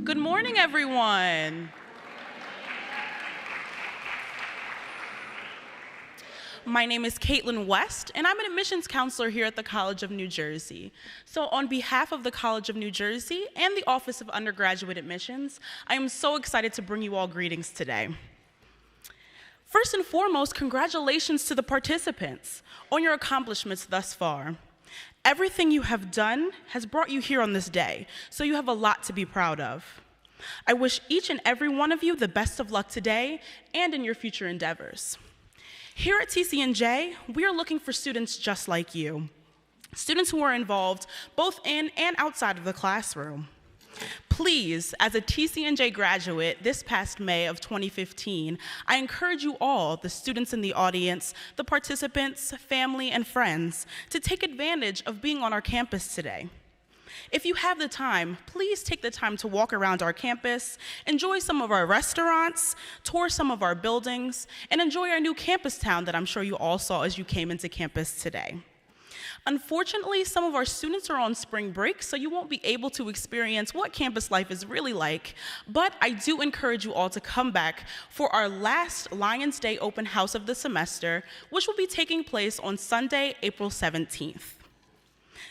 Good morning, everyone. My name is Caitlin West, and I'm an admissions counselor here at the College of New Jersey. So on behalf of the College of New Jersey and the Office of Undergraduate Admissions, I am so excited to bring you all greetings today. First and foremost, congratulations to the participants on your accomplishments thus far. Everything you have done has brought you here on this day, so you have a lot to be proud of. I wish each and every one of you the best of luck today and in your future endeavors. Here at TCNJ, we are looking for students just like you, students who are involved both in and outside of the classroom. Please, as a TCNJ graduate this past May of 2015, I encourage you all, the students in the audience, the participants, family, and friends, to take advantage of being on our campus today. If you have the time, please take the time to walk around our campus, enjoy some of our restaurants, tour some of our buildings, and enjoy our new campus town that I'm sure you all saw as you came into campus today. Unfortunately, some of our students are on spring break, so you won't be able to experience what campus life is really like, but I do encourage you all to come back for our last Lions Day open house of the semester, which will be taking place on Sunday, April 17th.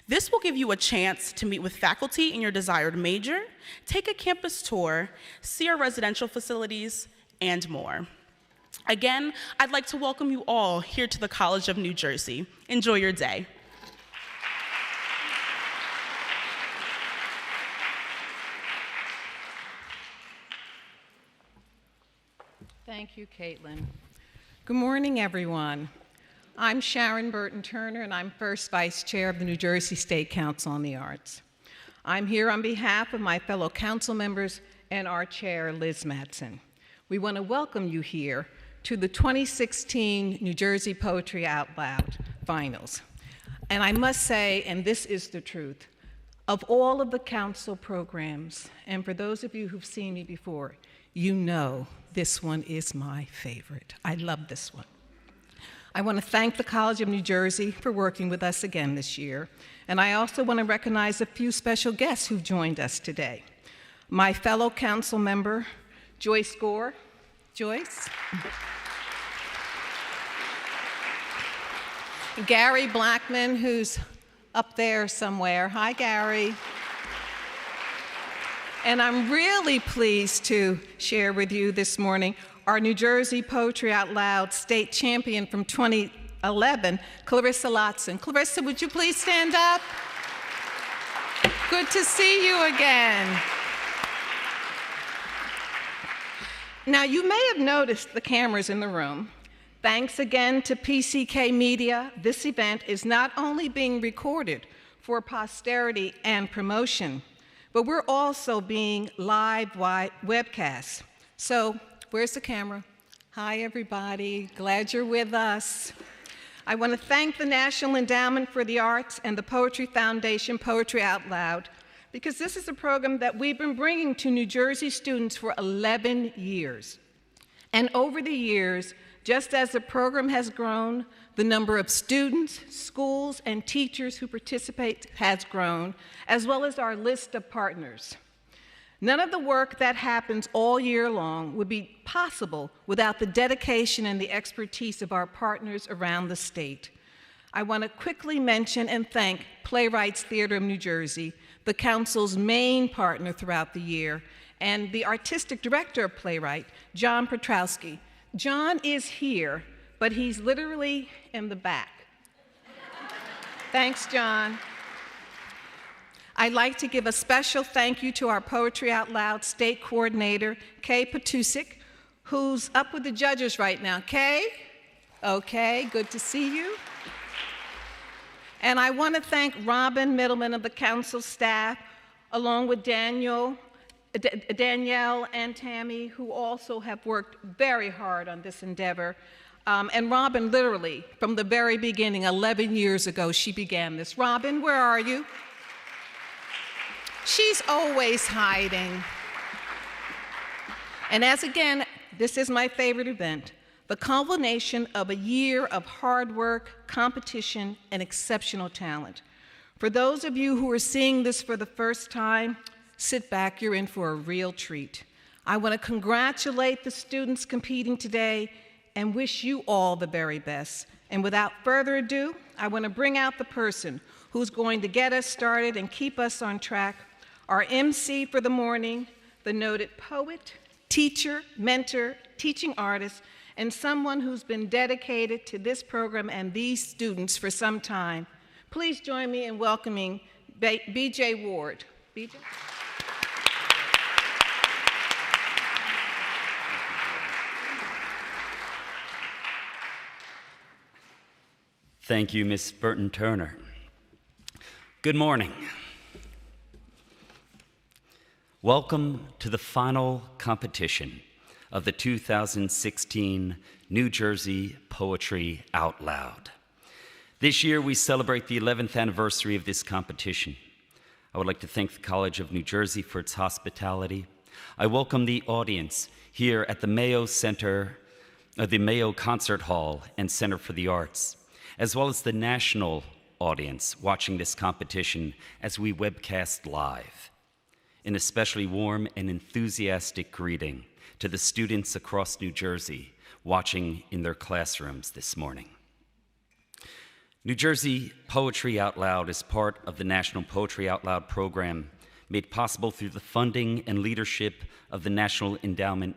This will give you a chance to meet with faculty in your desired major, take a campus tour, see our residential facilities, and more. Again, I'd like to welcome you all here to the College of New Jersey. Enjoy your day. Thank you, Caitlin. Good morning, everyone. I'm Sharon Burton Turner, and I'm First Vice Chair of the New Jersey State Council on the Arts. I'm here on behalf of my fellow council members and our chair, Liz Mattson. We want to welcome you here to the 2016 New Jersey Poetry Out Loud Finals. And I must say, and this is the truth, of all of the council programs, and for those of you who've seen me before, you know this one is my favorite. I love this one. I want to thank the College of New Jersey for working with us again this year, and I also want to recognize a few special guests who've joined us today. My fellow council member, Joyce Gore. Joyce? Gary Blackman, who's up there somewhere. Hi, Gary. And I'm really pleased to share with you this morning our New Jersey Poetry Out Loud State Champion from 2011, Clarissa Lotson. Clarissa, would you please stand up? Good to see you again. Now, you may have noticed the cameras in the room. Thanks again to PCK Media, this event is not only being recorded for posterity and promotion, but we're also being live webcast. So, where's the camera? Hi, everybody. Glad you're with us. I want to thank the National Endowment for the Arts and the Poetry Foundation Poetry Out Loud, because this is a program that we've been bringing to New Jersey students for 11 years. And over the years, just as the program has grown, the number of students, schools, and teachers who participate has grown, as well as our list of partners. None of the work that happens all year long would be possible without the dedication and the expertise of our partners around the state. I want to quickly mention and thank Playwrights Theatre of New Jersey, the council's main partner throughout the year, and the artistic director of Playwright, John Petrowski. John is here, but he's literally in the back. Thanks, John. I'd like to give a special thank you to our Poetry Out Loud State Coordinator, Kay Patusik, who's up with the judges right now. Kay? Okay, good to see you. And I want to thank Robin Middleman of the council staff, along with Danielle and Tammy, who also have worked very hard on this endeavor. And Robin, literally, from the very beginning, 11 years ago, she began this. Robin, where are you? She's always hiding. And as again, this is my favorite event, the culmination of a year of hard work, competition, and exceptional talent. For those of you who are seeing this for the first time, sit back, you're in for a real treat. I want to congratulate the students competing today and wish you all the very best. And without further ado, I want to bring out the person who's going to get us started and keep us on track, our MC for the morning, the noted poet, teacher, mentor, teaching artist, and someone who's been dedicated to this program and these students for some time. Please join me in welcoming BJ Ward. BJ? Thank you, Ms. Burton Turner. Good morning. Welcome to the final competition of the 2016 New Jersey Poetry Out Loud. This year, we celebrate the 11th anniversary of this competition. I would like to thank the College of New Jersey for its hospitality. I welcome the audience here at the Mayo Concert Hall and Center for the Arts, as well as the national audience watching this competition as we webcast live. An especially warm and enthusiastic greeting to the students across New Jersey watching in their classrooms this morning. New Jersey Poetry Out Loud is part of the National Poetry Out Loud program made possible through the funding and leadership of the National Endowment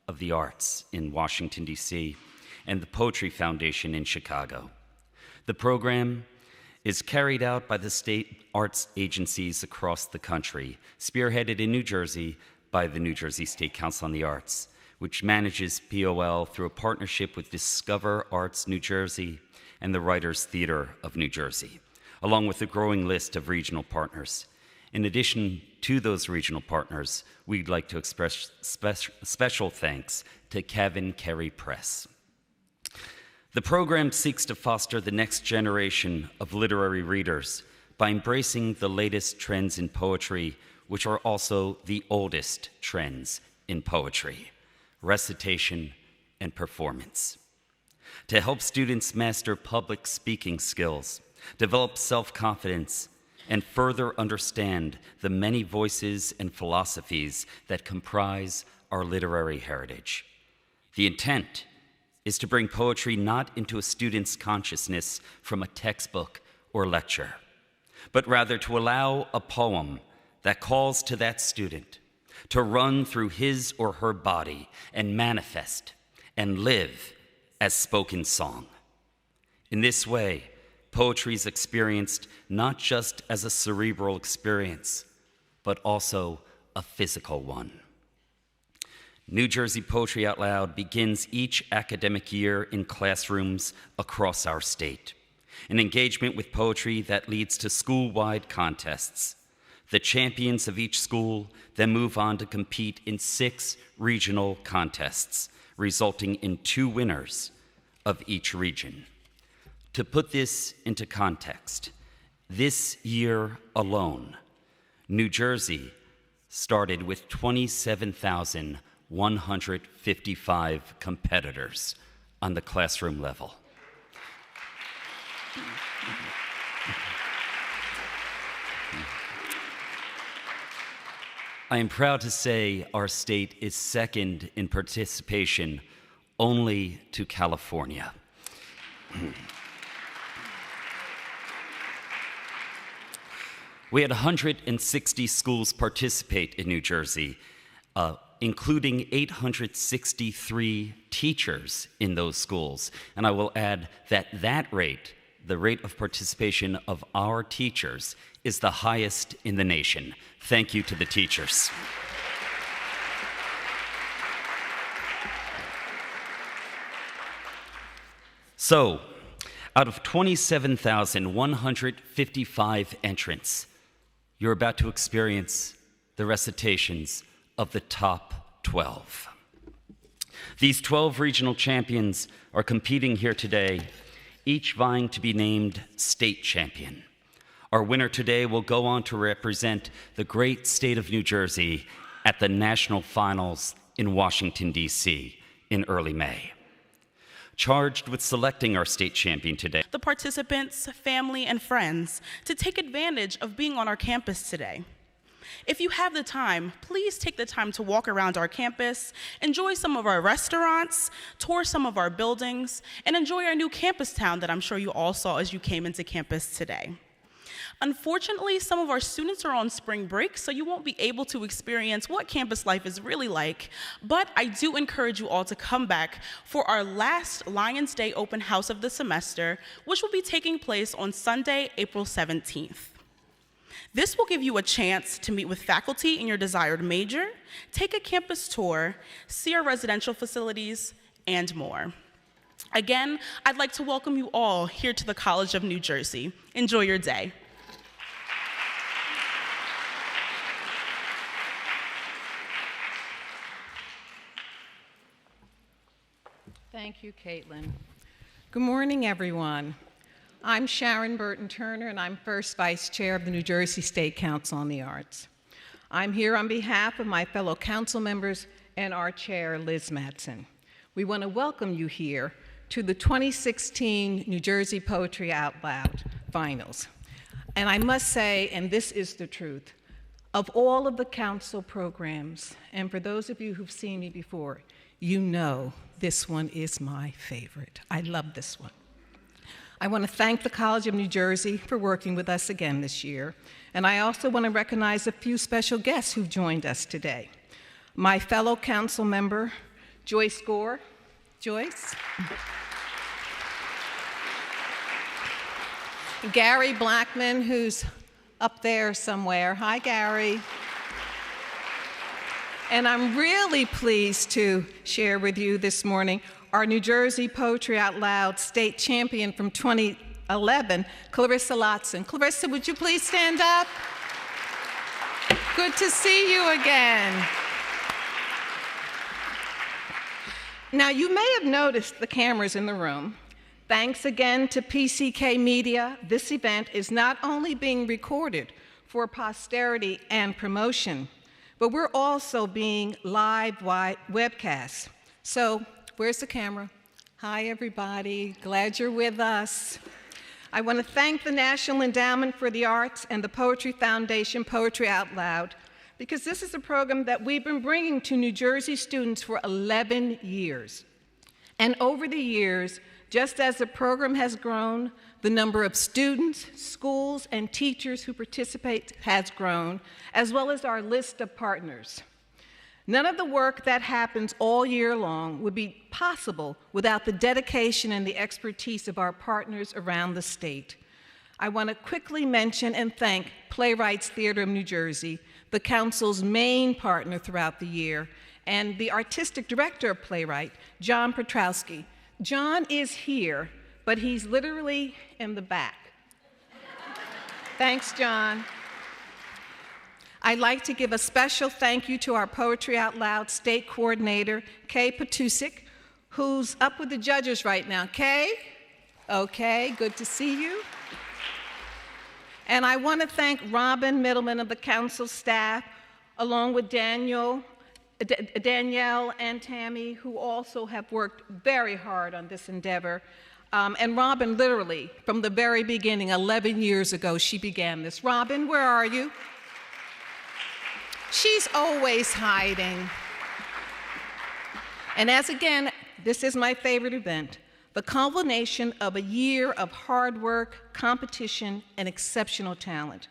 of the Arts in Washington, D.C., and the Poetry Foundation in Chicago. The program is carried out by the state arts agencies across the country, spearheaded in New Jersey by the New Jersey State Council on the Arts, which manages POL through a partnership with Discover Arts New Jersey and the Writers Theatre of New Jersey, along with a growing list of regional partners. In addition to those regional partners, we'd like to express special thanks to CavanKerry Press. The program seeks to foster the next generation of literary readers by embracing the latest trends in poetry, which are also the oldest trends in poetry: recitation and performance. To help students master public speaking skills, develop self-confidence, and further understand the many voices and philosophies that comprise our literary heritage. The intent is to bring poetry not into a student's consciousness from a textbook or lecture, but rather to allow a poem that calls to that student to run through his or her body and manifest and live as spoken song. In this way, poetry is experienced not just as a cerebral experience, but also a physical one. New Jersey Poetry Out Loud begins each academic year in classrooms across our state, an engagement with poetry that leads to school-wide contests. The champions of each school then move on to compete in 6 regional contests, resulting in 2 winners of each region. To put this into context, this year alone, New Jersey started with 27,155 competitors on the classroom level. I am proud to say our state is second in participation only to California. We had 160 schools participate in New Jersey, including 863 teachers in those schools. And I will add that rate, the rate of participation of our teachers, is the highest in the nation. Thank you to the teachers. So, out of 27,155 entrants, you're about to experience the recitations of the top 12. These 12 regional champions are competing here today, each vying to be named state champion. Our winner today will go on to represent the great state of New Jersey at the National Finals in Washington, D.C. in early May. Charged with selecting our state champion today, the participants, family, and friends to take advantage of being on our campus today. If you have the time, please take the time to walk around our campus, enjoy some of our restaurants, tour some of our buildings, and enjoy our new campus town that I'm sure you all saw as you came into campus today. Unfortunately, some of our students are on spring break, so you won't be able to experience what campus life is really like, but I do encourage you all to come back for our last Lions Day open house of the semester, which will be taking place on Sunday, April 17th. This will give you a chance to meet with faculty in your desired major, take a campus tour, see our residential facilities, and more. Again, I'd like to welcome you all here to the College of New Jersey. Enjoy your day. Thank you, Caitlin. Good morning, everyone. I'm Sharon Burton Turner, and I'm First Vice Chair of the New Jersey State Council on the Arts. I'm here on behalf of my fellow council members and our chair, Liz Mattson. We want to welcome you here to the 2016 New Jersey Poetry Out Loud Finals. And I must say, and this is the truth, of all of the council programs, and for those of you who've seen me before, you know this one is my favorite. I love this one. I want to thank the College of New Jersey for working with us again this year, and I also want to recognize a few special guests who've joined us today. My fellow council member, Joyce Gore. Joyce? Gary Blackman, who's up there somewhere. Hi, Gary. And I'm really pleased to share with you this morning our New Jersey Poetry Out Loud State Champion from 2011, Clarissa Lotson. Clarissa, would you please stand up? Good to see you again. Now, you may have noticed the cameras in the room. Thanks again to PCK Media, this event is not only being recorded for posterity and promotion, but we're also being live webcast. So, where's the camera? Hi, everybody. Glad you're with us. I want to thank the National Endowment for the Arts and the Poetry Foundation Poetry Out Loud, because this is a program that we've been bringing to New Jersey students for 11 years. And over the years, just as the program has grown, the number of students, schools, and teachers who participate has grown, as well as our list of partners. None of the work that happens all year long would be possible without the dedication and the expertise of our partners around the state. I want to quickly mention and thank Playwrights Theatre of New Jersey, the council's main partner throughout the year, and the artistic director of Playwright, John Petrowski. John is here, but he's literally in the back. Thanks, John. I'd like to give a special thank you to our Poetry Out Loud State Coordinator, Kay Patusik, who's up with the judges right now. Kay? Okay, good to see you. And I want to thank Robin Middleman of the council staff, along with Danielle and Tammy, who also have worked very hard on this endeavor. And Robin, literally, from the very beginning, 11 years ago, she began this. Robin, where are you? She's always hiding. And as again, this is my favorite event, the culmination of a year of hard work, competition, and exceptional talent.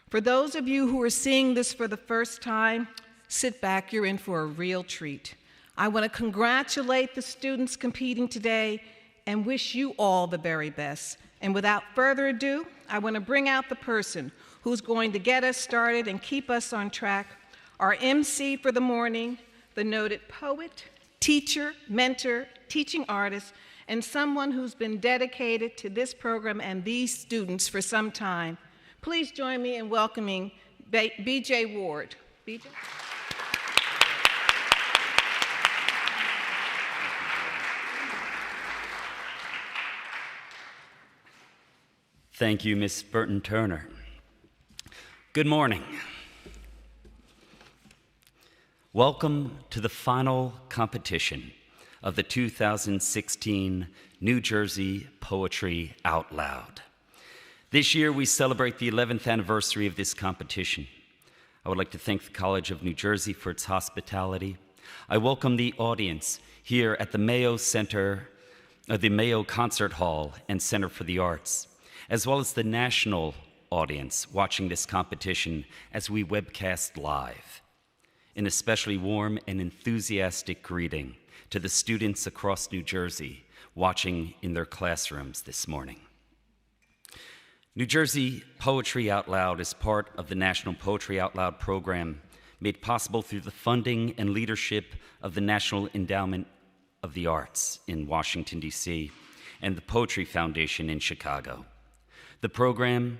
For those of you who are seeing this for the first time, sit back, you're in for a real treat. I want to congratulate the students competing today and wish you all the very best. And without further ado, I want to bring out the person who's going to get us started and keep us on track, our MC for the morning, the noted poet, teacher, mentor, teaching artist, and someone who's been dedicated to this program and these students for some time. Please join me in welcoming BJ Ward. BJ? Thank you, Ms. Burton Turner. Good morning. Welcome to the final competition of the 2016 New Jersey Poetry Out Loud. This year, we celebrate the 11th anniversary of this competition. I would like to thank the College of New Jersey for its hospitality. I welcome the audience here at the Mayo Concert Hall and Center for the Arts, as well as the national audience watching this competition as we webcast live. An especially warm and enthusiastic greeting to the students across New Jersey watching in their classrooms this morning. New Jersey Poetry Out Loud is part of the National Poetry Out Loud program made possible through the funding and leadership of the National Endowment of the Arts in Washington, D.C., and the Poetry Foundation in Chicago. The program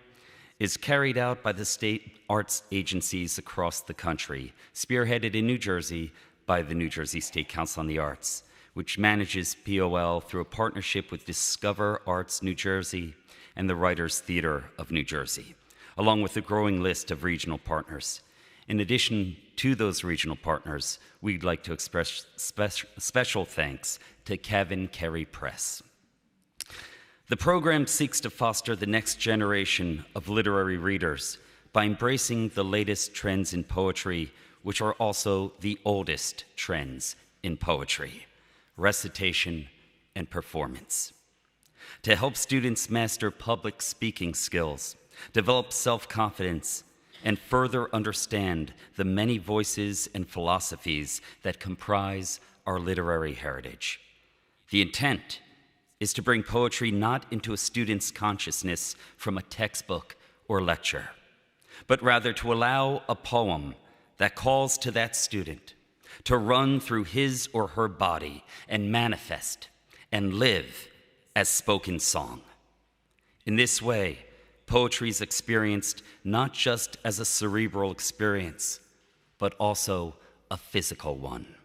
is carried out by the state arts agencies across the country, spearheaded in New Jersey by the New Jersey State Council on the Arts, which manages POL through a partnership with Discover Arts New Jersey and the Writers Theatre of New Jersey, along with a growing list of regional partners. In addition to those regional partners, we'd like to express special thanks to CavanKerry Press. The program seeks to foster the next generation of literary readers by embracing the latest trends in poetry, which are also the oldest trends in poetry: recitation and performance. To help students master public speaking skills, develop self-confidence, and further understand the many voices and philosophies that comprise our literary heritage. The intent is to bring poetry not into a student's consciousness from a textbook or lecture, but rather to allow a poem that calls to that student to run through his or her body and manifest and live as spoken song. In this way, poetry is experienced not just as a cerebral experience, but also a physical one.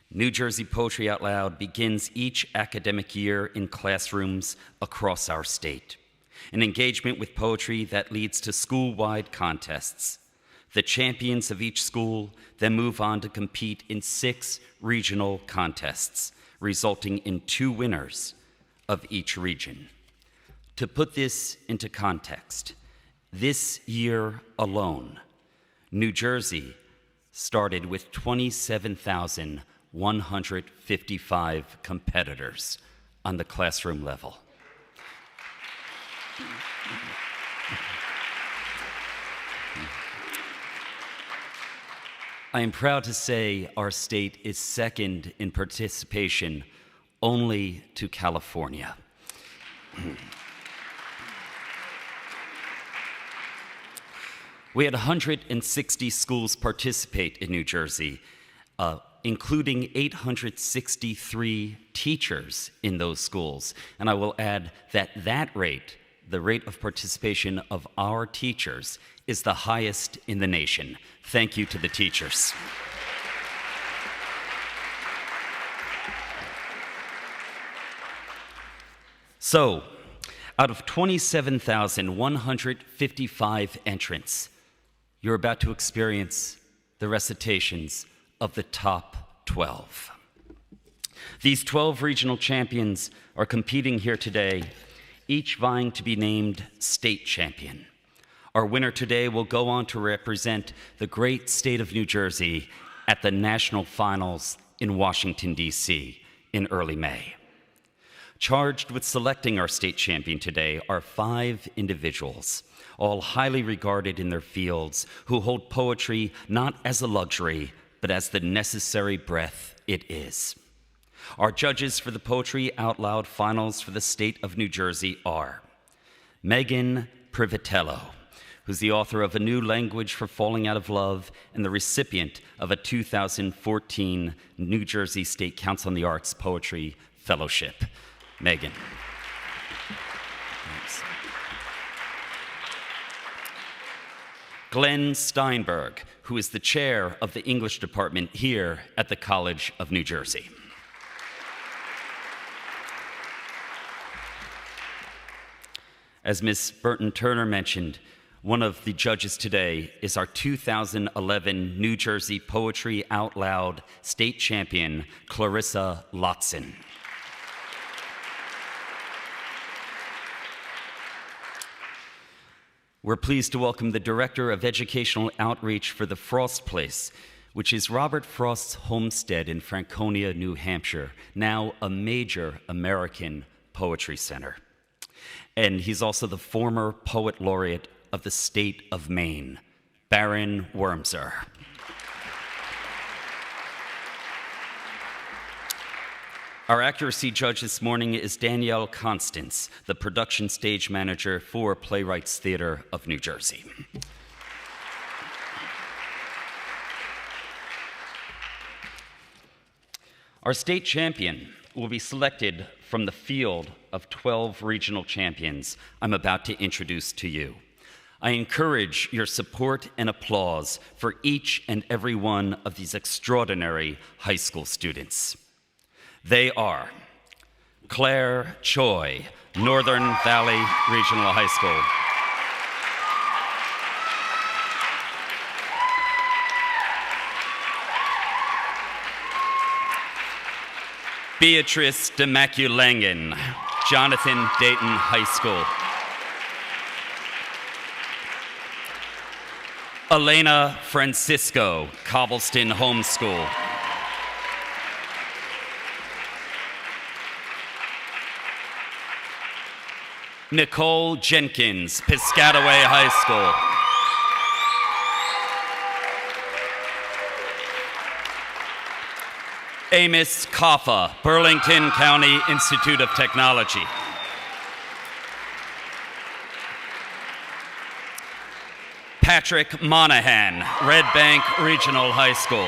New Jersey Poetry Out Loud begins each academic year in classrooms across our state, an engagement with poetry that leads to school-wide contests. The champions of each school then move on to compete in 6 regional contests, resulting in 2 winners of each region. To put this into context, this year alone, New Jersey started with 27,155 competitors on the classroom level. I am proud to say our state is second in participation only to California. We had 160 schools participate in New Jersey, including 863 teachers in those schools. And I will add that rate, the rate of participation of our teachers, is the highest in the nation. Thank you to the teachers. So, out of 27,155 entrants, you're about to experience the recitations of the top 12. These 12 regional champions are competing here today, each vying to be named state champion. Our winner today will go on to represent the great state of New Jersey at the national finals in Washington, D.C. in early May. Charged with selecting our state champion today are 5 individuals, all highly regarded in their fields, who hold poetry not as a luxury, but as the necessary breath it is. Our judges for the Poetry Out Loud Finals for the state of New Jersey are Megan Privitello, who's the author of A New Language for Falling Out of Love and the recipient of a 2014 New Jersey State Council on the Arts Poetry Fellowship. Megan. Thanks. Glenn Steinberg, who is the chair of the English department here at the College of New Jersey. As Ms. Burton Turner mentioned, one of the judges today is our 2011 New Jersey Poetry Out Loud State Champion, Clarissa Lotzen. We're pleased to welcome the Director of Educational Outreach for the Frost Place, which is Robert Frost's homestead in Franconia, New Hampshire, now a major American poetry center. And he's also the former Poet Laureate of the state of Maine, Baron Wormser. Our accuracy judge this morning is Danielle Constance, the production stage manager for Playwrights Theatre of New Jersey. Our state champion will be selected from the field of 12 regional champions I'm about to introduce to you. I encourage your support and applause for each and every one of these extraordinary high school students. They are Claire Choi, Northern Valley Regional High School. Beatrice DeMaculangan, Jonathan Dayton High School. Elena Francisco, Cobbleston Home School. Nicole Jenkins, Piscataway High School. Amos Kaffa, Burlington County Institute of Technology. Patrick Monaghan, Red Bank Regional High School.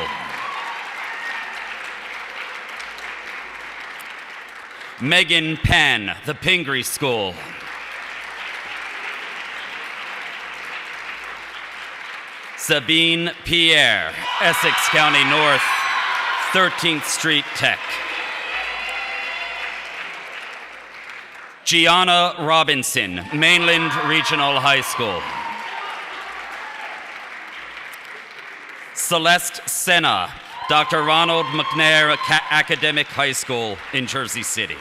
Megan Pan, the Pingree School. Sabine Pierre, Essex County North, 13th Street Tech. Gianna Robinson, Mainland Regional High School. Celeste Sena, Dr. Ronald McNair Academic High School in Jersey City.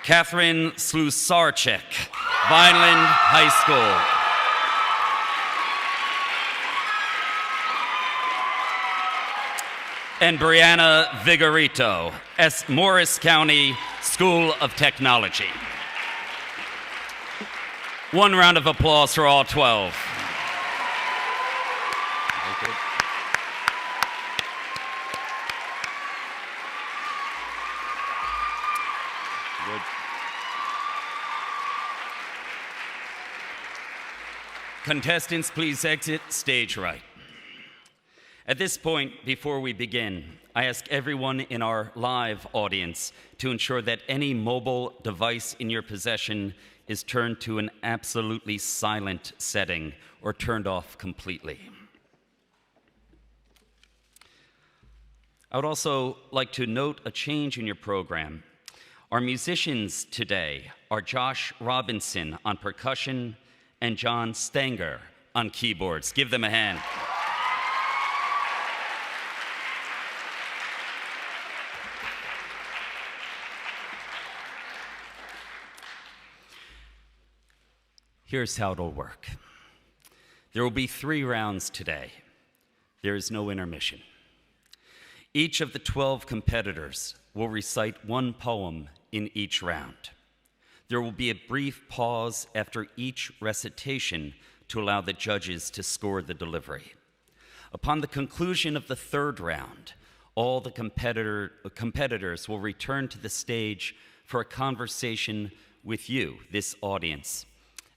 Catherine Slusarczyk, Vineland High School. And Brianna Vigorito, Morris County School of Technology. One round of applause for all 12. Good. Contestants, please exit stage right. At this point, before we begin, I ask everyone in our live audience to ensure that any mobile device in your possession is turned to an absolutely silent setting or turned off completely. I would also like to note a change in your program. Our musicians today are Josh Robinson on percussion and John Stanger on keyboards. Give them a hand. Here's how it'll work. There will be 3 rounds today. There is no intermission. Each of the 12 competitors will recite 1 poem in each round. There will be a brief pause after each recitation to allow the judges to score the delivery. Upon the conclusion of the 3rd round, all the competitors will return to the stage for a conversation with you, this audience,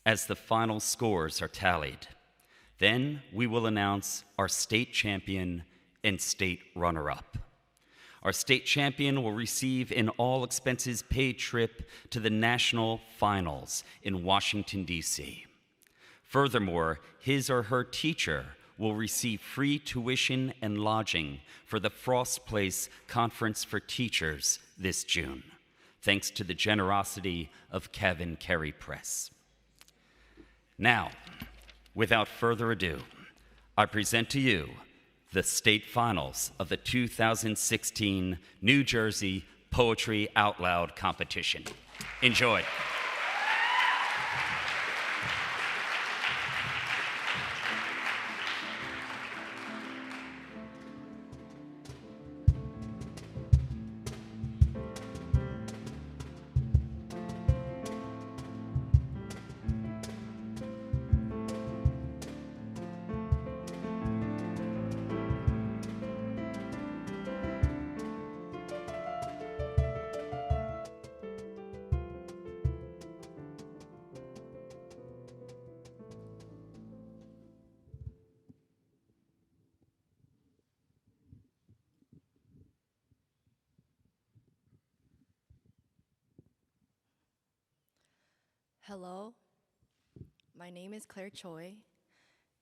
as the final scores are tallied. Then we will announce our state champion and state runner-up. Our state champion will receive an all-expenses-paid trip to the National Finals in Washington, D.C. Furthermore, his or her teacher will receive free tuition and lodging for the Frost Place Conference for Teachers this June, thanks to the generosity of CavanKerry Press. Now, without further ado, I present to you the state finals of the 2016 New Jersey Poetry Out Loud competition. Enjoy. Hello, my name is Claire Choi,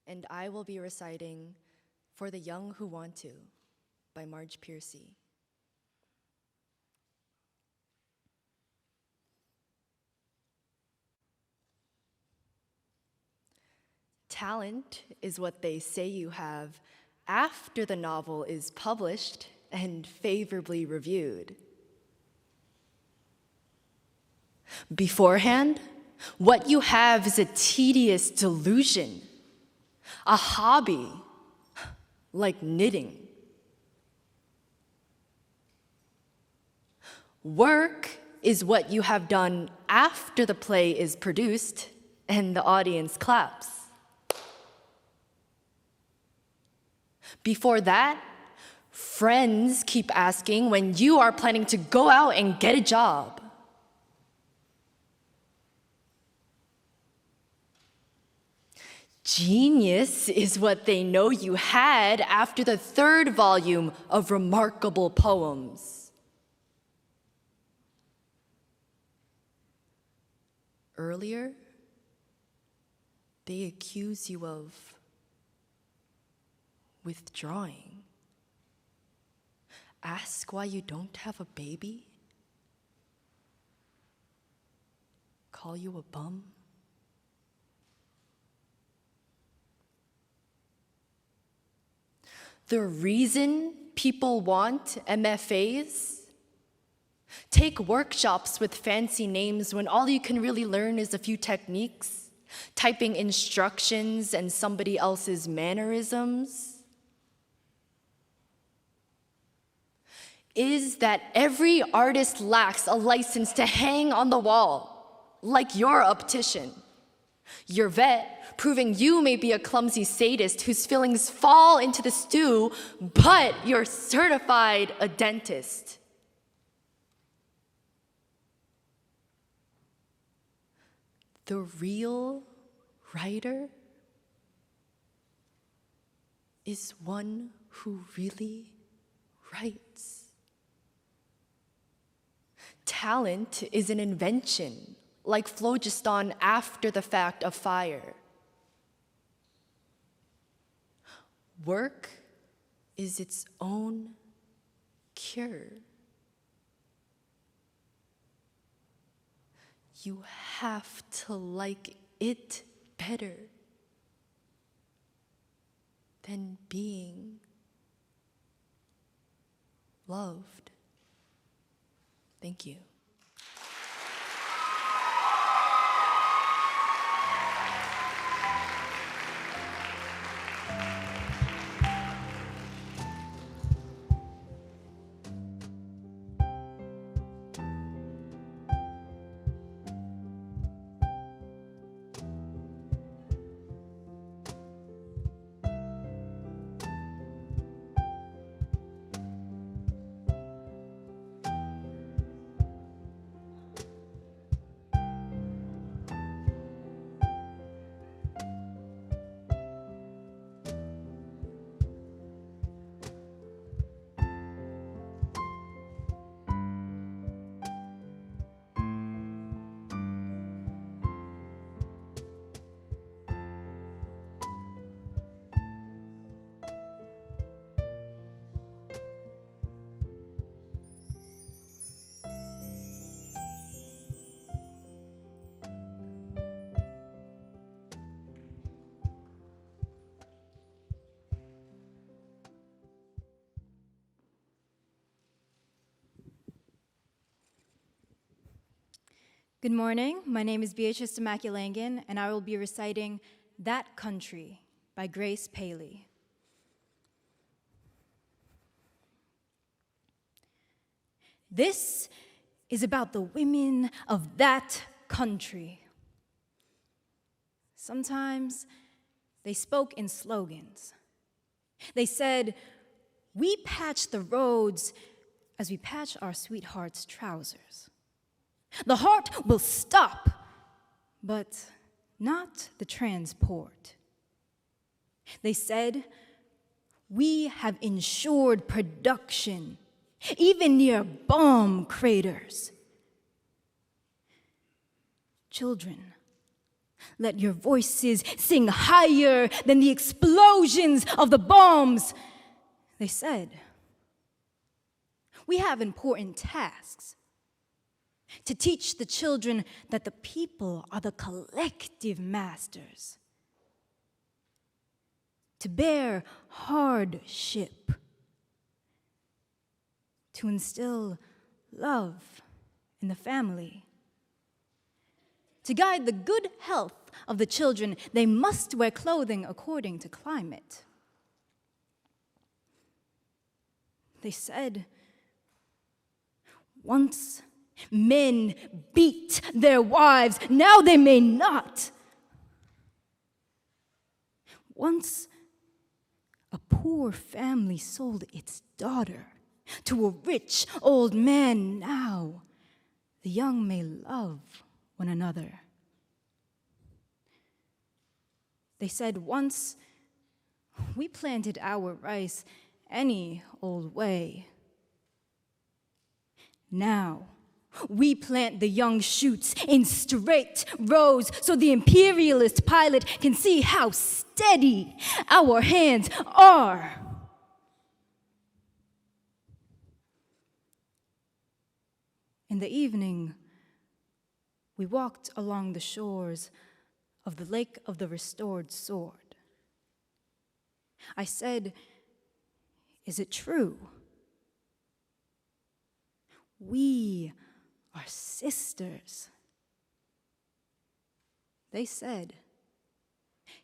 and I will be reciting For the Young Who Want to by Marge Piercy. Talent is what they say you have after the novel is published and favorably reviewed. Beforehand, what you have is a tedious delusion, a hobby, like knitting. Work is what you have done after the play is produced and the audience claps. Before that, friends keep asking when you are planning to go out and get a job. Genius is what they know you had after the 3rd volume of remarkable poems. Earlier, they accuse you of withdrawing. Ask why you don't have a baby. Call you a bum. The reason people want MFAs? Take workshops with fancy names when all you can really learn is a few techniques, typing instructions and somebody else's mannerisms. Is that every artist lacks a license to hang on the wall, like your optician. Your vet, proving you may be a clumsy sadist whose feelings fall into the stew, but you're certified a dentist. The real writer is one who really writes. Talent is an invention, like phlogiston after the fact of fire. Work is its own cure. You have to like it better than being loved. Thank you. Good morning. My name is Beatrice Demaculangan, and I will be reciting That Country by Grace Paley. This is about the women of that country. Sometimes they spoke in slogans. They said, "We patch the roads as we patch our sweetheart's trousers. The heart will stop, but not the transport." They said, "We have ensured production, even near bomb craters." Children Let your voices sing higher than the explosions of the bombs. They said, we have important tasks. To teach the children that the people are the collective masters. To bear hardship. To instill love in the family. To guide the good health of the children, they must wear clothing according to climate. They said, once men beat their wives, now they may not. Once a poor family sold its daughter to a rich old man, now the young may love one another. They said once we planted our rice any old way. Now we plant the young shoots in straight rows so the imperialist pilot can see how steady our hands are. In the evening, we walked along the shores of the Lake of the Restored Sword. I said, is it true? We are sisters. They said,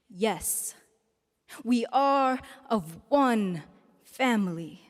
yes, we are of one family.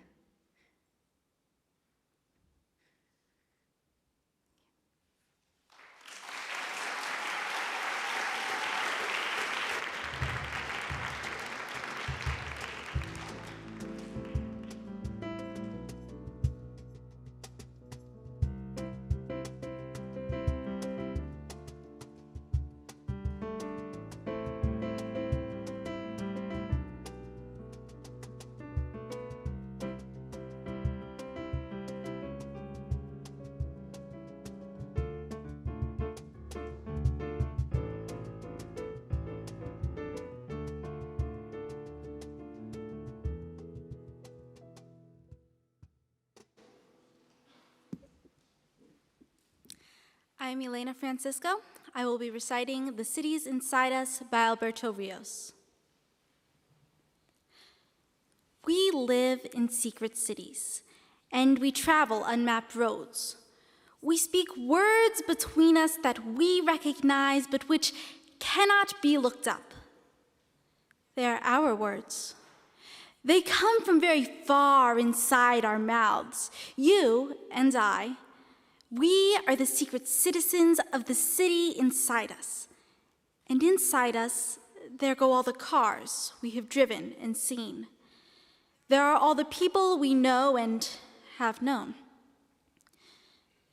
I'm Elena Francisco. I will be reciting The Cities Inside Us by Alberto Rios. We live in secret cities, and we travel unmapped roads. We speak words between us that we recognize, but which cannot be looked up. They are our words. They come from very far inside our mouths. You and I, we are the secret citizens of the city inside us. And inside us, there go all the cars we have driven and seen. There are all the people we know and have known.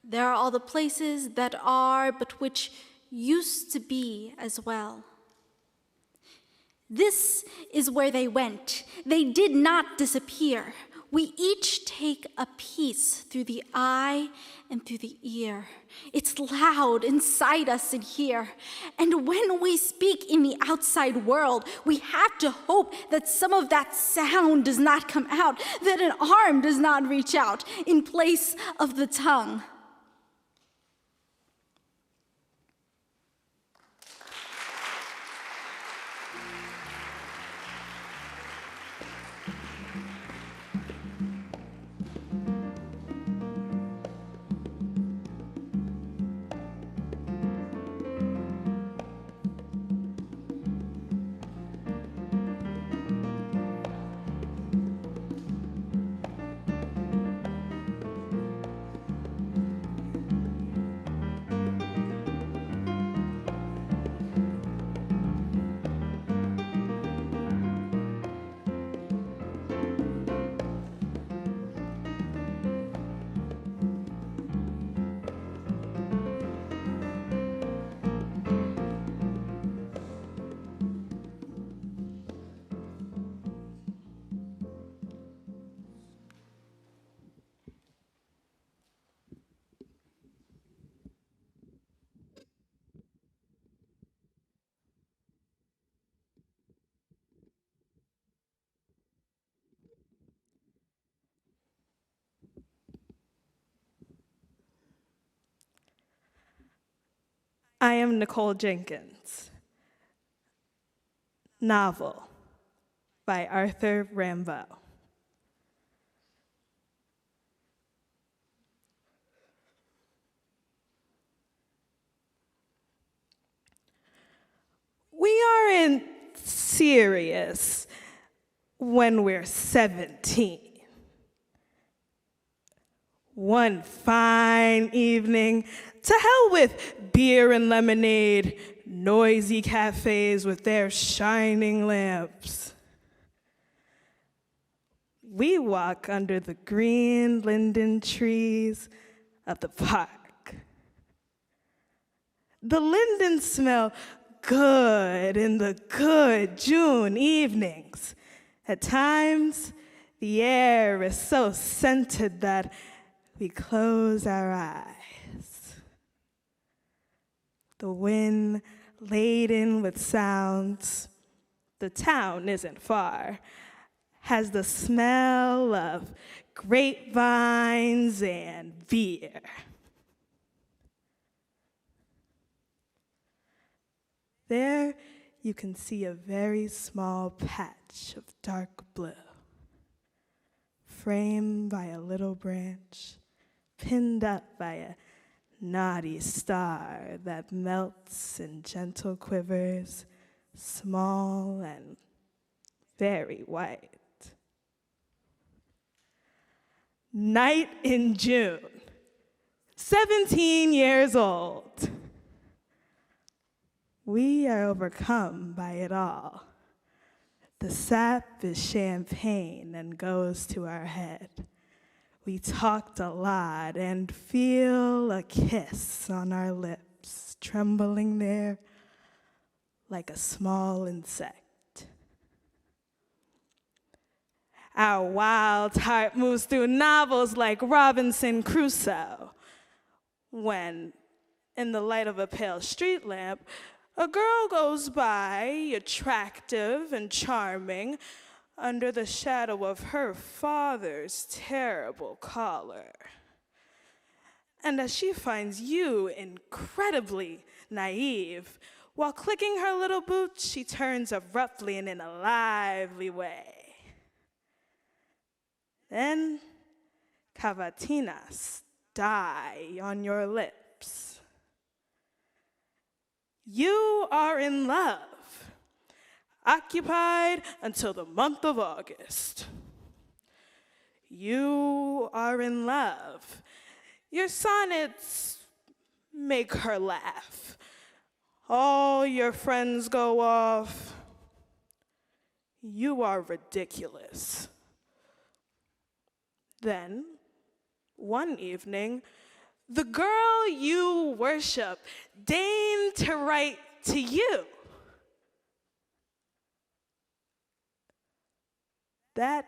There are all the places that are, but which used to be as well. This is where they went. They did not disappear. We each take a piece through the eye and through the ear. It's loud inside us in here. And when we speak in the outside world, we have to hope that some of that sound does not come out, that an arm does not reach out in place of the tongue. I am Nicole Jenkins. Novel by Arthur Rimbaud. We aren't serious when we're 17. One fine evening, to hell with beer and lemonade, noisy cafes with their shining lamps. We walk under the green linden trees of the park. The lindens smell good in the good June evenings. At times, the air is so scented that we close our eyes. The wind laden with sounds, the town isn't far, has the smell of grapevines and beer. There you can see a very small patch of dark blue, framed by a little branch, pinned up by a naughty star that melts in gentle quivers, small and very white. Night in June, 17 years old. We are overcome by it all. The sap is champagne and goes to our head. We talked a lot and feel a kiss on our lips, trembling there like a small insect. Our wild heart moves through novels like Robinson Crusoe, when, in the light of a pale street lamp, a girl goes by, attractive and charming, under the shadow of her father's terrible collar. And as she finds you incredibly naive, while clicking her little boots, she turns abruptly and in a lively way. Then cavatinas die on your lips. You are in love, occupied until the month of August. You are in love. Your sonnets make her laugh. All your friends go off. You are ridiculous. Then, one evening, the girl you worship deigned to write to you. That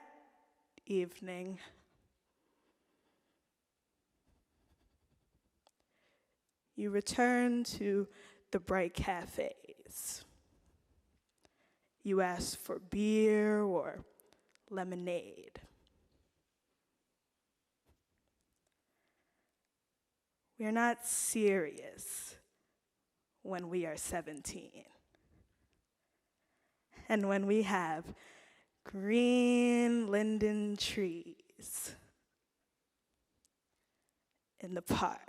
evening, you return to the bright cafes. You ask for beer or lemonade. We are not serious when we are 17. And when we have green linden trees in the park.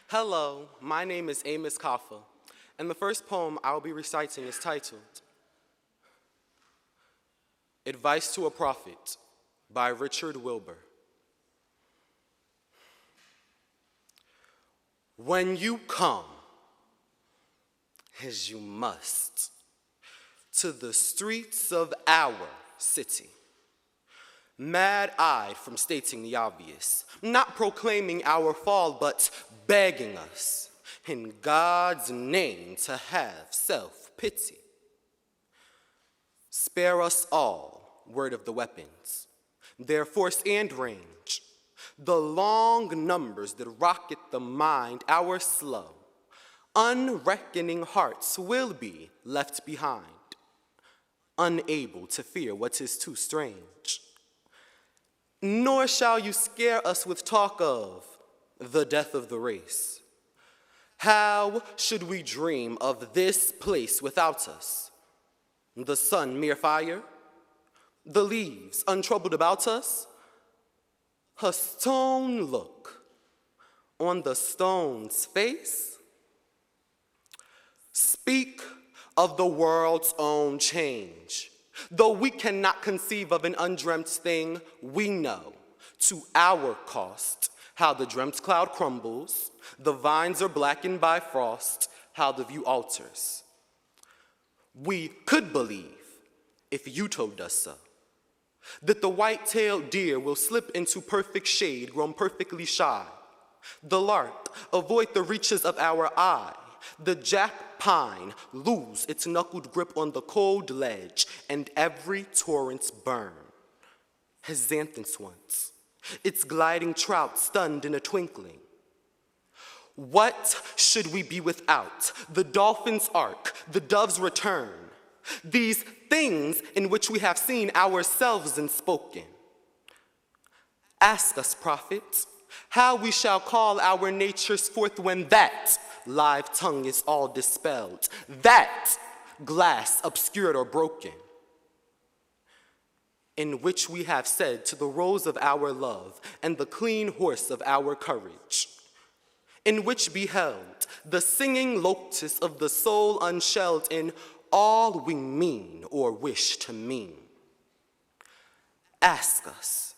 Hello, my name is Amos Kaffa, and the first poem I will be reciting is titled Advice to a Prophet by Richard Wilbur. When you come, as you must, to the streets of our city, mad-eyed from stating the obvious, not proclaiming our fall, but begging us in God's name to have self-pity. Spare us all word of the weapons, their force and range, the long numbers that rocket the mind, our slow, unreckoning hearts will be left behind, unable to fear what is too strange. Nor shall you scare us with talk of the death of the race. How should we dream of this place without us? The sun mere fire, the leaves untroubled about us, a stone look on the stone's face. Speak of the world's own change. Though we cannot conceive of an undreamt thing, we know to our cost how the dreamt cloud crumbles, the vines are blackened by frost, how the view alters. We could believe, if you told us so, that the white-tailed deer will slip into perfect shade, grown perfectly shy. The lark avoid the reaches of our eye. The jack pine lose its knuckled grip on the cold ledge, and every torrent's burn has xanthus once, its gliding trout stunned in a twinkling. What should we be without the dolphin's ark, the dove's return, these things in which we have seen ourselves and spoken? Ask us, prophets, how we shall call our natures forth when that live tongue is all dispelled, that glass obscured or broken, in which we have said to the rose of our love and the clean horse of our courage, in which beheld the singing lotus of the soul unshelled in all we mean or wish to mean. Ask us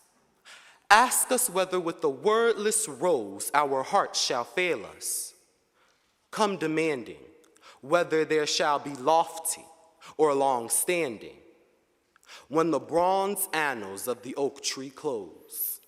whether with the wordless rose our hearts shall fail us. Come demanding whether there shall be lofty or long-standing when the bronze annals of the oak tree close.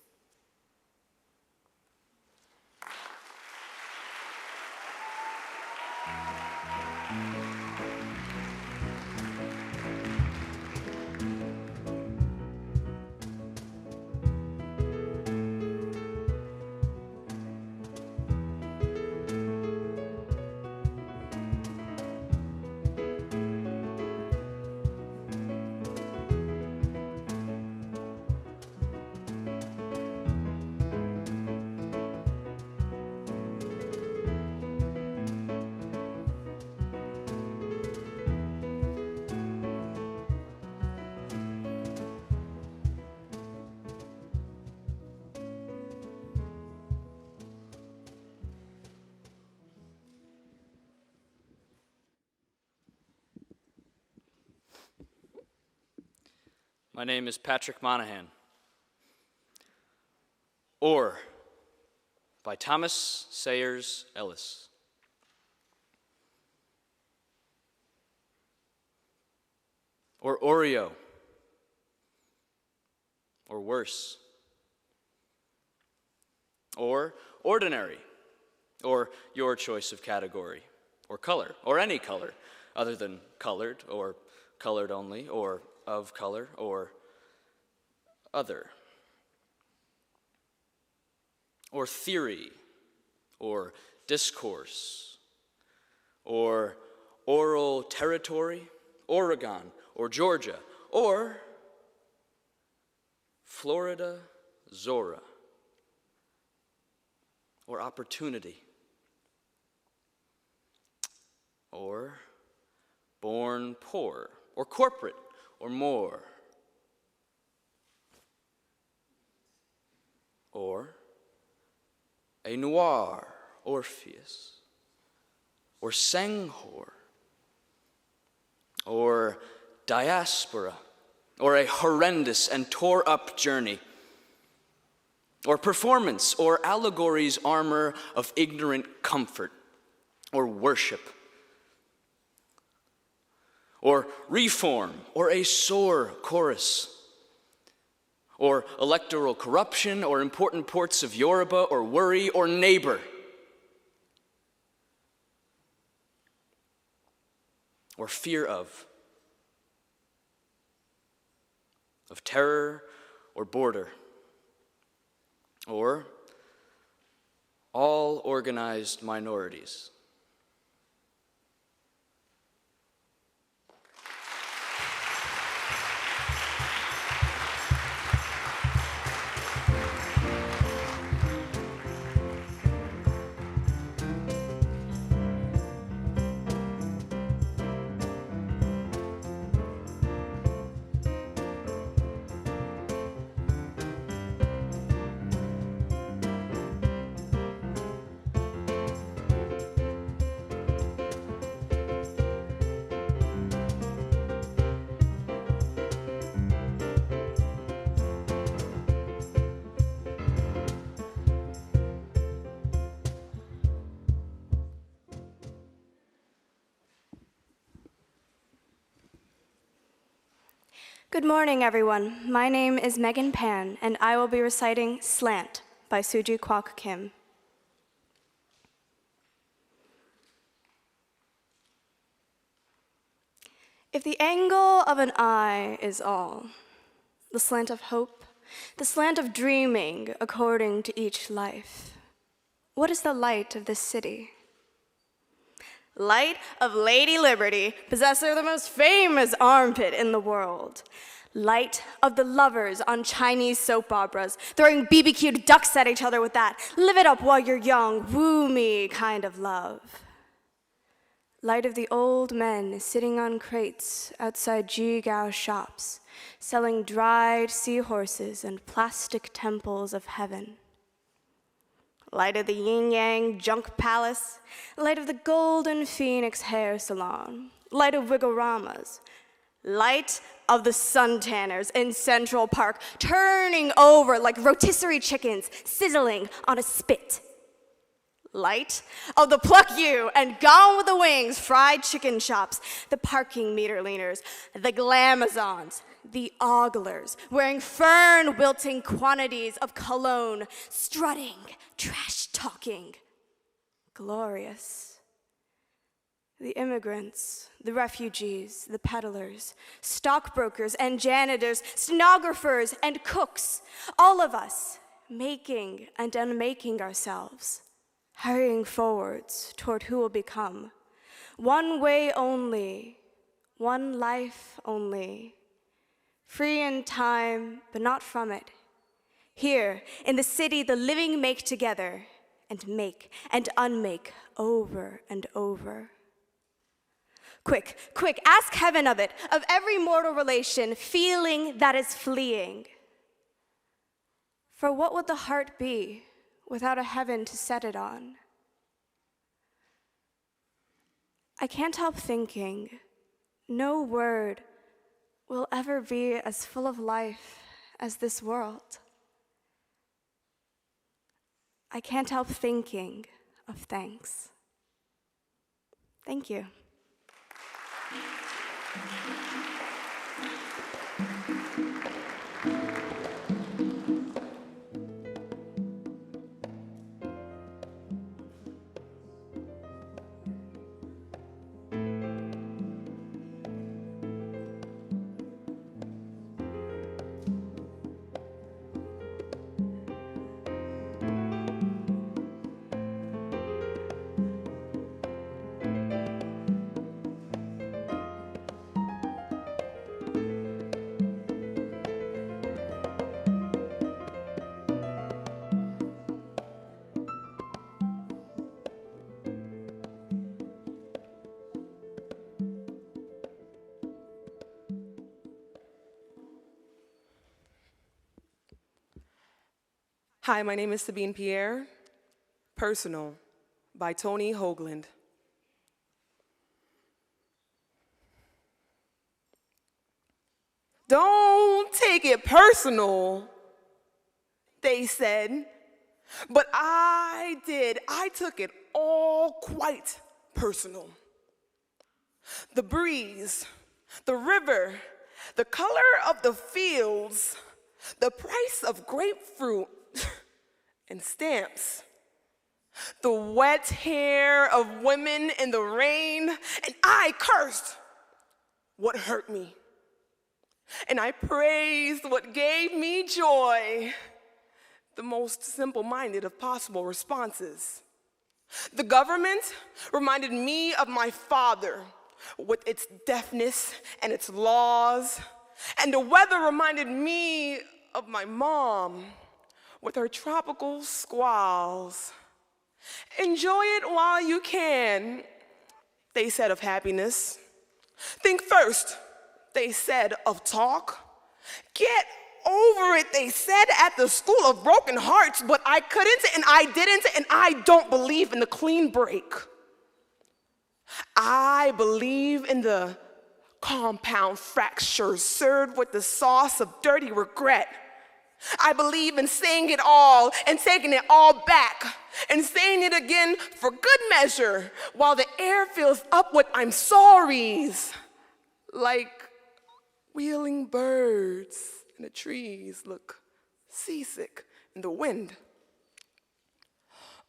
My name is Patrick Monaghan. Or by Thomas Sayers Ellis. Or Oreo. Or worse. Or ordinary. Or your choice of category. Or color. Or any color other than colored or colored only or of color or other. Or theory, or discourse, or oral territory, Oregon, or Georgia, or Florida Zora, or opportunity, or born poor, or corporate, or more, or a noir, Orpheus, or Senghor, or diaspora, or a horrendous and tore-up journey, or performance, or allegory's armor of ignorant comfort, or worship, or reform, or a sore chorus, or electoral corruption, or important ports of Yoruba, or worry, or neighbor, or fear of terror or border, or all organized minorities. Good morning, everyone. My name is Megan Pan, and I will be reciting Slant by Suji Kwok Kim. If the angle of an eye is all, the slant of hope, the slant of dreaming according to each life, what is the light of this city? Light of Lady Liberty, possessor of the most famous armpit in the world. Light of the lovers on Chinese soap operas, throwing BBQ'd ducks at each other with that live it up while you're young, woo me kind of love. Light of the old men sitting on crates outside Jigao shops, selling dried seahorses and plastic temples of heaven. Light of the yin-yang junk palace, light of the golden phoenix hair salon, light of wiggleramas, light of the suntanners in Central Park, turning over like rotisserie chickens sizzling on a spit. Light of the pluck you and gone with the wings fried chicken shops, the parking meter leaners, the glamazons, the oglers, wearing fern-wilting quantities of cologne, strutting, trash-talking, glorious. The immigrants, the refugees, the peddlers, stockbrokers and janitors, stenographers and cooks, all of us making and unmaking ourselves, hurrying forwards toward who will become. One way only, one life only, free in time, but not from it. Here, in the city, the living make together and make and unmake over and over. Quick, quick, ask heaven of it, of every mortal relation, feeling that is fleeing. For what would the heart be without a heaven to set it on? I can't help thinking, no word will ever be as full of life as this world. I can't help thinking of thanks. Thank you. Hi, my name is Sabine Pierre. Personal. by Tony Hoagland. Don't take it personal, they said, but I did. I took it all quite personal. The breeze, the river, the color of the fields, the price of grapefruit and stamps, the wet hair of women in the rain, and I cursed what hurt me. And I praised what gave me joy, the most simple-minded of possible responses. The government reminded me of my father with its deafness and its laws, and the weather reminded me of my mom with her tropical squalls. Enjoy it while you can, they said of happiness. Think first, they said of talk. Get over it, they said at the School of Broken Hearts, but I couldn't and I didn't, and I don't believe in the clean break. I believe in the compound fractures served with the sauce of dirty regret. I believe in saying it all and taking it all back and saying it again for good measure while the air fills up with I'm sorries, like wheeling birds and the trees look seasick in the wind.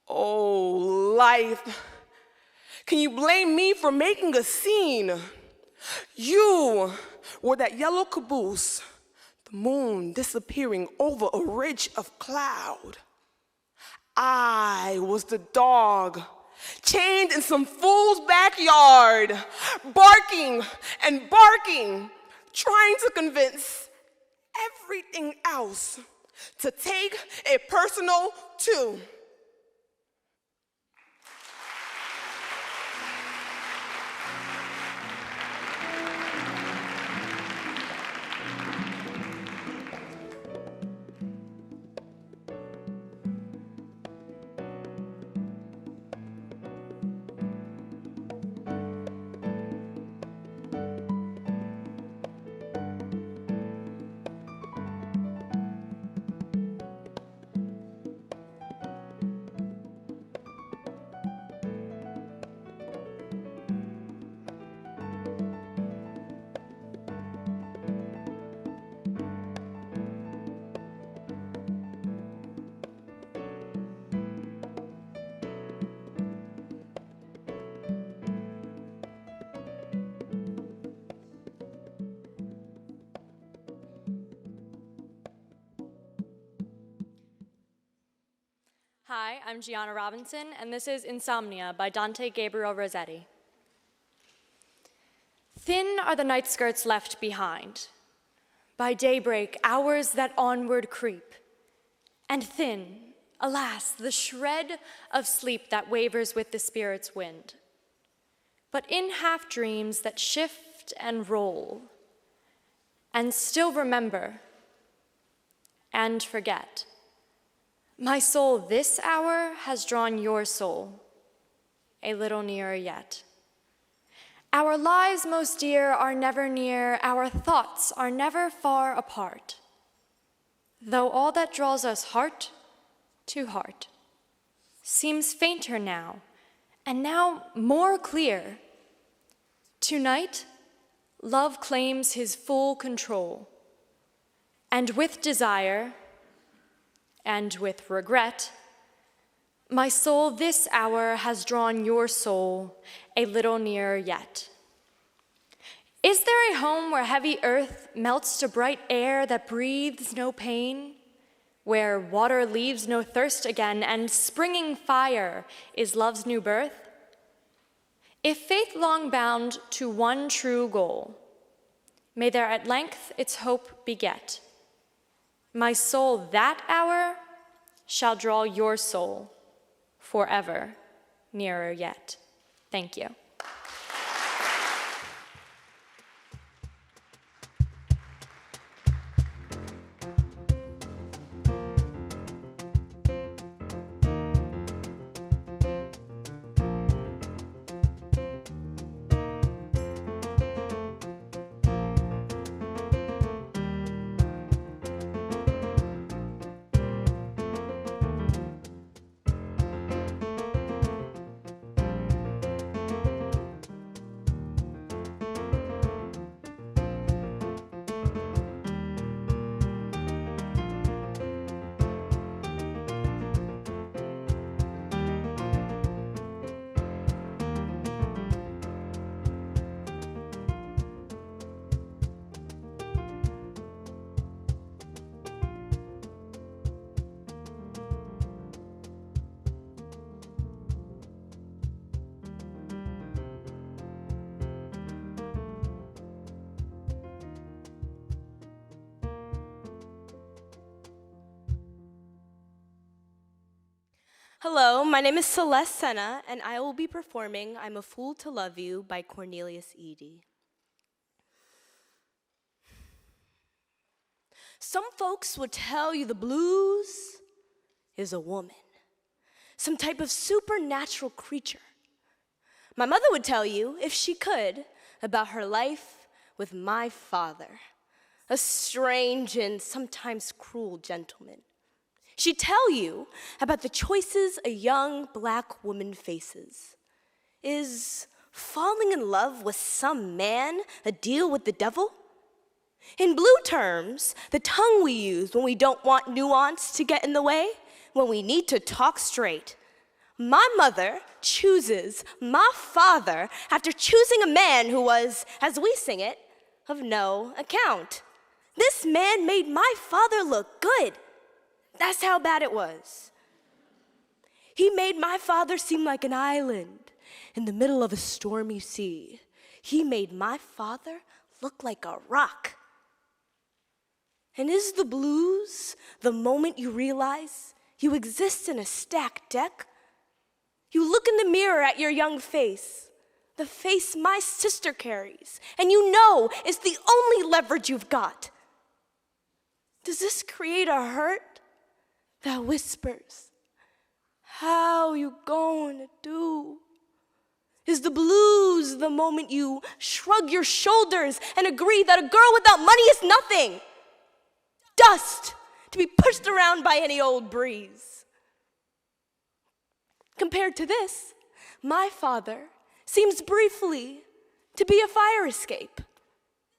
Oh, life. Can you blame me for making a scene? You were that yellow caboose, the moon disappearing over a ridge of cloud. I was the dog, chained in some fool's backyard, barking and barking, trying to convince everything else to take it personal too. Hi, I'm Gianna Robinson, and this is Insomnia by Dante Gabriel Rossetti. Thin are the night skirts left behind. By daybreak, hours that onward creep. And thin, alas, the shred of sleep that wavers with the spirit's wind. But in half dreams that shift and roll, and still remember and forget, my soul this hour has drawn your soul a little nearer yet. Our lives most dear are never near, our thoughts are never far apart, though all that draws us heart to heart seems fainter now, and now more clear. Tonight, love claims his full control, and with desire and with regret, my soul this hour has drawn your soul a little nearer yet. Is there a home where heavy earth melts to bright air that breathes no pain, where water leaves no thirst again, and springing fire is love's new birth? If faith long bound to one true goal, may there at length its hope beget. My soul that hour shall draw your soul forever nearer yet. Thank you. Hello, my name is Celeste Sena, and I will be performing I'm a Fool to Love You by Cornelius Eady. Some folks would tell you the blues is a woman, some type of supernatural creature. My mother would tell you, if she could, about her life with my father, a strange and sometimes cruel gentleman. She'd tell you about the choices a young black woman faces. Is falling in love with some man a deal with the devil? In blue terms, the tongue we use when we don't want nuance to get in the way, when we need to talk straight. My mother chooses my father after choosing a man who was, as we sing it, of no account. This man made my father look good. That's how bad it was. He made my father seem like an island in the middle of a stormy sea. He made my father look like a rock. And is the blues the moment you realize you exist in a stacked deck? You look in the mirror at your young face, the face my sister carries, and you know it's the only leverage you've got. Does this create a hurt that whispers, how you gonna do? Is the blues the moment you shrug your shoulders and agree that a girl without money is nothing? Dust to be pushed around by any old breeze. Compared to this, my father seems briefly to be a fire escape.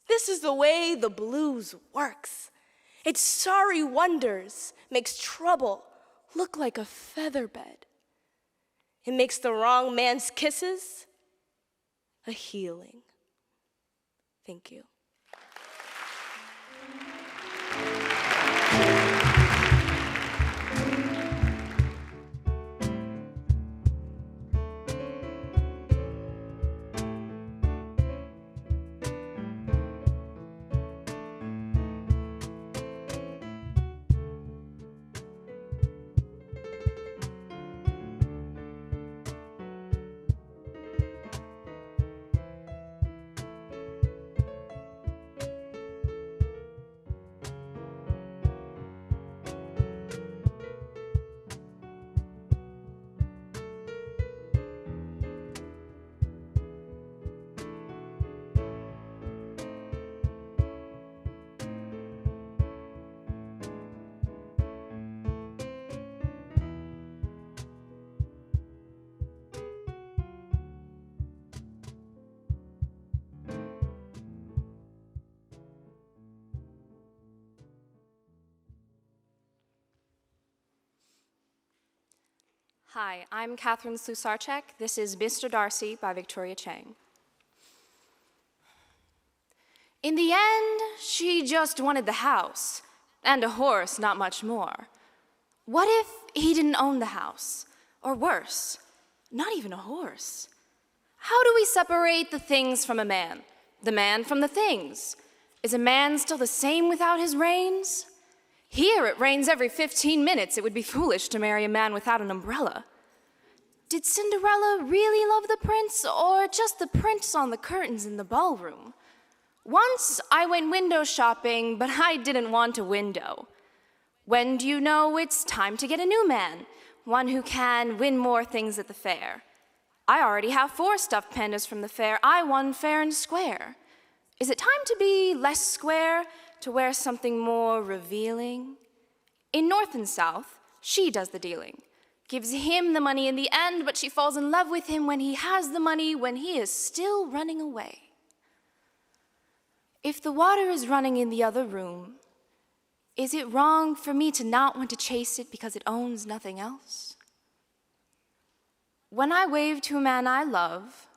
This is the way the blues works. Its sorry wonders makes trouble look like a feather bed. It makes the wrong man's kisses a healing. Thank you. Hi, I'm Catherine Slusarchek. This is Mr. Darcy by Victoria Chang. In the end, she just wanted the house and a horse, not much more. What if he didn't own the house? Or worse, not even a horse? How do we separate the things from a man, the man from the things? Is a man still the same without his reins? Here it rains every 15 minutes. It would be foolish to marry a man without an umbrella. Did Cinderella really love the prince, or just the prince on the curtains in the ballroom? Once I went window shopping, but I didn't want a window. When do you know it's time to get a new man? One who can win more things at the fair. I already have 4 stuffed pandas from the fair. I won fair and square. Is it time to be less square, to wear something more revealing? In North and South, she does the dealing. Gives him the money in the end, but she falls in love with him when he has the money, when he is still running away. If the water is running in the other room, is it wrong for me to not want to chase it because it owns nothing else? When I wave to a man I love,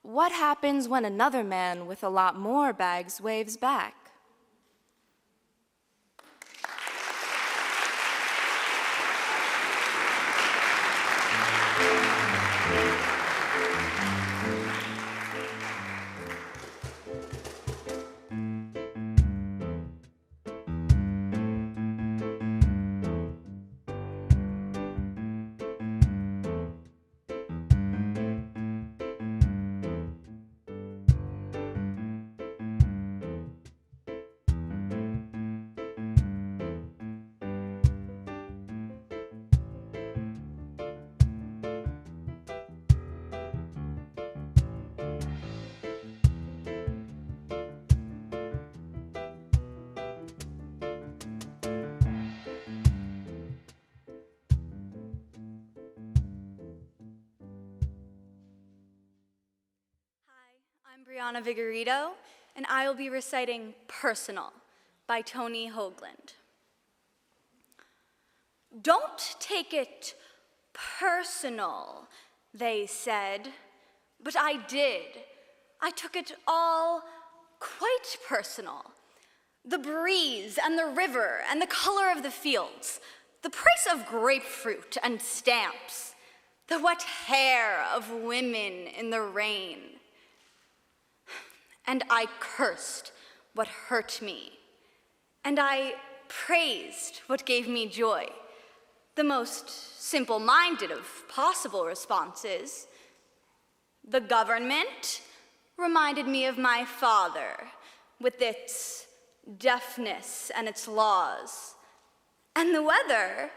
what happens when another man with a lot more bags waves back? Adriana Vigorito, and I will be reciting Personal by Tony Hoagland. Don't take it personal, they said, but I did. I took it all quite personal. The breeze and the river and the color of the fields, the price of grapefruit and stamps, the wet hair of women in the rain. And I cursed what hurt me, and I praised what gave me joy. The most simple-minded of possible responses. The government reminded me of my father with its deafness and its laws. And the weather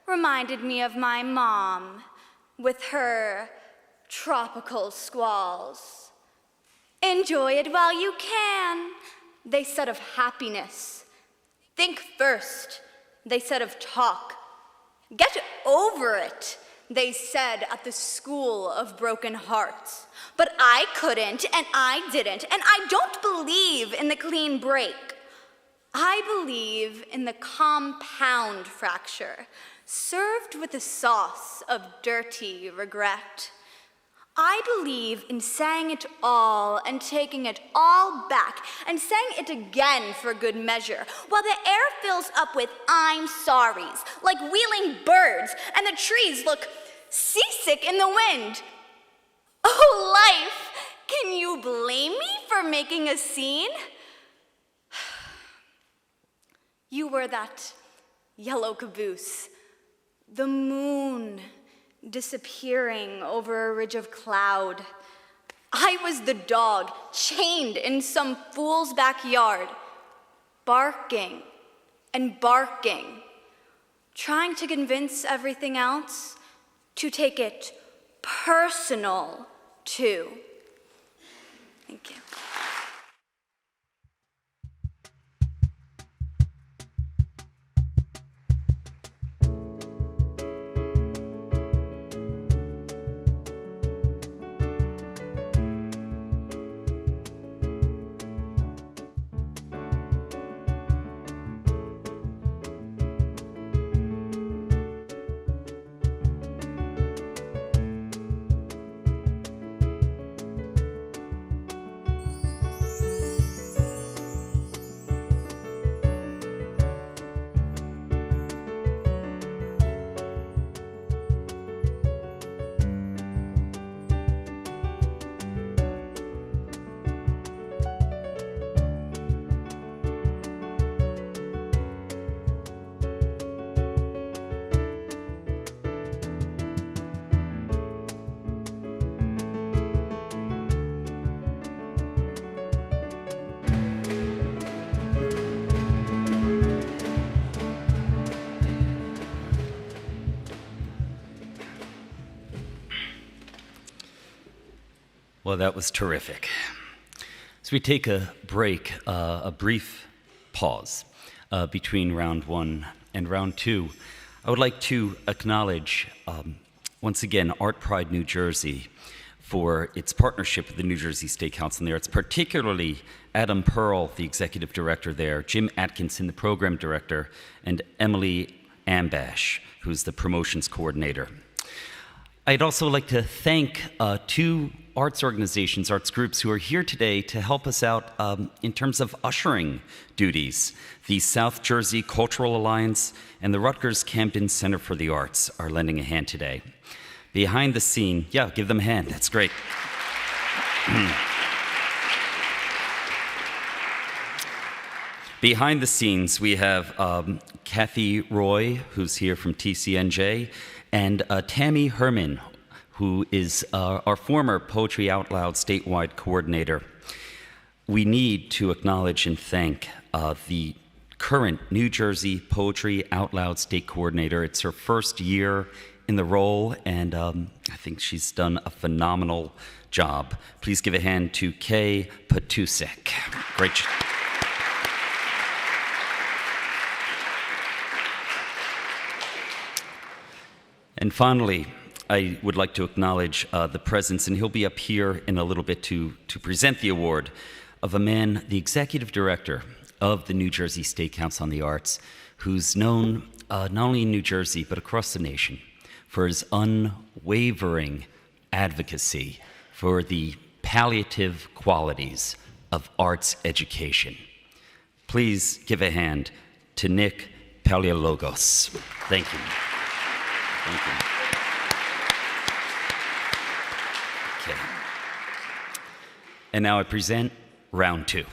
reminded me of my mom with her tropical squalls. Enjoy it while you can, they said of happiness. Think first, they said of talk. Get over it, they said at the School of Broken Hearts. But I couldn't, and I didn't, and I don't believe in the clean break. I believe in the compound fracture, served with a sauce of dirty regret. I believe in saying it all and taking it all back and saying it again for good measure, while the air fills up with I'm sorries, like wheeling birds, and the trees look seasick in the wind. Oh, life, can you blame me for making a scene? You were that yellow caboose, the moon disappearing over a ridge of cloud. I was the dog chained in some fool's backyard, barking and barking, trying to convince everything else to take it personal too. Thank you. Well, that was terrific. As we take a break, a brief pause between round one and round two, I would like to acknowledge, once again, ArtPride New Jersey for its partnership with the New Jersey State Council on the Arts, particularly Adam Pearl, the executive director there, Jim Atkinson, the program director, and Emily Ambash, who's the promotions coordinator. I'd also like to thank two arts organizations, arts groups who are here today to help us out in terms of ushering duties. The South Jersey Cultural Alliance and the Rutgers Camden Center for the Arts are lending a hand today. Behind the scene, yeah, give them a hand, that's great. Behind the scenes, we have Kathy Roy, who's here from TCNJ, and Tammy Herman, who is our former Poetry Out Loud statewide coordinator. We need to acknowledge and thank the current New Jersey Poetry Out Loud state coordinator. It's her first year in the role, and I think she's done a phenomenal job. Please give a hand to Kay Patusek. Great job. And finally, I would like to acknowledge the presence, and he'll be up here in a little bit to present the award, of a man, the executive director of the New Jersey State Council on the Arts, who's known not only in New Jersey but across the nation for his unwavering advocacy for the palliative qualities of arts education. Please give a hand to Nick Paleologos. Thank you. Thank you. Okay. And now I present round two.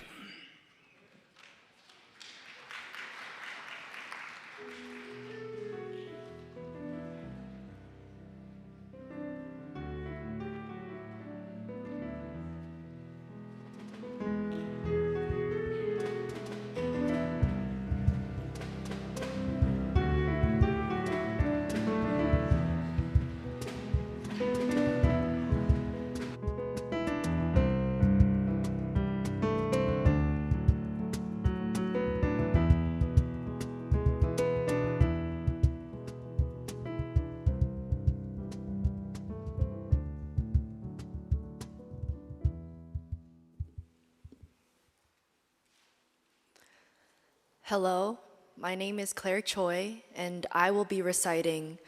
Hello, my name is Claire Choi, and I will be reciting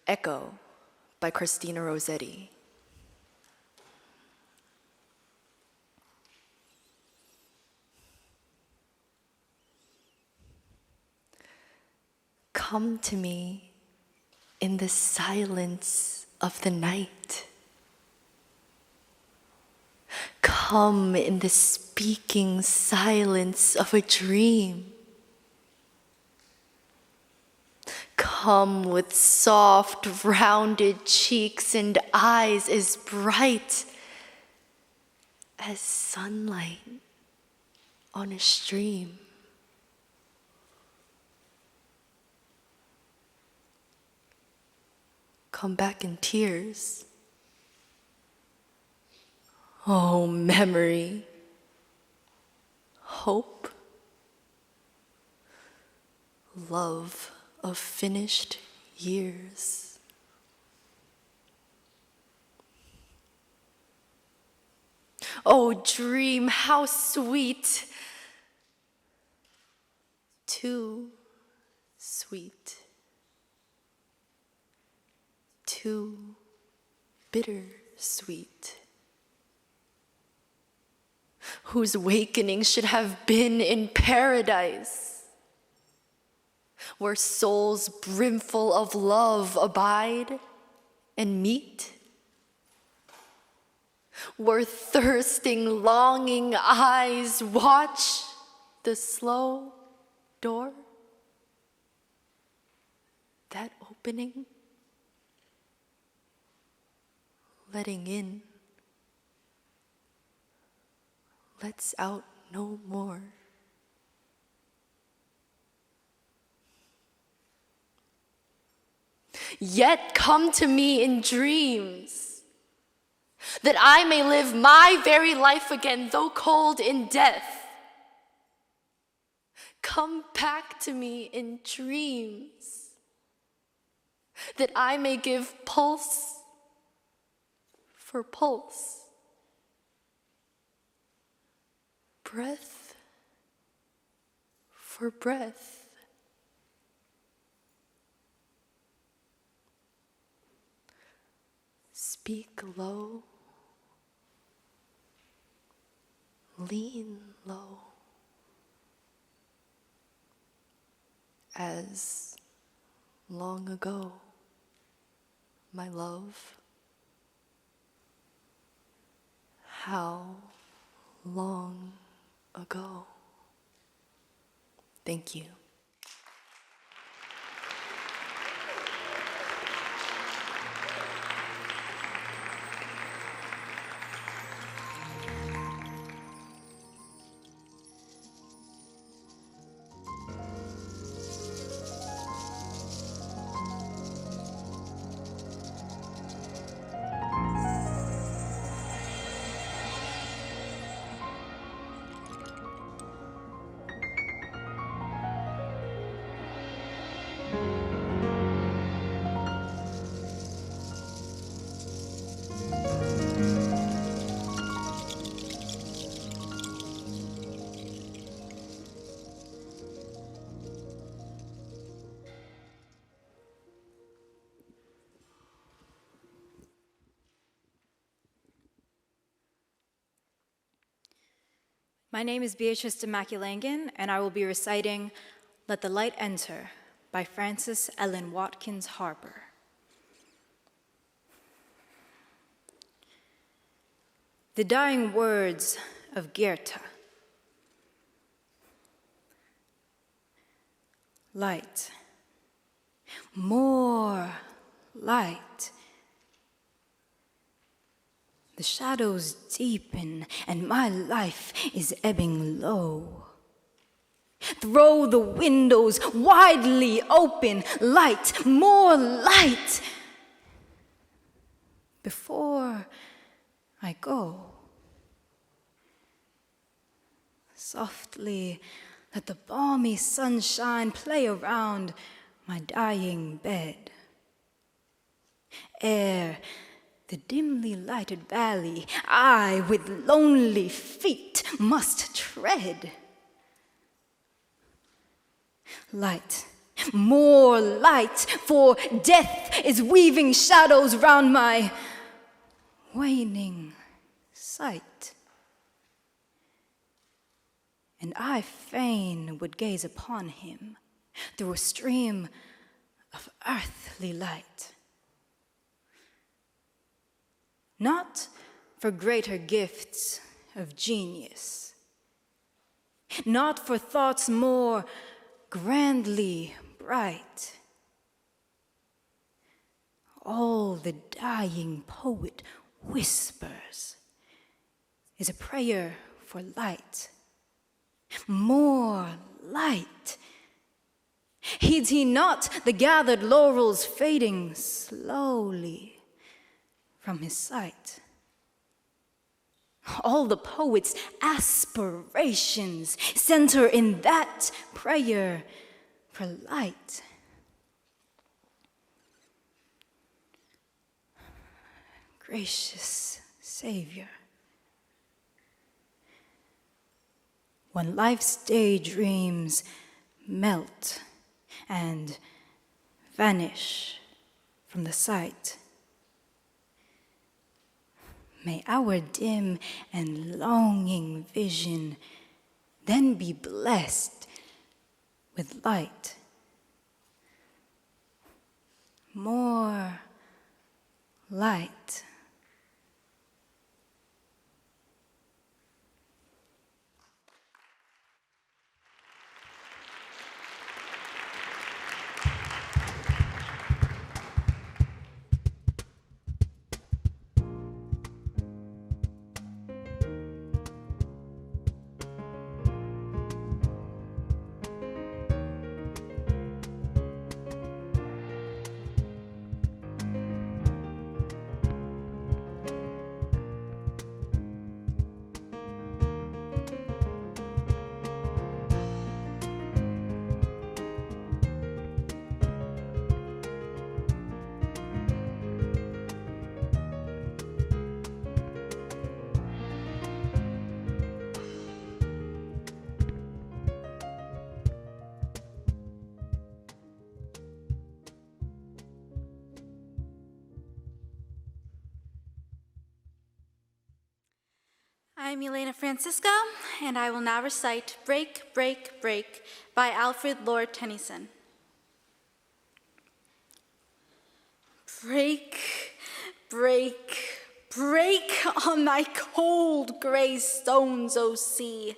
Echo by Christina Rossetti. Come to me in the silence of the night. Come in the speaking silence of a dream. Come with soft, rounded cheeks and eyes as bright as sunlight on a stream. Come back in tears. Oh, memory, hope, love of finished years. Oh, dream, how sweet, too sweet, too bitter sweet, whose wakening should have been in paradise, where souls brimful of love abide and meet, where thirsting, longing eyes watch the slow door, that opening, letting in, lets out no more. Yet come to me in dreams, that I may live my very life again, though cold in death. Come back to me in dreams, that I may give pulse for pulse, breath for breath. Speak low, lean low, as long ago, my love, how long ago. Thank you. My name is Beatrice de Maculangan, and I will be reciting Let the Light Enter by Frances Ellen Watkins Harper. The dying words of Goethe. Light, more light. The shadows deepen and my life is ebbing low. Throw the windows widely open, light, more light. Before I go, softly let the balmy sunshine play around my dying bed. Ere the dimly lighted valley I with lonely feet must tread. Light, more light, for death is weaving shadows round my waning sight. And I fain would gaze upon him through a stream of earthly light. Not for greater gifts of genius, not for thoughts more grandly bright. All the dying poet whispers is a prayer for light, more light. Heeds he not the gathered laurels fading slowly from his sight? All the poet's aspirations center in that prayer for light. Gracious Savior, when life's daydreams melt and vanish from the sight, may our dim and longing vision then be blessed with light. More light. I'm Elena Francisca, and I will now recite Break, Break, Break by Alfred Lord Tennyson. Break, break, break on thy cold gray stones, O sea,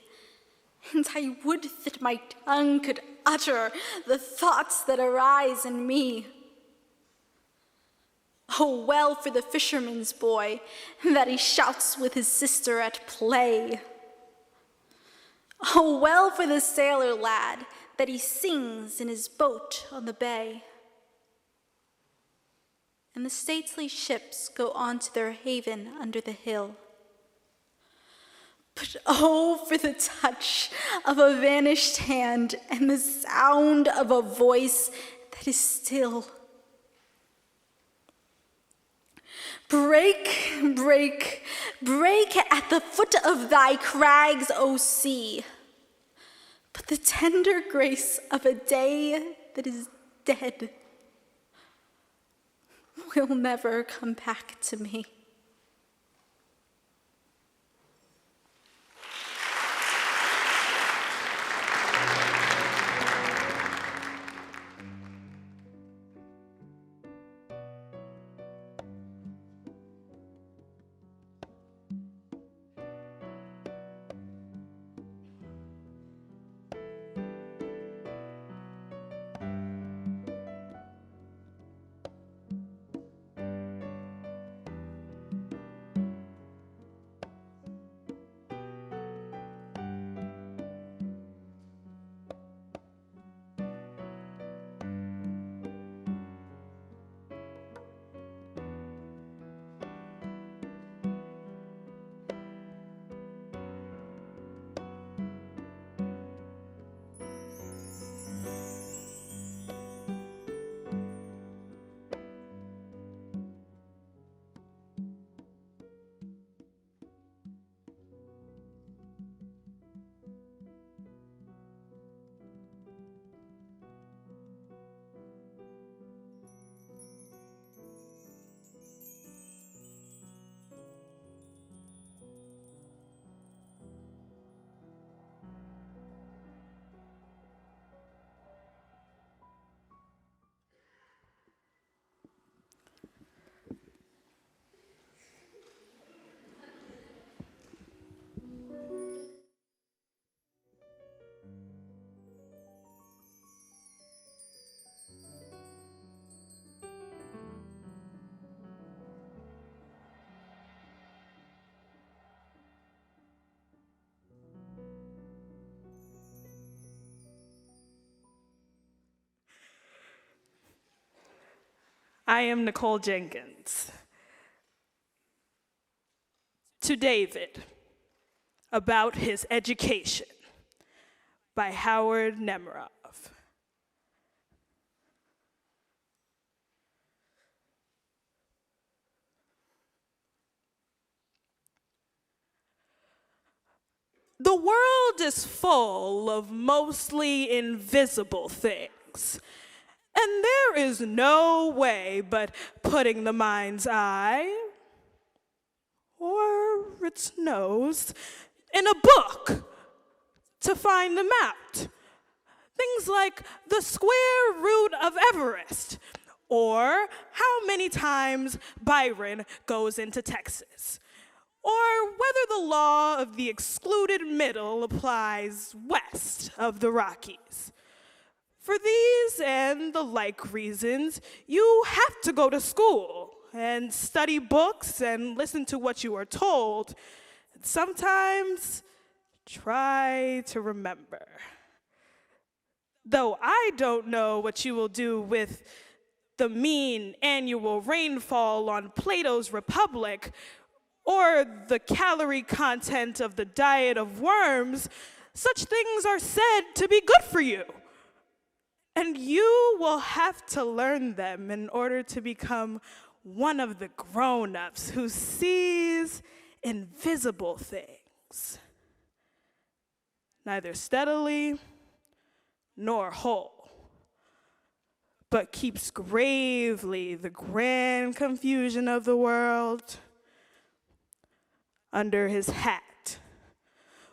and I would that my tongue could utter the thoughts that arise in me. Oh, well for the fisherman's boy, that he shouts with his sister at play. Oh, well for the sailor lad, that he sings in his boat on the bay. And the stately ships go on to their haven under the hill. But oh, for the touch of a vanished hand and the sound of a voice that is still. Break, break, break at the foot of thy crags, O sea. But the tender grace of a day that is dead will never come back to me. I am Nicole Jenkins. To David, About His Education, by Howard Nemerov. The world is full of mostly invisible things, and there is no way but putting the mind's eye or its nose in a book to find them out. Things like the square root of Everest, or how many times Byron goes into Texas, or whether the law of the excluded middle applies west of the Rockies. For these and the like reasons, you have to go to school and study books and listen to what you are told, and sometimes try to remember. Though I don't know what you will do with the mean annual rainfall on Plato's Republic, or the calorie content of the diet of worms, such things are said to be good for you. And you will have to learn them in order to become one of the grown-ups who sees invisible things, neither steadily nor whole, but keeps gravely the grand confusion of the world under his hat,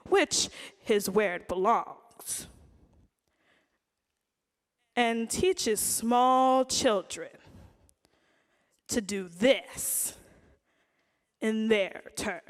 which is where it belongs, and teaches small children to do this in their turn.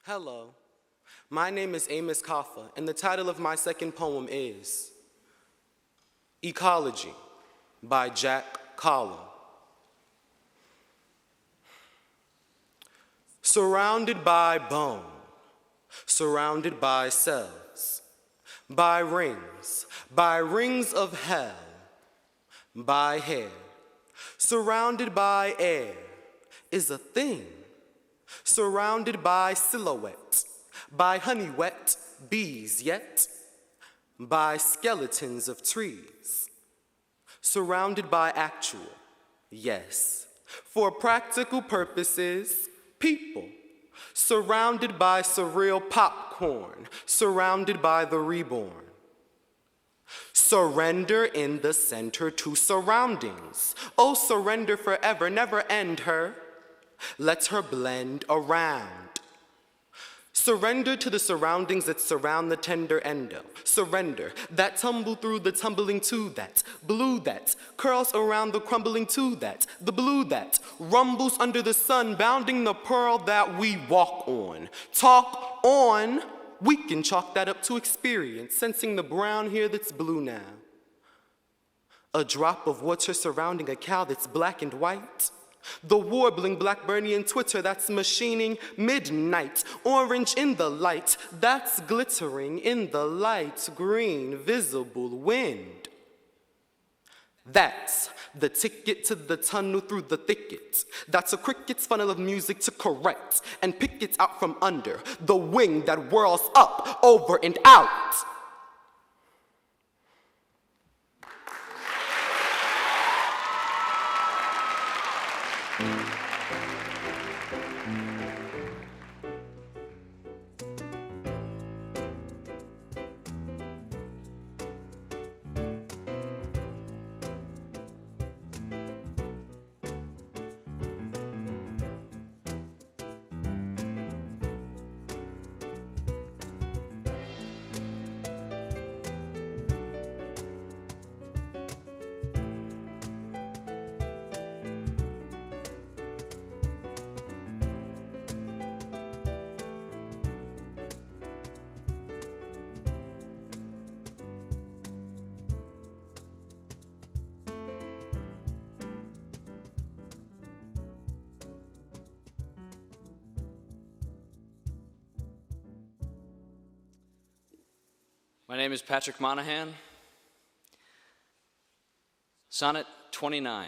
Hello, my name is Amos Kaffa, and the title of my second poem is Ecology by Jack Collin. Surrounded by bone, surrounded by cells, by rings of hell, by hair, surrounded by air is a thing, surrounded by silhouette, by honey wet bees yet, by skeletons of trees, surrounded by actual, yes, for practical purposes, people, surrounded by surreal popcorn, surrounded by the reborn. Surrender in the center to surroundings. Oh, surrender forever, never end her. Let her blend around. Surrender to the surroundings that surround the tender endo. Surrender, that tumble through the tumbling to that. Blue that curls around the crumbling to that. The blue that rumbles under the sun, bounding the pearl that we walk on. Talk on, we can chalk that up to experience, sensing the brown here that's blue now. A drop of water surrounding a cow that's black and white. The warbling Blackburnian twitter that's machining midnight, orange in the light, that's glittering in the light green visible wind. That's the ticket to the tunnel through the thicket. That's a cricket's funnel of music to correct and pick it out from under the wing that whirls up, over, and out. My name is Patrick Monaghan. Sonnet 29,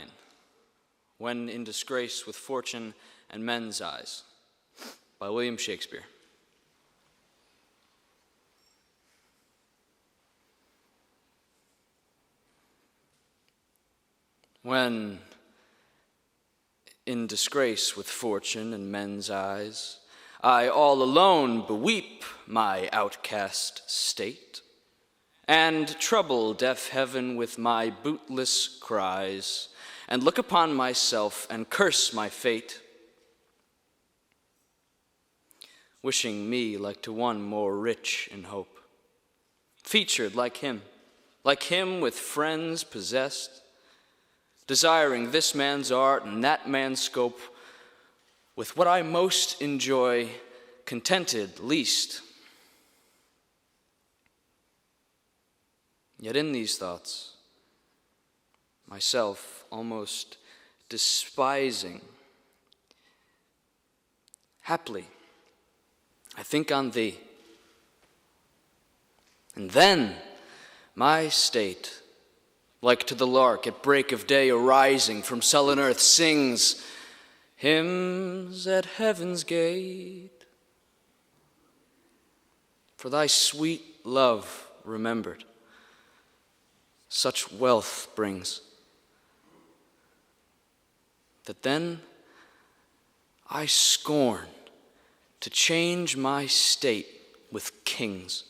When in Disgrace with Fortune and Men's Eyes, by William Shakespeare. When in disgrace with fortune and men's eyes, I all alone beweep my outcast state, and trouble deaf heaven with my bootless cries, and look upon myself and curse my fate, wishing me like to one more rich in hope, featured like him with friends possessed, desiring this man's art and that man's scope, with what I most enjoy, contented least. Yet in these thoughts, myself almost despising, haply, I think on thee. And then my state, like to the lark at break of day arising from sullen earth, sings hymns at heaven's gate. For thy sweet love remembered, such wealth brings, that then I scorn to change my state with kings.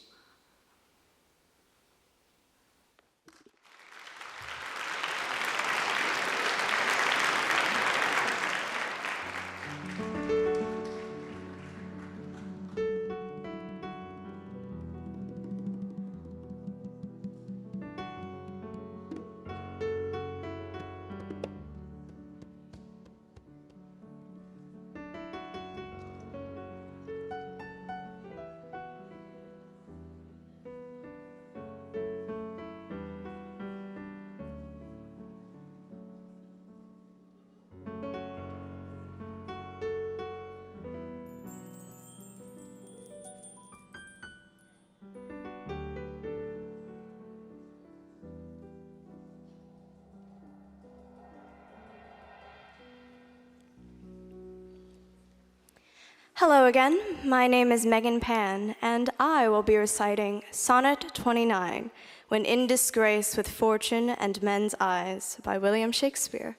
Hello again, my name is Megan Pan, and I will be reciting Sonnet 29, When in Disgrace with Fortune and Men's Eyes, by William Shakespeare.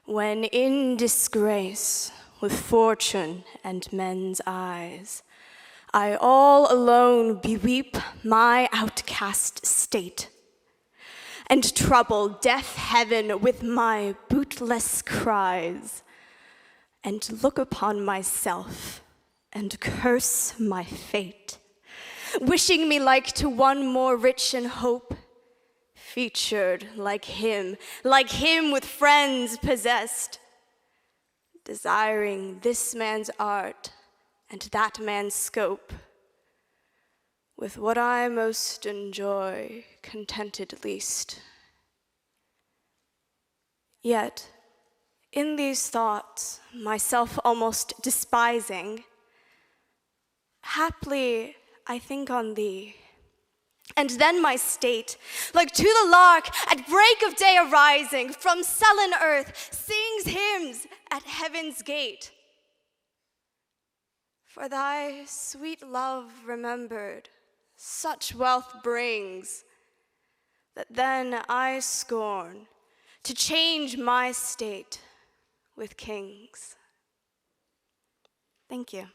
When in disgrace with fortune and men's eyes, I all alone beweep my outcast state, and trouble deaf heaven with my bootless cries, and look upon myself and curse my fate, wishing me like to one more rich in hope, featured like him with friends possessed, desiring this man's art and that man's scope, with what I most enjoy, contented least. Yet, in these thoughts, myself almost despising, haply I think on thee. And then my state, like to the lark at break of day arising, from sullen earth sings hymns at heaven's gate. For thy sweet love remembered such wealth brings, that then I scorn to change my state with kings. Thank you.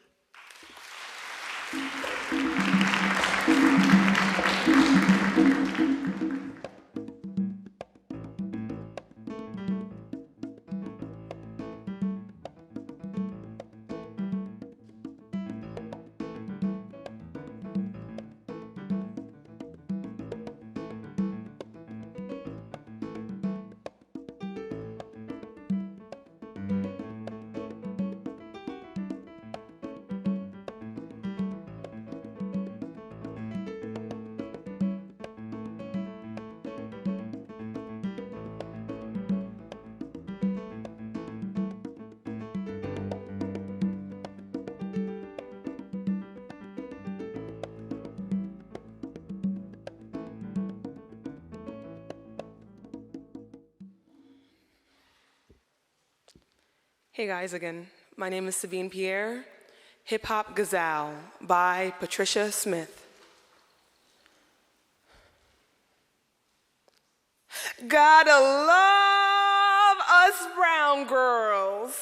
Hey guys again, my name is Sabine Pierre, Hip Hop Gazelle by Patricia Smith. Gotta love us brown girls,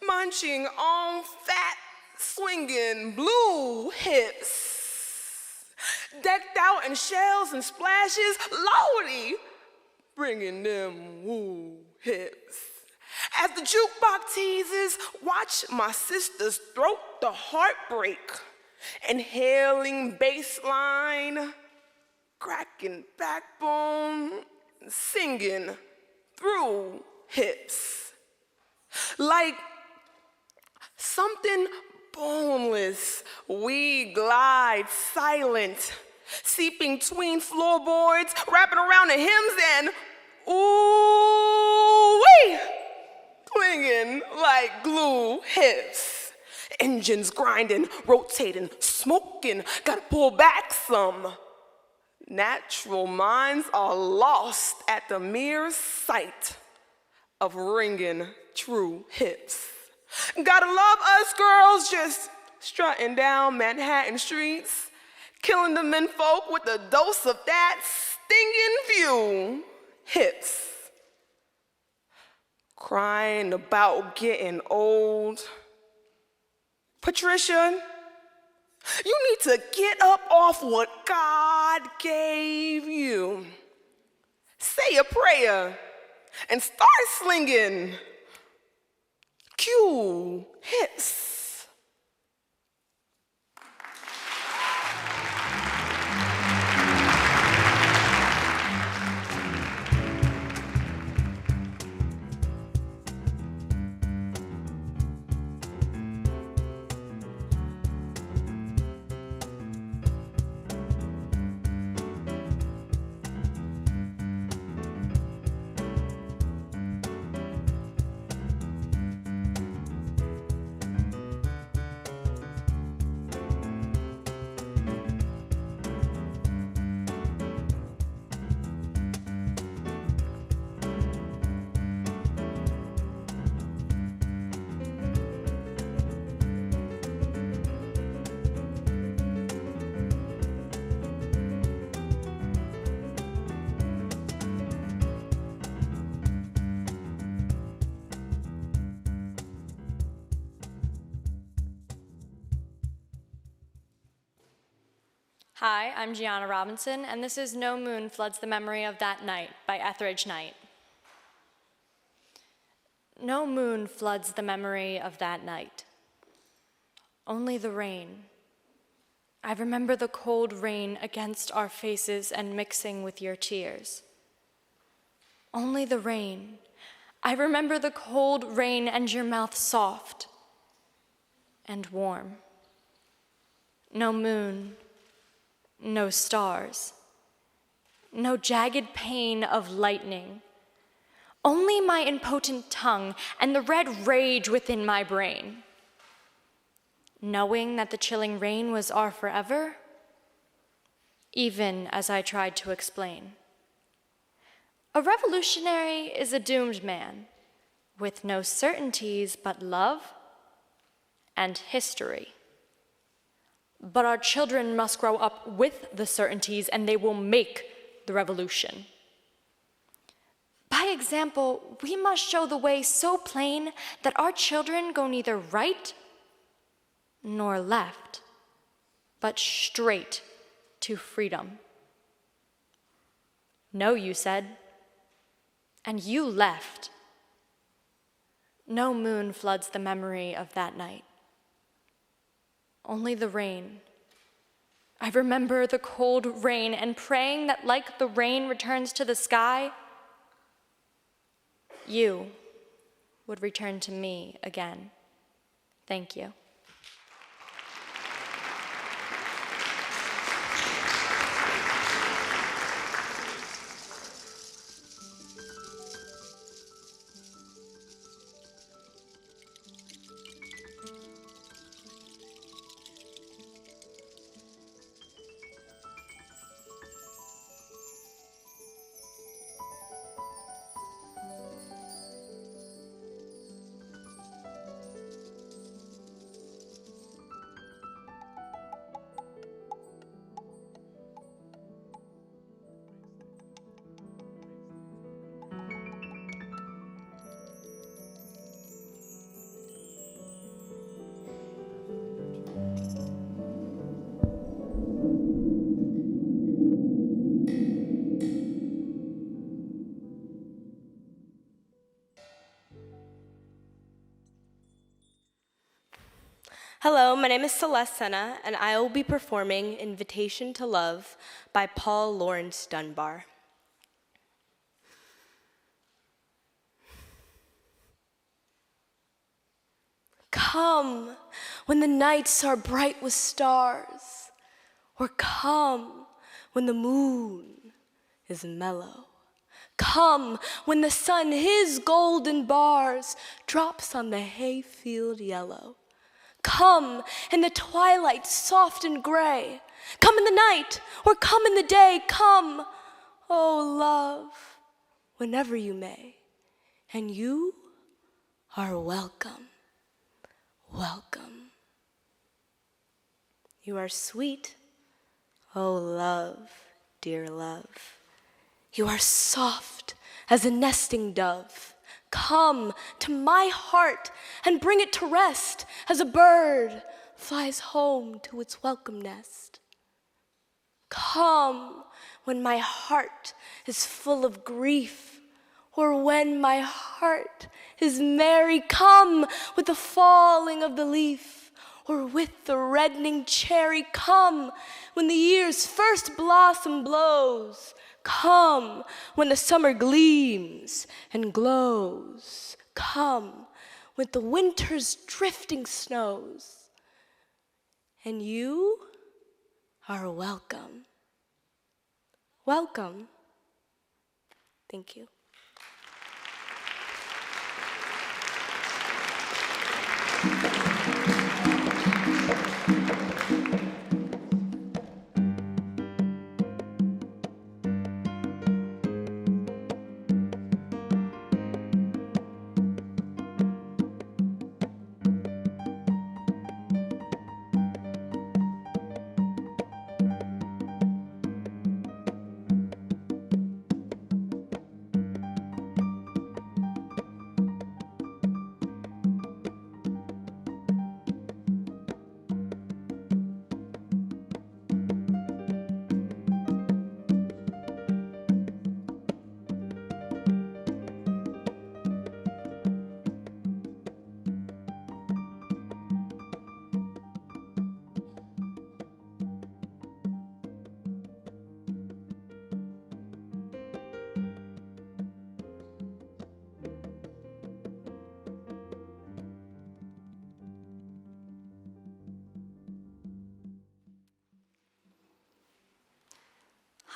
munching on fat, swinging blue hips, decked out in shells and splashes, Lordy, bringing them woo hips. As the jukebox teases, watch my sister's throat the heartbreak, inhaling bass line, cracking backbone, singing through hips. Like something boneless, we glide silent, seeping between floorboards, wrapping around the hymns and ooh-wee! Clinging like glue hips. Engines grinding, rotating, smoking, gotta pull back some. Natural minds are lost at the mere sight of ringing true hips. Gotta love us girls just strutting down Manhattan streets, killing the menfolk with a dose of that stinging view hips. Crying about getting old. Patricia, you need to get up off what God gave you. Say a prayer and start slinging cue hips. Hi, I'm Gianna Robinson, and this is No Moon Floods the Memory of That Night by Etheridge Knight. No moon floods the memory of that night. Only the rain. I remember the cold rain against our faces and mixing with your tears. Only the rain. I remember the cold rain and your mouth soft and warm. No moon. No stars, no jagged pain of lightning, only my impotent tongue and the red rage within my brain. knowing that the chilling rain was our forever, even as I tried to explain. A revolutionary is a doomed man, with no certainties but love and history. But our children must grow up with the certainties, and they will make the revolution. By example, we must show the way so plain that our children go neither right nor left, but straight to freedom. No, you said, and you left. No moon floods the memory of that night. Only the rain. I remember the cold rain and praying that like the rain returns to the sky, you would return to me again. Thank you. Hello, my name is Celeste Sena, and I will be performing Invitation to Love by Paul Laurence Dunbar. Come when the nights are bright with stars, or come when the moon is mellow. Come when the sun his golden bars drops on the hayfield yellow. Come in the twilight soft and gray. Come in the night or come in the day. Come, oh love, whenever you may. And you are welcome, welcome. You are sweet, oh love, dear love. You are soft as a nesting dove. Come to my heart and bring it to rest as a bird flies home to its welcome nest. Come when my heart is full of grief, or when my heart is merry. Come with the falling of the leaf, or with the reddening cherry. Come when the year's first blossom blows. Come when the summer gleams and glows. Come with the winter's drifting snows. And you are welcome. Welcome. Thank you.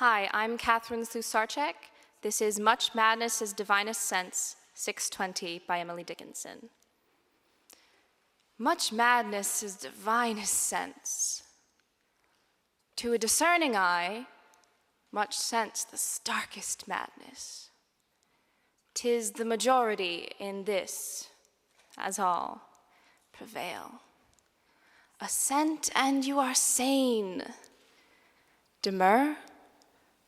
Hi, I'm Catherine Susarchek. This is Much Madness' Divinest Sense, 620 by Emily Dickinson. Much madness is divinest sense. To a discerning eye, much sense the starkest madness. 'Tis the majority in this, as all prevail. Assent and you are sane. Demur,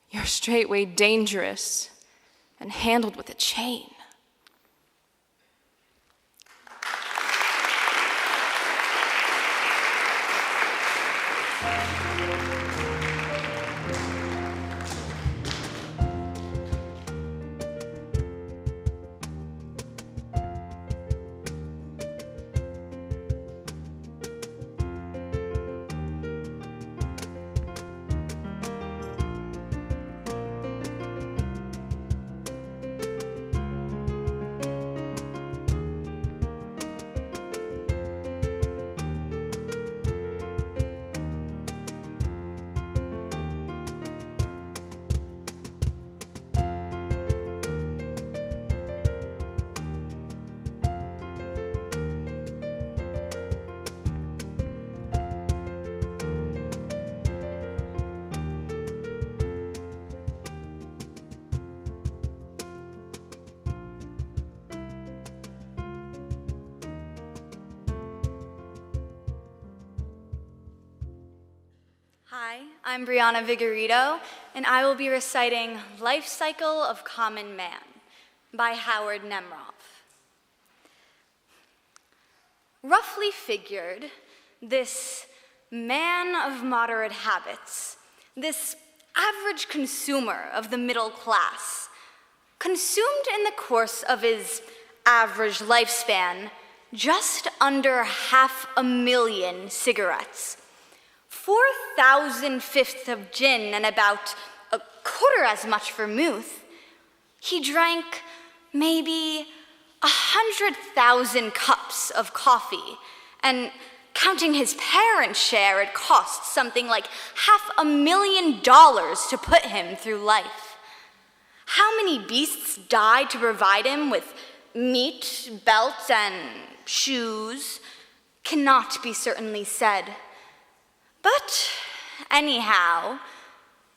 you're straightway dangerous and handled with a chain. Hi, I'm Brianna Vigorito, and I will be reciting Life Cycle of Common Man by Howard Nemroff. Roughly figured, this man of moderate habits, this average consumer of the middle class, consumed in the course of his average lifespan just under 500,000 cigarettes, 4,000 fifths of gin, and about a quarter as much vermouth. He drank maybe 100,000 cups of coffee, and counting his parents' share, it cost something like $500,000 to put him through life. How many beasts died to provide him with meat, belts, and shoes cannot be certainly said. But anyhow,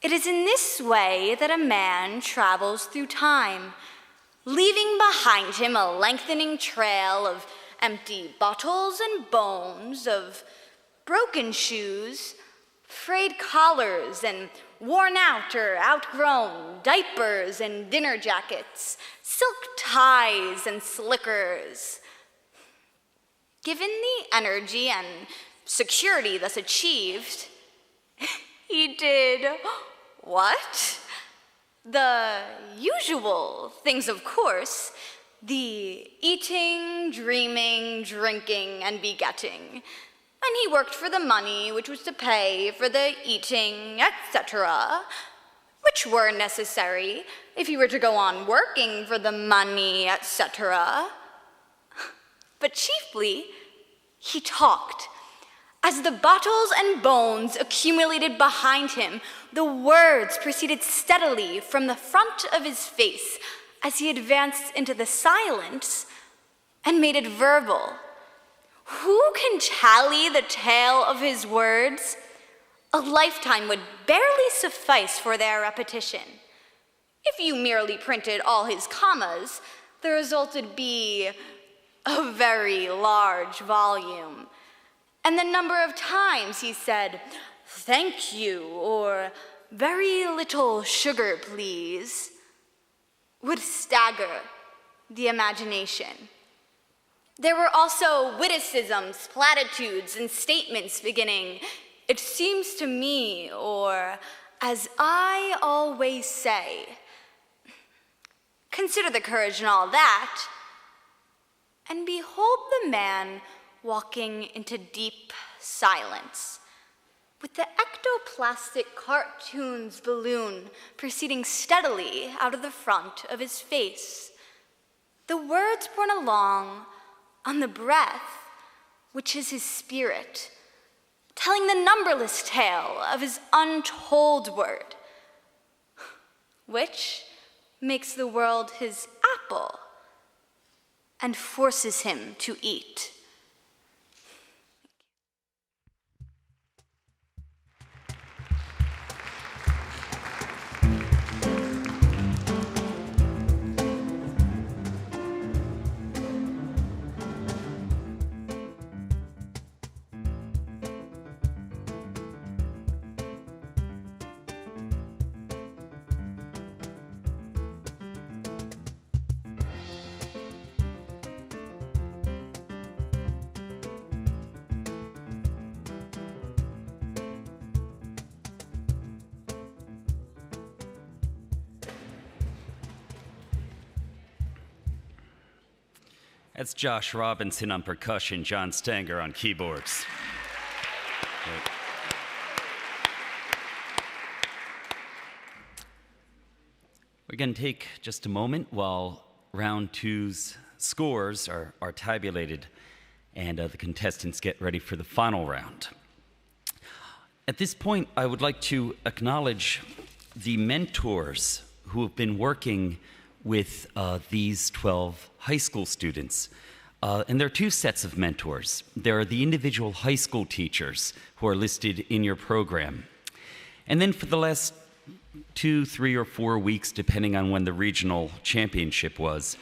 it is in this way that a man travels through time, leaving behind him a lengthening trail of empty bottles and bones, of broken shoes, frayed collars, and worn out or outgrown diapers and dinner jackets, silk ties and slickers. Given the energy and security thus achieved, he did what? The usual things, of course, the eating, dreaming, drinking, and begetting. And he worked for the money which was to pay for the eating, etc., which were necessary if he were to go on working for the money, etc. But chiefly, he talked. As the bottles and bones accumulated behind him, the words proceeded steadily from the front of his face as he advanced into the silence and made it verbal. Who can tally the tale of his words? A lifetime would barely suffice for their repetition. If you merely printed all his commas, the result would be a very large volume. And the number of times he said, "Thank you," or "Very little sugar, please," would stagger the imagination. There were also witticisms, platitudes, and statements beginning, "It seems to me," or "As I always say." Consider the courage and all that, and behold the man walking into deep silence, with the ectoplastic cartoon's balloon proceeding steadily out of the front of his face, the words borne along on the breath, which is his spirit, telling the numberless tale of his untold word, which makes the world his apple and forces him to eat. That's Josh Robinson on percussion, John Stanger on keyboards. Great. We're going to take just a moment while round two's scores are tabulated and the contestants get ready for the final round. At this point, I would like to acknowledge the mentors who have been working with these 12 high school students. And there are two sets of mentors. There are the individual high school teachers who are listed in your program. And then for the last 2, 3, or 4 weeks, depending on when the regional championship was,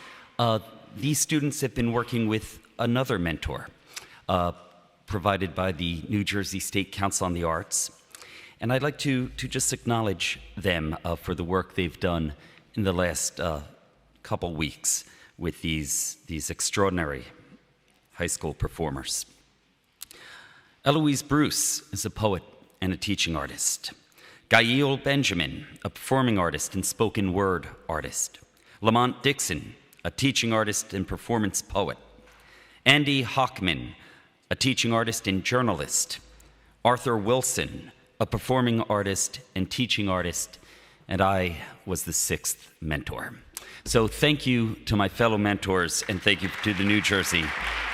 these students have been working with another mentor provided by the New Jersey State Council on the Arts. And I'd like to just acknowledge them for the work they've done in the last couple weeks with these extraordinary high school performers. Eloise Bruce is a poet and a teaching artist. Gail Benjamin, a performing artist and spoken word artist. Lamont Dixon, a teaching artist and performance poet. Andy Hockman, a teaching artist and journalist. Arthur Wilson, a performing artist and teaching artist. And I was the 6th mentor. So thank you to my fellow mentors, and thank you to the New Jersey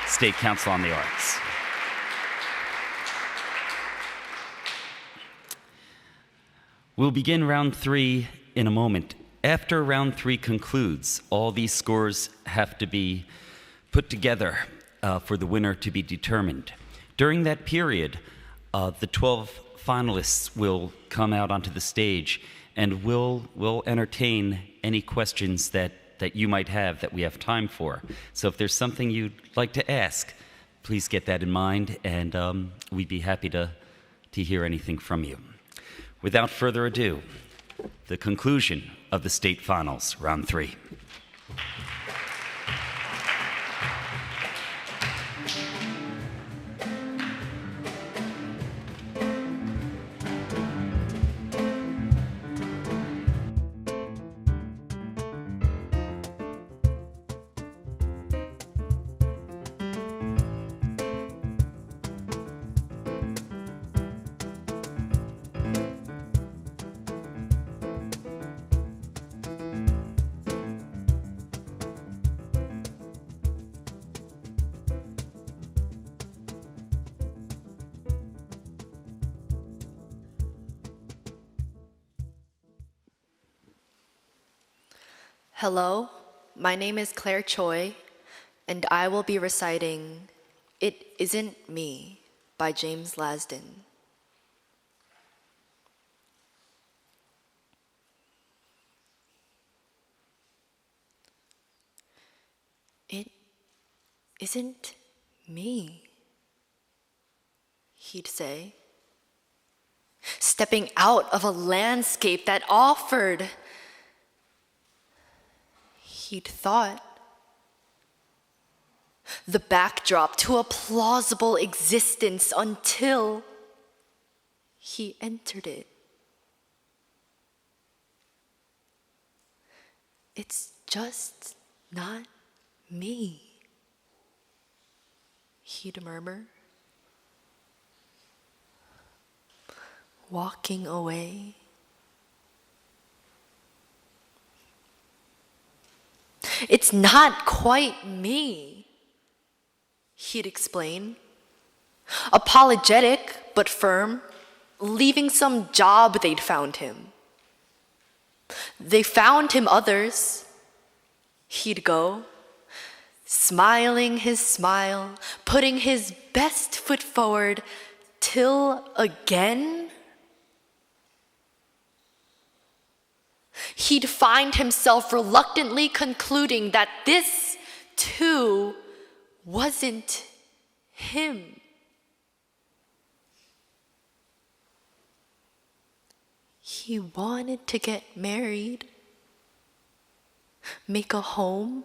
State Council on the Arts. We'll begin round 3 in a moment. After round 3 concludes, all these scores have to be put together for the winner to be determined. During that period, the 12 finalists will come out onto the stage and we'll entertain any questions that you might have that we have time for. So if there's something you'd like to ask, please get that in mind, and we'd be happy to hear anything from you. Without further ado, the conclusion of the state finals, round 3. Hello, my name is Claire Choi, and I will be reciting It Isn't Me by James Lasden. It isn't me, he'd say, stepping out of a landscape that offered, he'd thought, the backdrop to a plausible existence until he entered it. It's just not me, he'd murmur, walking away. It's not quite me, he'd explain, apologetic but firm, leaving some job they'd found him. They found him others, he'd go, smiling his smile, putting his best foot forward, till again he'd find himself reluctantly concluding that this, too, wasn't him. He wanted to get married, make a home,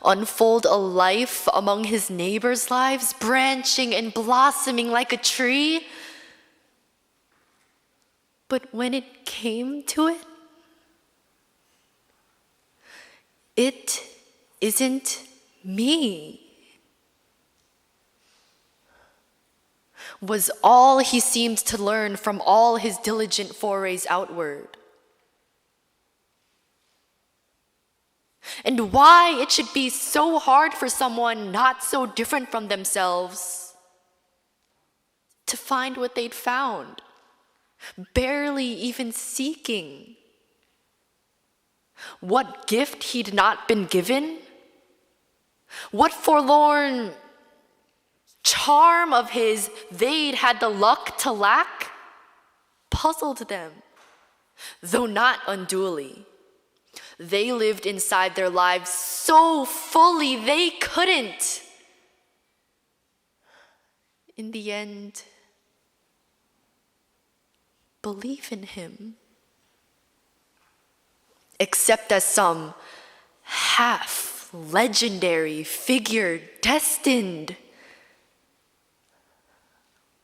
unfold a life among his neighbors' lives, branching and blossoming like a tree. But when it came to it, it isn't me was all he seemed to learn from all his diligent forays outward. And why it should be so hard for someone not so different from themselves to find what they'd found, barely even seeking. What gift he'd not been given? What forlorn charm of his they'd had the luck to lack puzzled them, though not unduly. They lived inside their lives so fully they couldn't, in the end, believe in him, except as some half legendary figure destined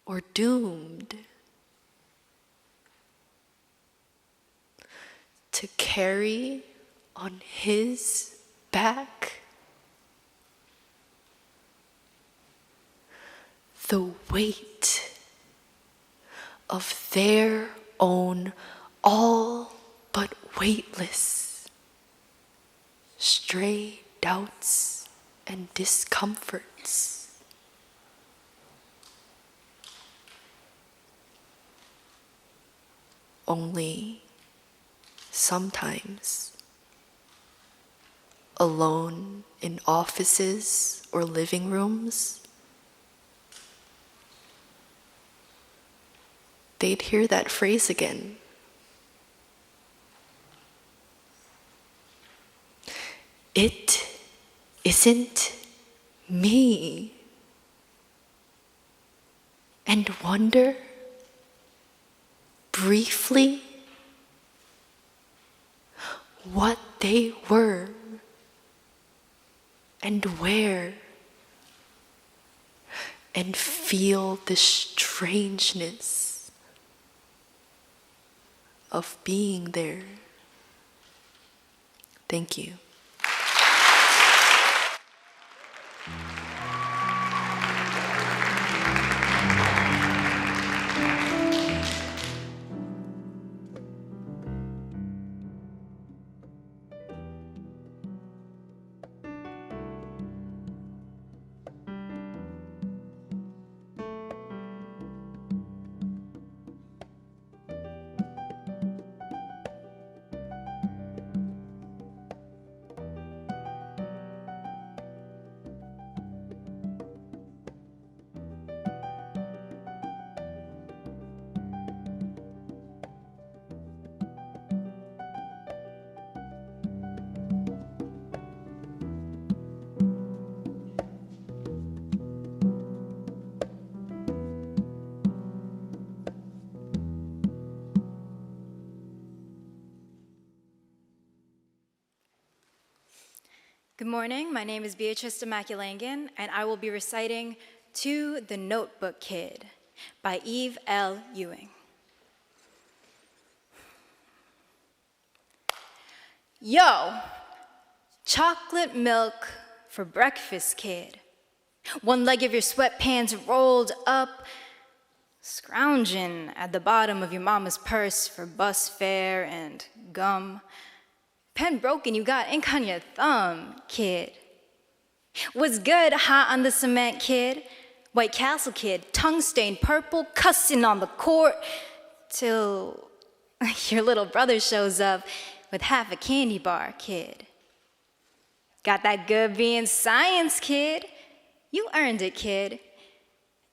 or doomed to carry on his back the weight of their own all but weightless stray doubts and discomforts. Only sometimes, alone in offices or living rooms, they'd hear that phrase again. It isn't me. And wonder, briefly, what they were and where, and feel the strangeness of being there. Thank you. Good morning, my name is Beatrice Demaculangan, and I will be reciting To the Notebook Kid by Eve L. Ewing. Yo, chocolate milk for breakfast, kid. One leg of your sweatpants rolled up, scrounging at the bottom of your mama's purse for bus fare and gum. Pen broken, you got ink on your thumb, kid. Was good, hot on the cement, kid. White Castle, kid, tongue-stained purple, cussing on the court, till your little brother shows up with half a candy bar, kid. Got that good being science, kid. You earned it, kid.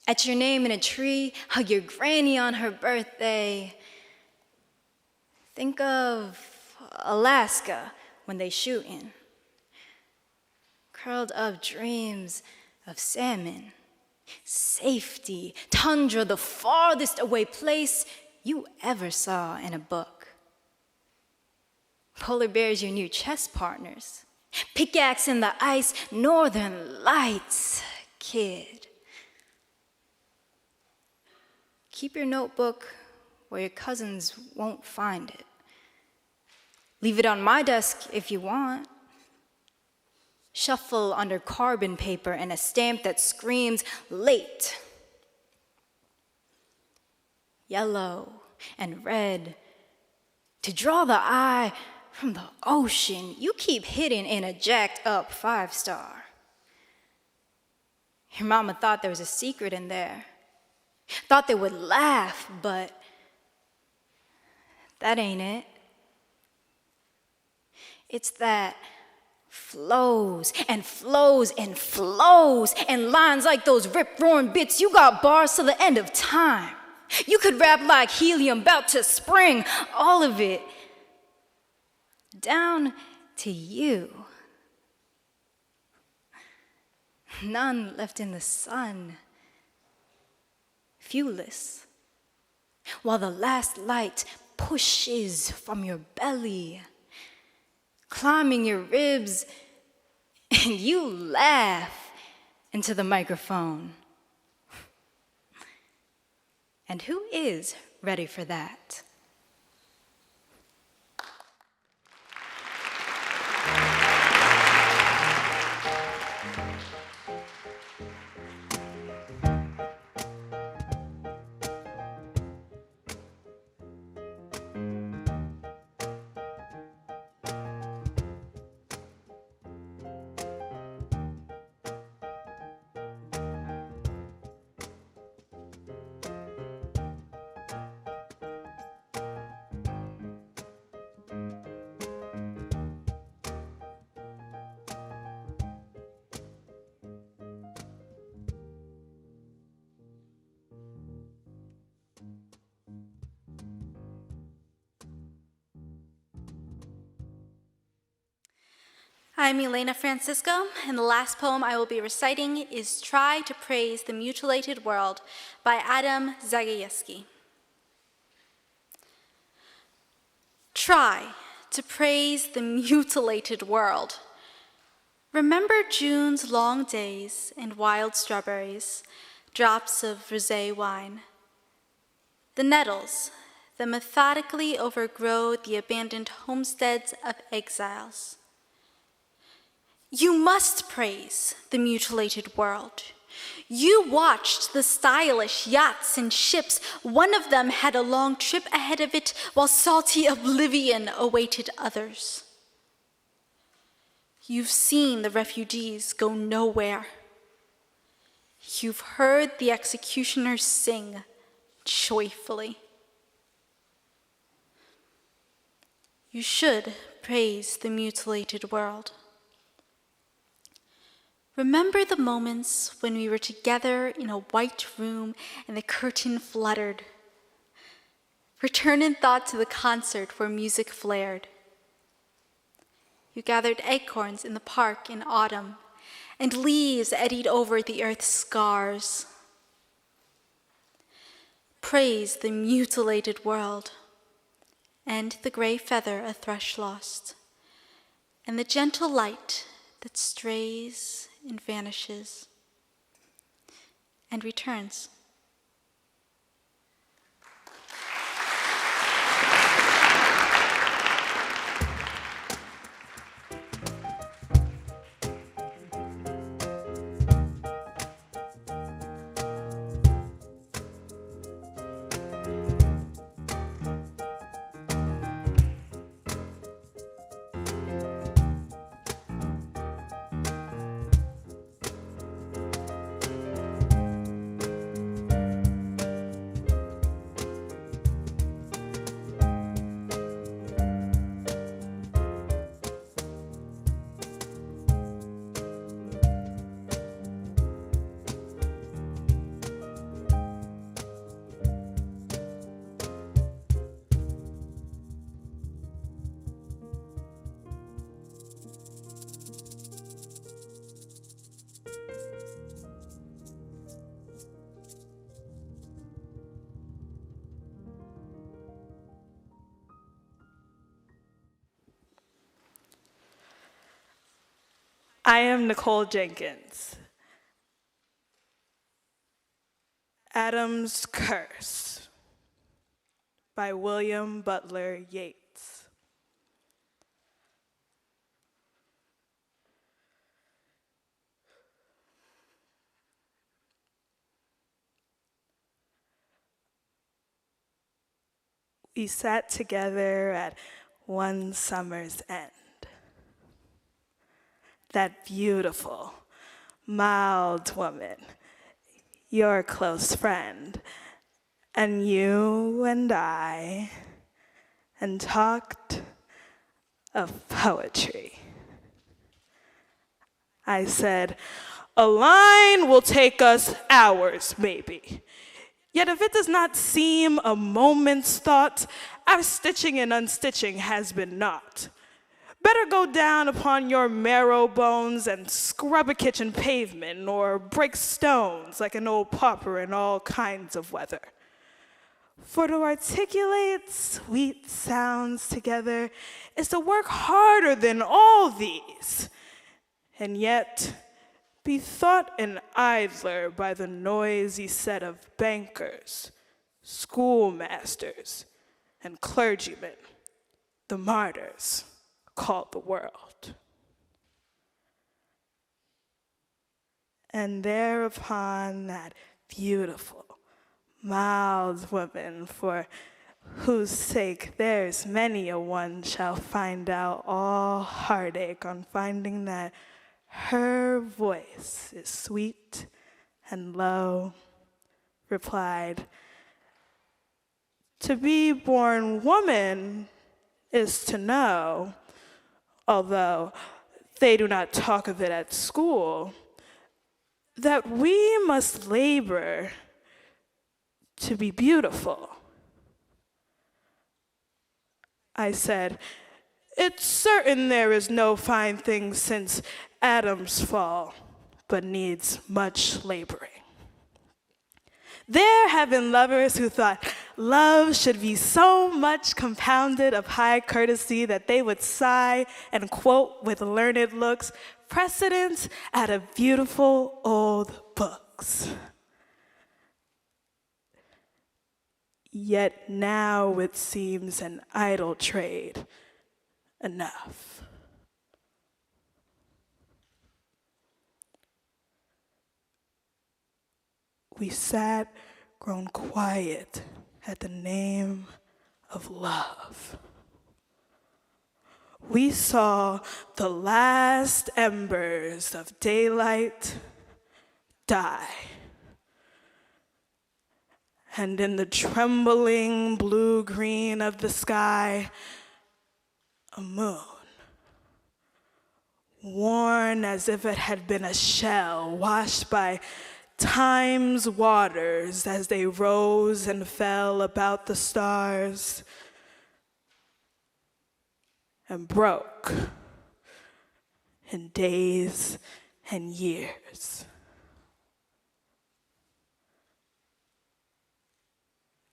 Etch your name in a tree, hug your granny on her birthday. Think of Alaska when they shootin'. Curled up dreams of salmon, safety, tundra, the farthest away place you ever saw in a book. Polar bears, your new chess partners. Pickaxe in the ice, northern lights, kid. Keep your notebook where your cousins won't find it. Leave it on my desk if you want. shuffle under carbon paper and a stamp that screams, late. Yellow and red. To draw the eye from the ocean, you keep hitting in a jacked up 5-star. Your mama thought there was a secret in there. Thought they would laugh, but that ain't it. It's that flows and flows and flows, and lines like those rip-roaring bits, you got bars till the end of time. You could rap like helium about to spring, all of it down to you. None left in the sun, viewless, while the last light pushes from your belly, climbing your ribs, and you laugh into the microphone. And who is ready for that? I'm Elena Francisco, and the last poem I will be reciting is Try to Praise the Mutilated World by Adam Zagajewski. Try to praise the mutilated world. Remember June's long days and wild strawberries, drops of rosé wine. The nettles that methodically overgrow the abandoned homesteads of exiles. You must praise the mutilated world. You watched the stylish yachts and ships. One of them had a long trip ahead of it, while salty oblivion awaited others. You've seen the refugees go nowhere. You've heard the executioners sing joyfully. You should praise the mutilated world. Remember the moments when we were together in a white room and the curtain fluttered. Return in thought to the concert where music flared. You gathered acorns in the park in autumn, and leaves eddied over the earth's scars. Praise the mutilated world, and the gray feather a thrush lost, and the gentle light that strays and vanishes and returns. I am Nicole Jenkins. Adam's Curse by William Butler Yeats. we sat together at one summer's end. That beautiful, mild woman, your close friend, and you and I, and talked of poetry. I said, a line will take us hours, maybe. Yet if it does not seem a moment's thought, our stitching and unstitching has been naught. Better go down upon your marrow bones and scrub a kitchen pavement or break stones like an old pauper in all kinds of weather. For to articulate sweet sounds together is to work harder than all these, and yet be thought an idler by the noisy set of bankers, schoolmasters, and clergymen, the martyrs called the world. And thereupon that beautiful, mild woman, for whose sake there's many a one shall find out all heartache on finding that her voice is sweet and low, replied, to be born woman is to know, although they do not talk of it at school, that we must labor to be beautiful. I said, it's certain there is no fine thing since Adam's fall, but needs much laboring. There have been lovers who thought love should be so much compounded of high courtesy that they would sigh and quote with learned looks precedents out of beautiful old books. Yet now it seems an idle trade enough. We sat, grown quiet at the name of love. We saw the last embers of daylight die. And in the trembling blue-green of the sky, a moon, worn as if it had been a shell washed by time's waters as they rose and fell about the stars and broke in days and years.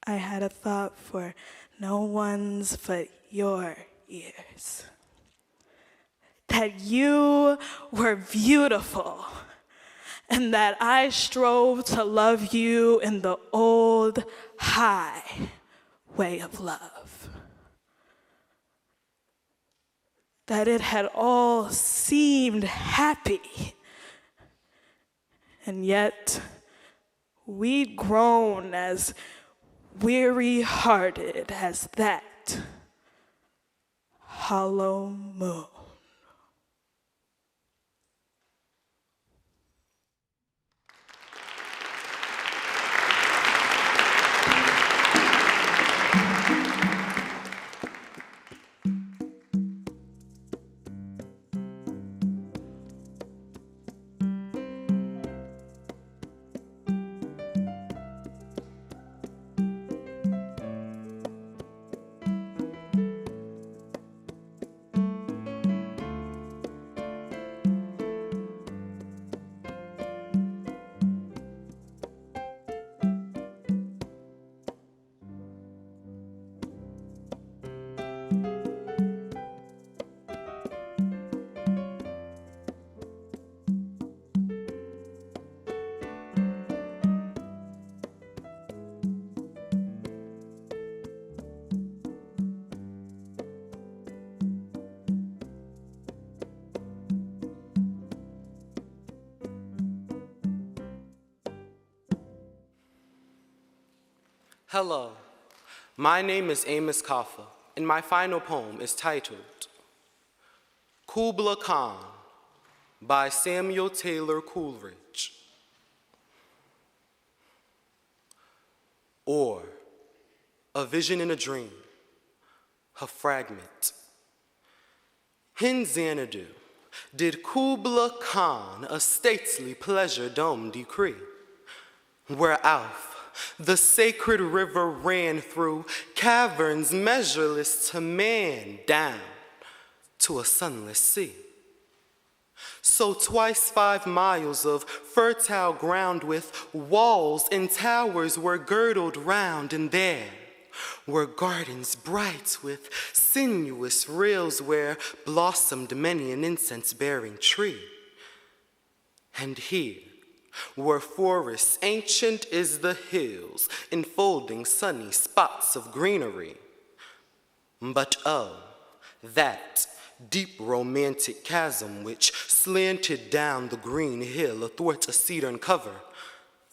I had a thought for no one's but your ears, that you were beautiful, and that I strove to love you in the old, high way of love. That it had all seemed happy, and yet we'd grown as weary-hearted as that hollow moon. Hello, My name is Amos Kaffa, and my final poem is titled Kubla Khan by Samuel Taylor Coleridge. Or a vision in a dream, a fragment. In Xanadu did Kubla Khan a stately pleasure dome decree, where Alf, the sacred river, ran through caverns measureless to man down to a sunless sea. So twice 5 miles of fertile ground with walls and towers were girdled round, and there were gardens bright with sinuous rills where blossomed many an incense-bearing tree. And here were forests ancient as the hills, enfolding sunny spots of greenery. But oh, that deep romantic chasm which slanted down the green hill athwart a cedarn cover,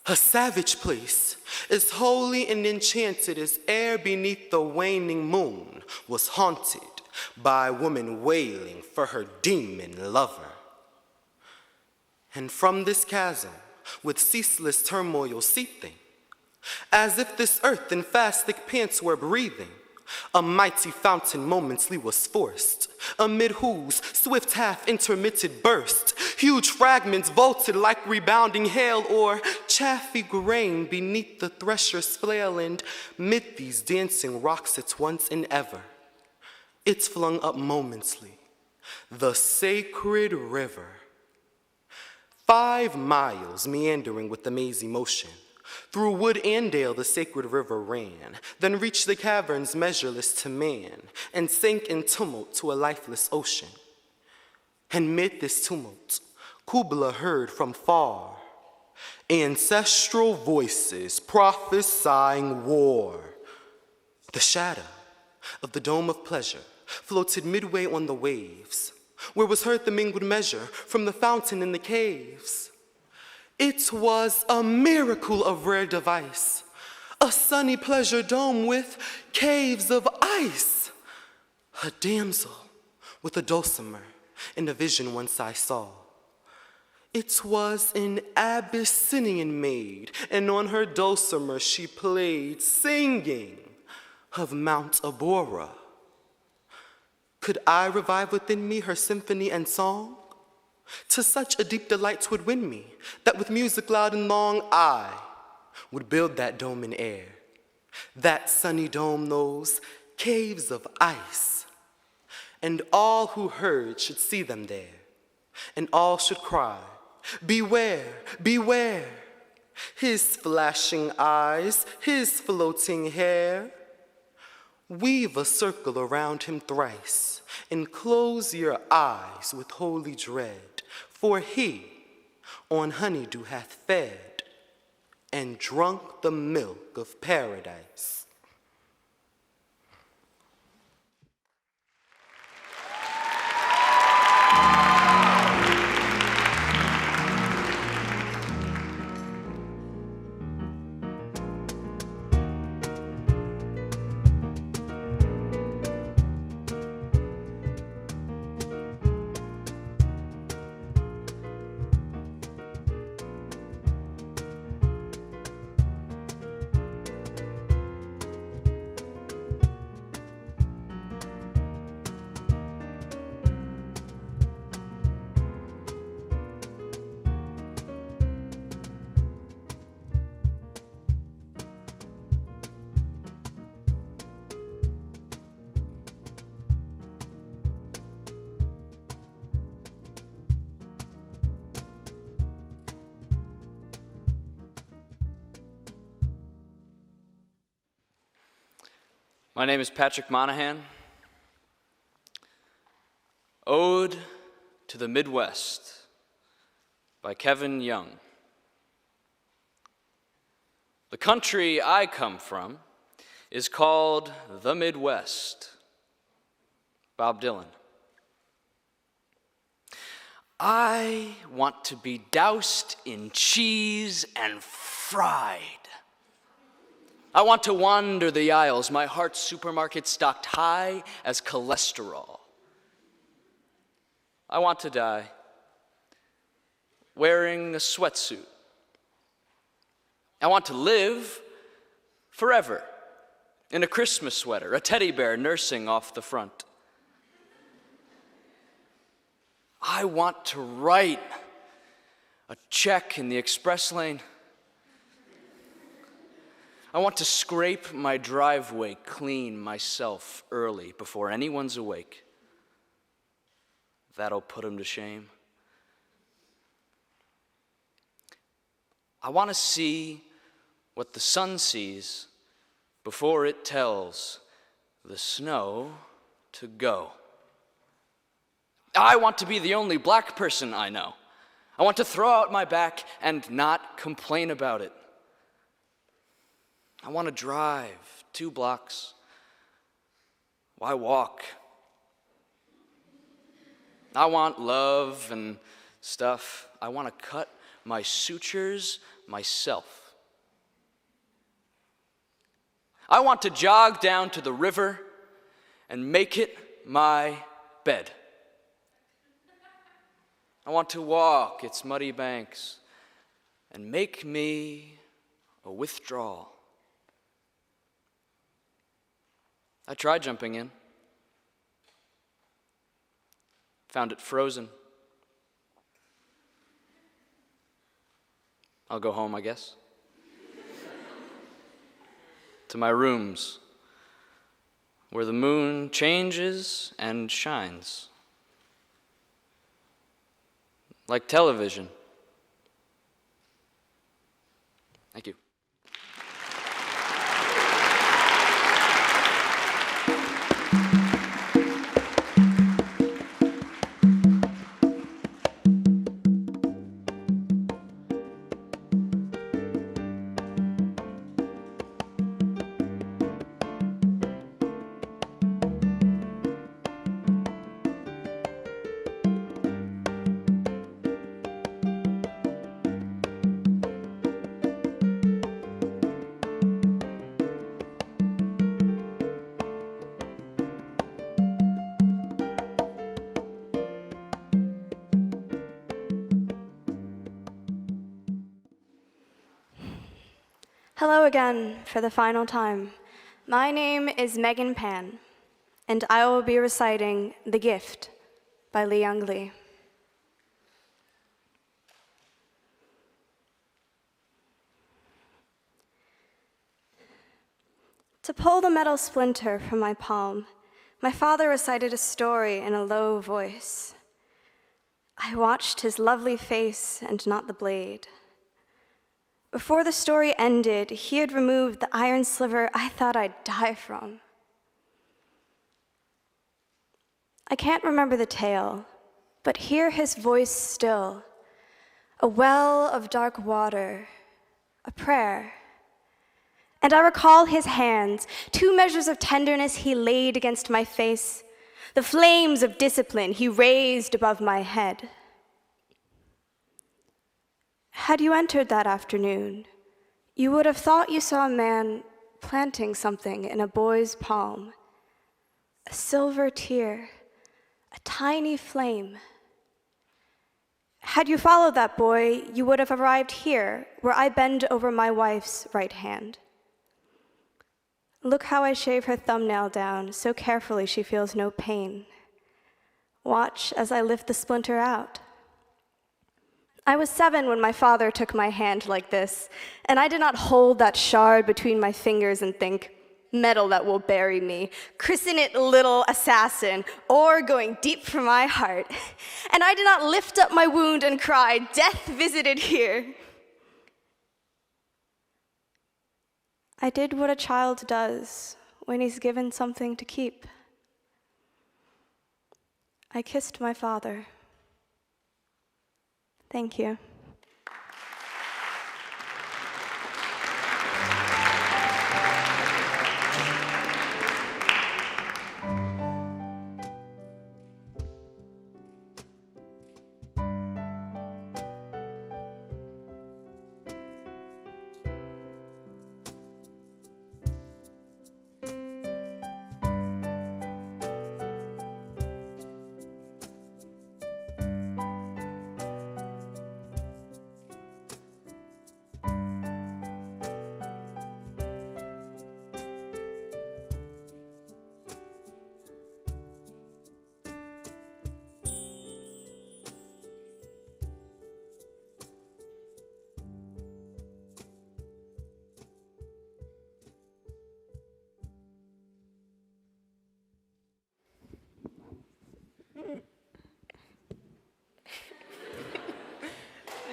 a savage place, as holy and enchanted as air beneath the waning moon, was haunted by a woman wailing for her demon lover. And from this chasm, with ceaseless turmoil seething, as if this earth in fast thick pants were breathing, a mighty fountain momently was forced, amid whose swift half-intermitted burst, huge fragments vaulted like rebounding hail or chaffy grain beneath the thresher's flail, and mid these dancing rocks at once and ever, it flung up momently the sacred river. 5 miles meandering with amazing motion, through wood and dale the sacred river ran, then reached the caverns measureless to man, and sank in tumult to a lifeless ocean. And mid this tumult, Kubla heard from far ancestral voices prophesying war. The shadow of the dome of pleasure floated midway on the waves, where was heard the mingled measure from the fountain in the caves. It was a miracle of rare device, a sunny pleasure dome with caves of ice. A damsel with a dulcimer in a vision once I saw. It was an Abyssinian maid, and on her dulcimer she played, singing of Mount Abora. Could I revive within me her symphony and song? To such a deep delight 'twould win me, that with music loud and long I would build that dome in air, that sunny dome, those caves of ice, and all who heard should see them there, and all should cry, beware, beware, his flashing eyes, his floating hair. Weave a circle around him thrice, and close your eyes with holy dread, for he on honeydew hath fed, and drunk the milk of paradise. My name is Patrick Monaghan. Ode to the Midwest by Kevin Young. The country I come from is called the Midwest. Bob Dylan. I want to be doused in cheese and fried. I want to wander the aisles, my heart's supermarket stocked high as cholesterol. I want to die wearing a sweatsuit. I want to live forever in a Christmas sweater, a teddy bear nursing off the front. I want to write a check in the express lane. I want to scrape my driveway clean myself early before anyone's awake. That'll put him to shame. I want to see what the sun sees before it tells the snow to go. I want to be the only black person I know. I want to throw out my back and not complain about it. I want to drive 2 blocks. Why walk? I want love and stuff. I want to cut my sutures myself. I want to jog down to the river and make it my bed. I want to walk its muddy banks and make me a withdrawal. I tried jumping in. Found it frozen. I'll go home, I guess. To my rooms, where the moon changes and shines. Like television. Thank you. Hello again for the final time. My name is Megan Pan, and I will be reciting The Gift by Liang Li. To pull the metal splinter from my palm, my father recited a story in a low voice. I watched his lovely face and not the blade. Before the story ended, he had removed the iron sliver I thought I'd die from. I can't remember the tale, but hear his voice still, a well of dark water, a prayer. And I recall his hands, 2 measures of tenderness he laid against my face, the flames of discipline he raised above my head. Had you entered that afternoon, you would have thought you saw a man planting something in a boy's palm, a silver tear, a tiny flame. Had you followed that boy, you would have arrived here, where I bend over my wife's right hand. Look how I shave her thumbnail down so carefully she feels no pain. Watch as I lift the splinter out. I was 7 when my father took my hand like this, and I did not hold that shard between my fingers and think, metal that will bury me, christen it little assassin, or going deep from my heart. And I did not lift up my wound and cry, death visited here. I did what a child does when he's given something to keep. I kissed my father. Thank you.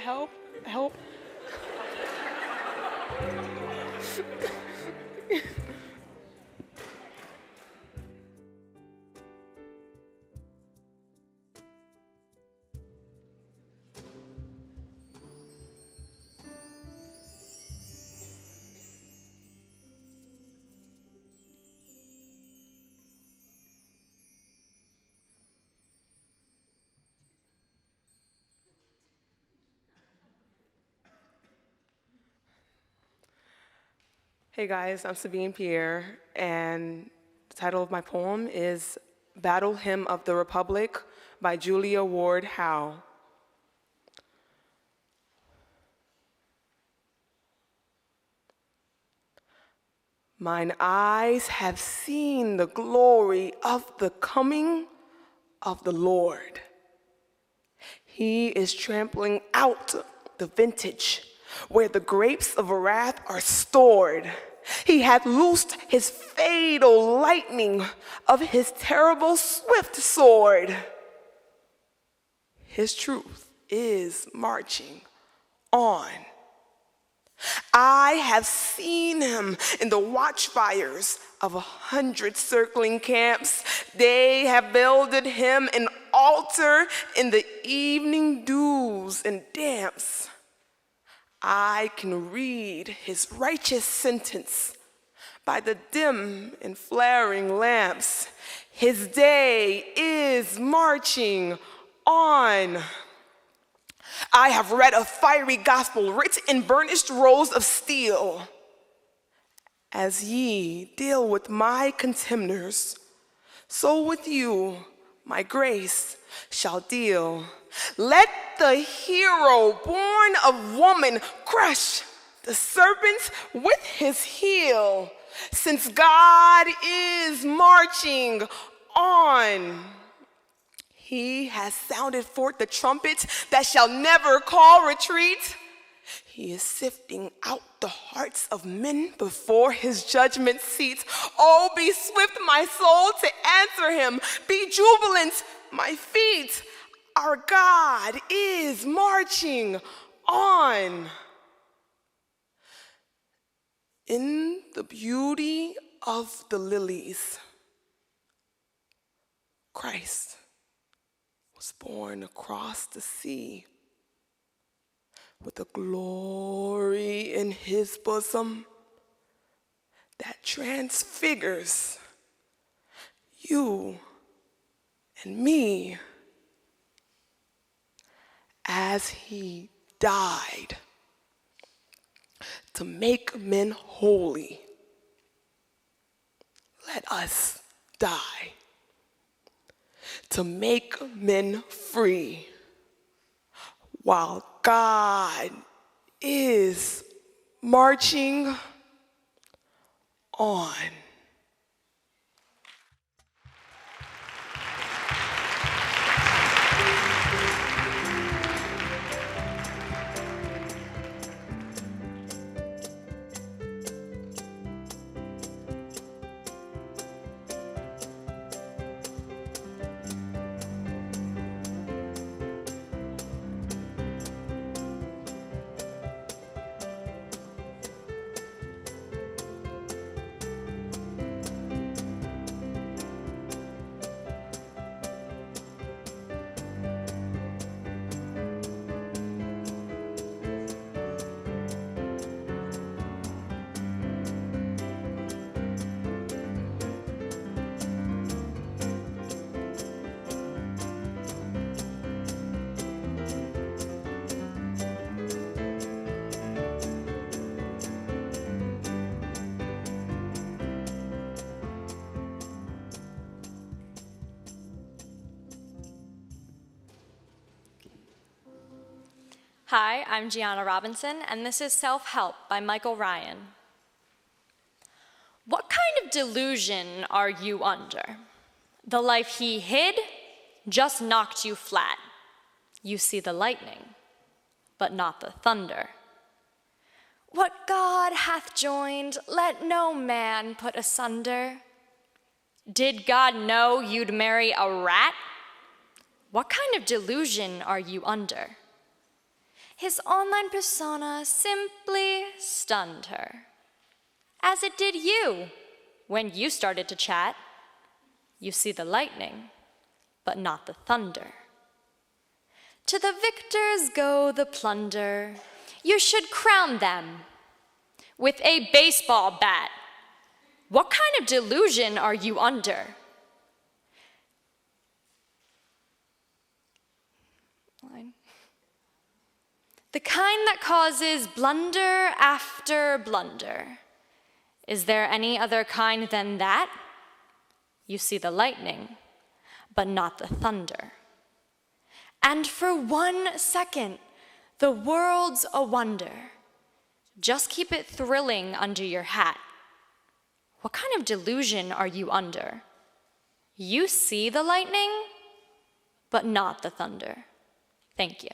help. Hey guys, I'm Sabine Pierre, and the title of my poem is Battle Hymn of the Republic by Julia Ward Howe. Mine eyes have seen the glory of the coming of the Lord. He is trampling out the vintage where the grapes of wrath are stored. He hath loosed his fatal lightning of his terrible swift sword. His truth is marching on. I have seen him in the watchfires of 100 circling camps. They have builded him an altar in the evening dews and damps. I can read his righteous sentence by the dim and flaring lamps. His day is marching on. I have read a fiery gospel writ in burnished rows of steel. As ye deal with my contemners, so with you my grace shall deal. Let the hero born of woman crush the serpent with his heel, since God is marching on. He has sounded forth the trumpet that shall never call retreat. He is sifting out the hearts of men before his judgment seat. Oh, be swift, my soul, to answer him. Be jubilant, my feet. Our God is marching on. In the beauty of the lilies, Christ was born across the sea with a glory in his bosom that transfigures you and me as he died to make men holy. Let us die to make men free while God is marching on. Hi, I'm Gianna Robinson, and this is Self-Help by Michael Ryan. What kind of delusion are you under? The life he hid just knocked you flat. You see the lightning, but not the thunder. What God hath joined, let no man put asunder. Did God know you'd marry a rat? What kind of delusion are you under? His online persona simply stunned her, as it did you when you started to chat. You see the lightning, but not the thunder. To the victors go the plunder. You should crown them with a baseball bat. What kind of delusion are you under? The kind that causes blunder after blunder. Is there any other kind than that? You see the lightning, but not the thunder. And for 1 second, the world's a wonder. Just keep it thrilling under your hat. What kind of delusion are you under? You see the lightning, but not the thunder. Thank you.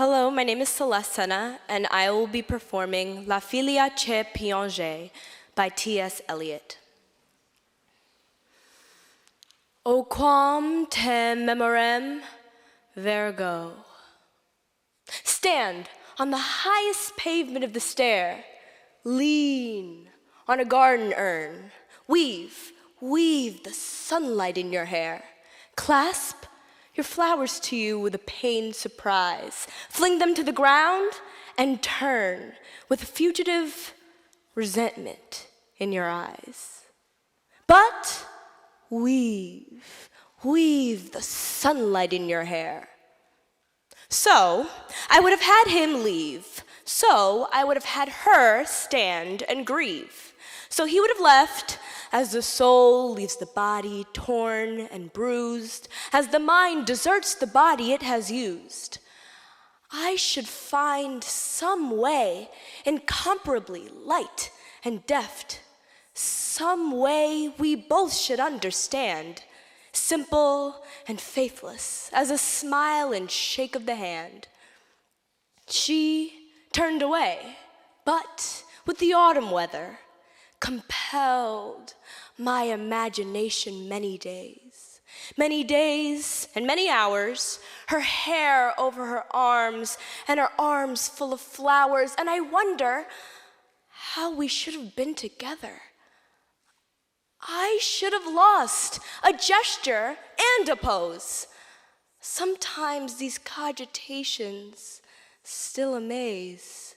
Hello, my name is Celeste Sena, and I will be performing La Filia che piange by T.S. Eliot. O quam te memorem vergo. Stand on the highest pavement of the stair. Lean on a garden urn. Weave the sunlight in your hair. Clasp your flowers to you with a pained surprise. Fling them to the ground and turn with fugitive resentment in your eyes. But weave the sunlight in your hair. So I would have had him leave. So I would have had her stand and grieve. So he would have left as the soul leaves the body torn and bruised, as the mind deserts the body it has used. I should find some way incomparably light and deft, some way we both should understand, simple and faithless as a smile and shake of the hand. She turned away, but with the autumn weather, compelled my imagination many days and many hours, her hair over her arms and her arms full of flowers, and I wonder how we should have been together. I should have lost a gesture and a pose. Sometimes these cogitations still amaze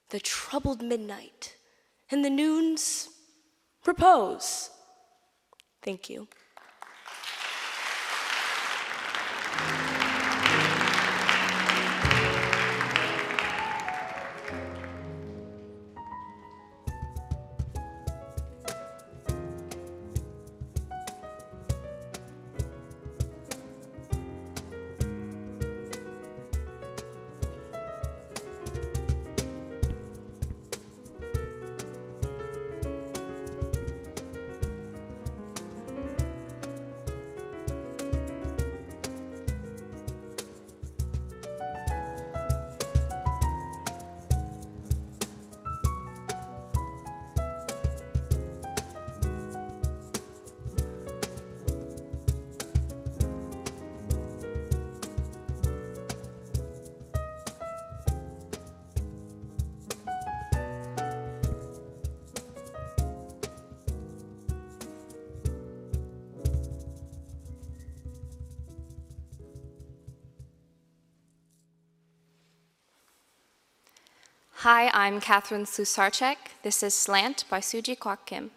the troubled midnight and the noon's repose. Thank you. Hi, I'm Catherine Susarchek. This is Slant by Suji Kwak Kim.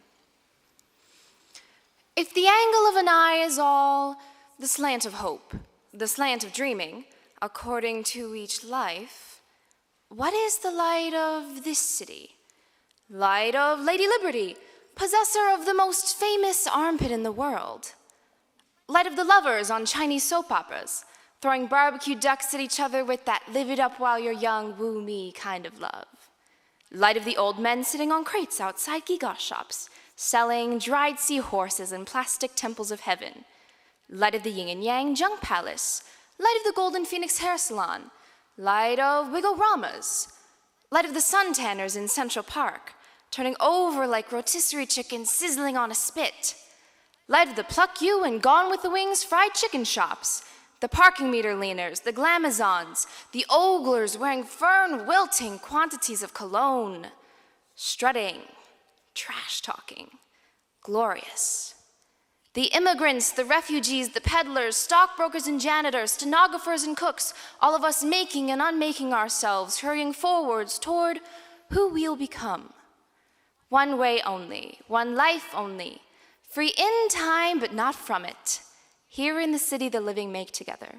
If the angle of an eye is all the slant of hope, the slant of dreaming, according to each life, what is the light of this city? Light of Lady Liberty, possessor of the most famous armpit in the world. Light of the lovers on Chinese soap operas, throwing barbecue ducks at each other with that live it up while you're young, woo me kind of love. Light of the old men sitting on crates outside giga shops, selling dried seahorses and plastic temples of heaven. Light of the yin and yang junk palace. Light of the golden phoenix hair salon. Light of wiggle-ramas. Light of the suntanners in Central Park, turning over like rotisserie chicken sizzling on a spit. Light of the pluck you and Gone with the Wings fried chicken shops. The parking meter leaners, the glamazons, the oglers wearing fern-wilting quantities of cologne, strutting, trash-talking, glorious. The immigrants, the refugees, the peddlers, stockbrokers and janitors, stenographers and cooks, all of us making and unmaking ourselves, hurrying forwards toward who we'll become. One way only, one life only, free in time but not from it. Here in the city the living make together,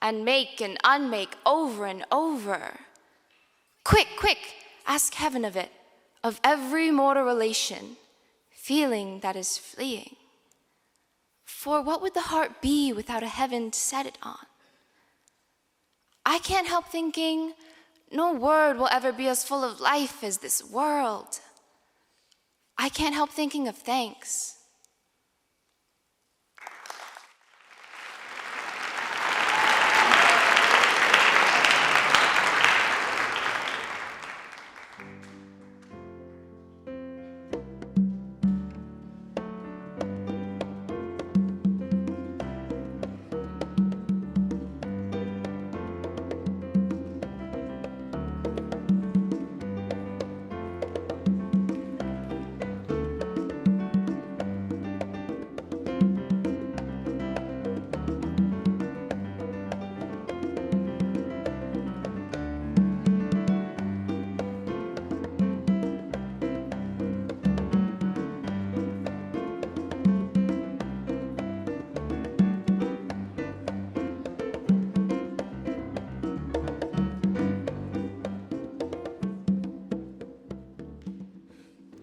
and make and unmake over and over. Quick, quick, ask heaven of it, of every mortal relation, feeling that is fleeing. For what would the heart be without a heaven to set it on? I can't help thinking, no word will ever be as full of life as this world. I can't help thinking of thanks.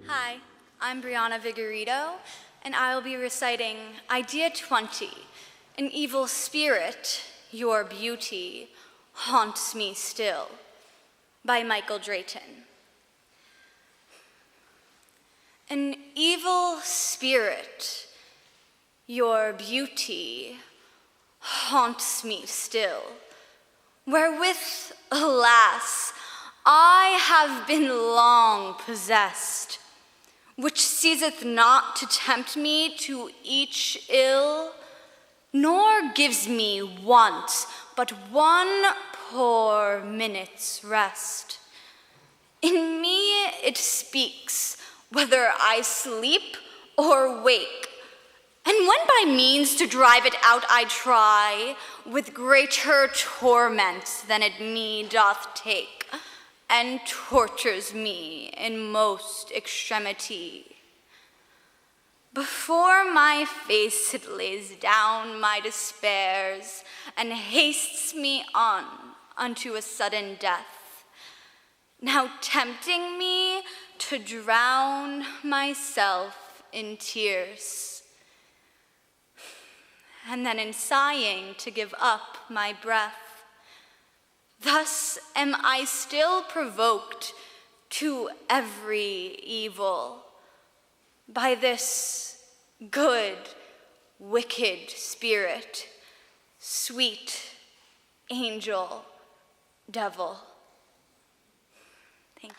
Hi, I'm Brianna Vigorito, and I will be reciting Idea 20, An Evil Spirit, Your Beauty, Haunts Me Still, by Michael Drayton. An evil spirit, your beauty, haunts me still, wherewith, alas, I have been long possessed, which ceaseth not to tempt me to each ill, nor gives me once but one poor minute's rest. In me it speaks, whether I sleep or wake, and when by means to drive it out I try, with greater torment than it me doth take, and tortures me in most extremity. Before my face it lays down my despairs, and hastes me on unto a sudden death, now tempting me to drown myself in tears, and then in sighing to give up my breath. Thus am I still provoked to every evil by this good, wicked spirit, sweet angel, devil. Thank you.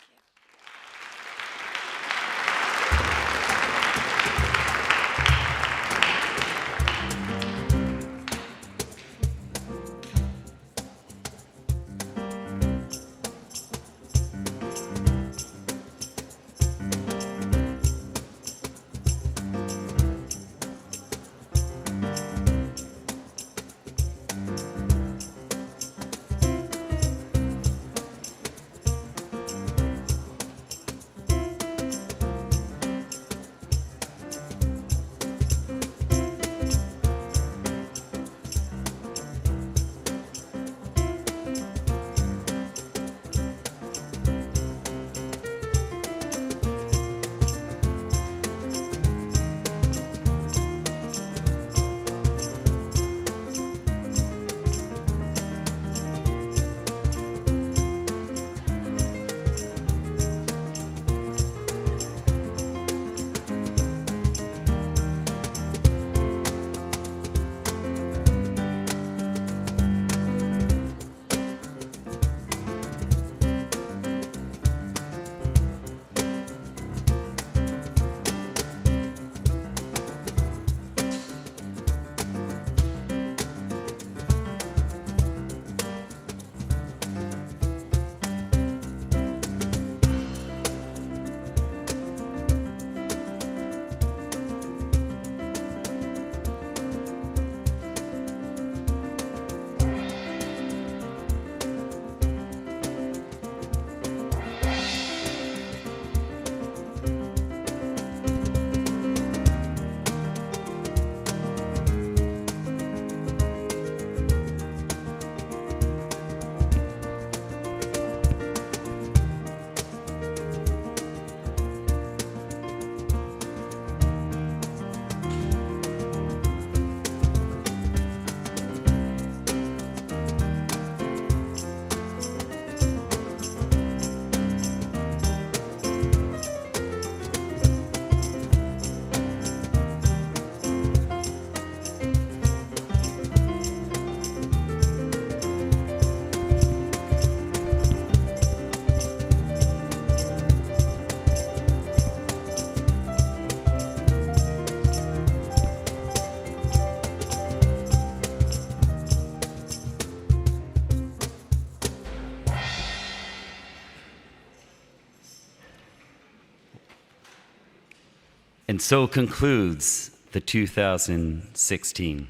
And so concludes the 2016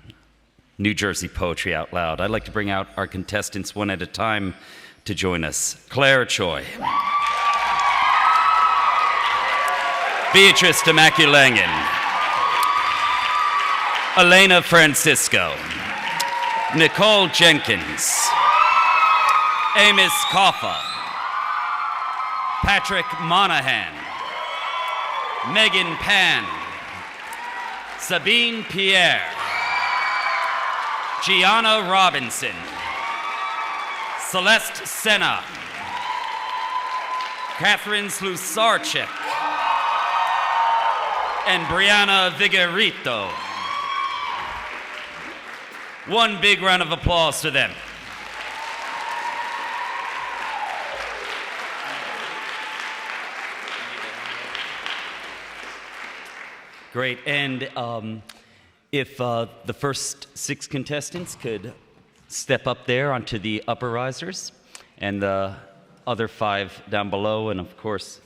New Jersey Poetry Out Loud. I'd like to bring out our contestants one at a time to join us. Claire Choi. Beatrice Demaculangan. Elena Francisco. Nicole Jenkins. Amos Koffa. Patrick Monaghan. Megan Pan. Sabine Pierre. Gianna Robinson. Celeste Sena. Catherine Slusarczyk. And Brianna Vigorito. One big round of applause to them. Great, and if the first 6 contestants could step up there onto the upper risers, and the other 5 down below, and of course,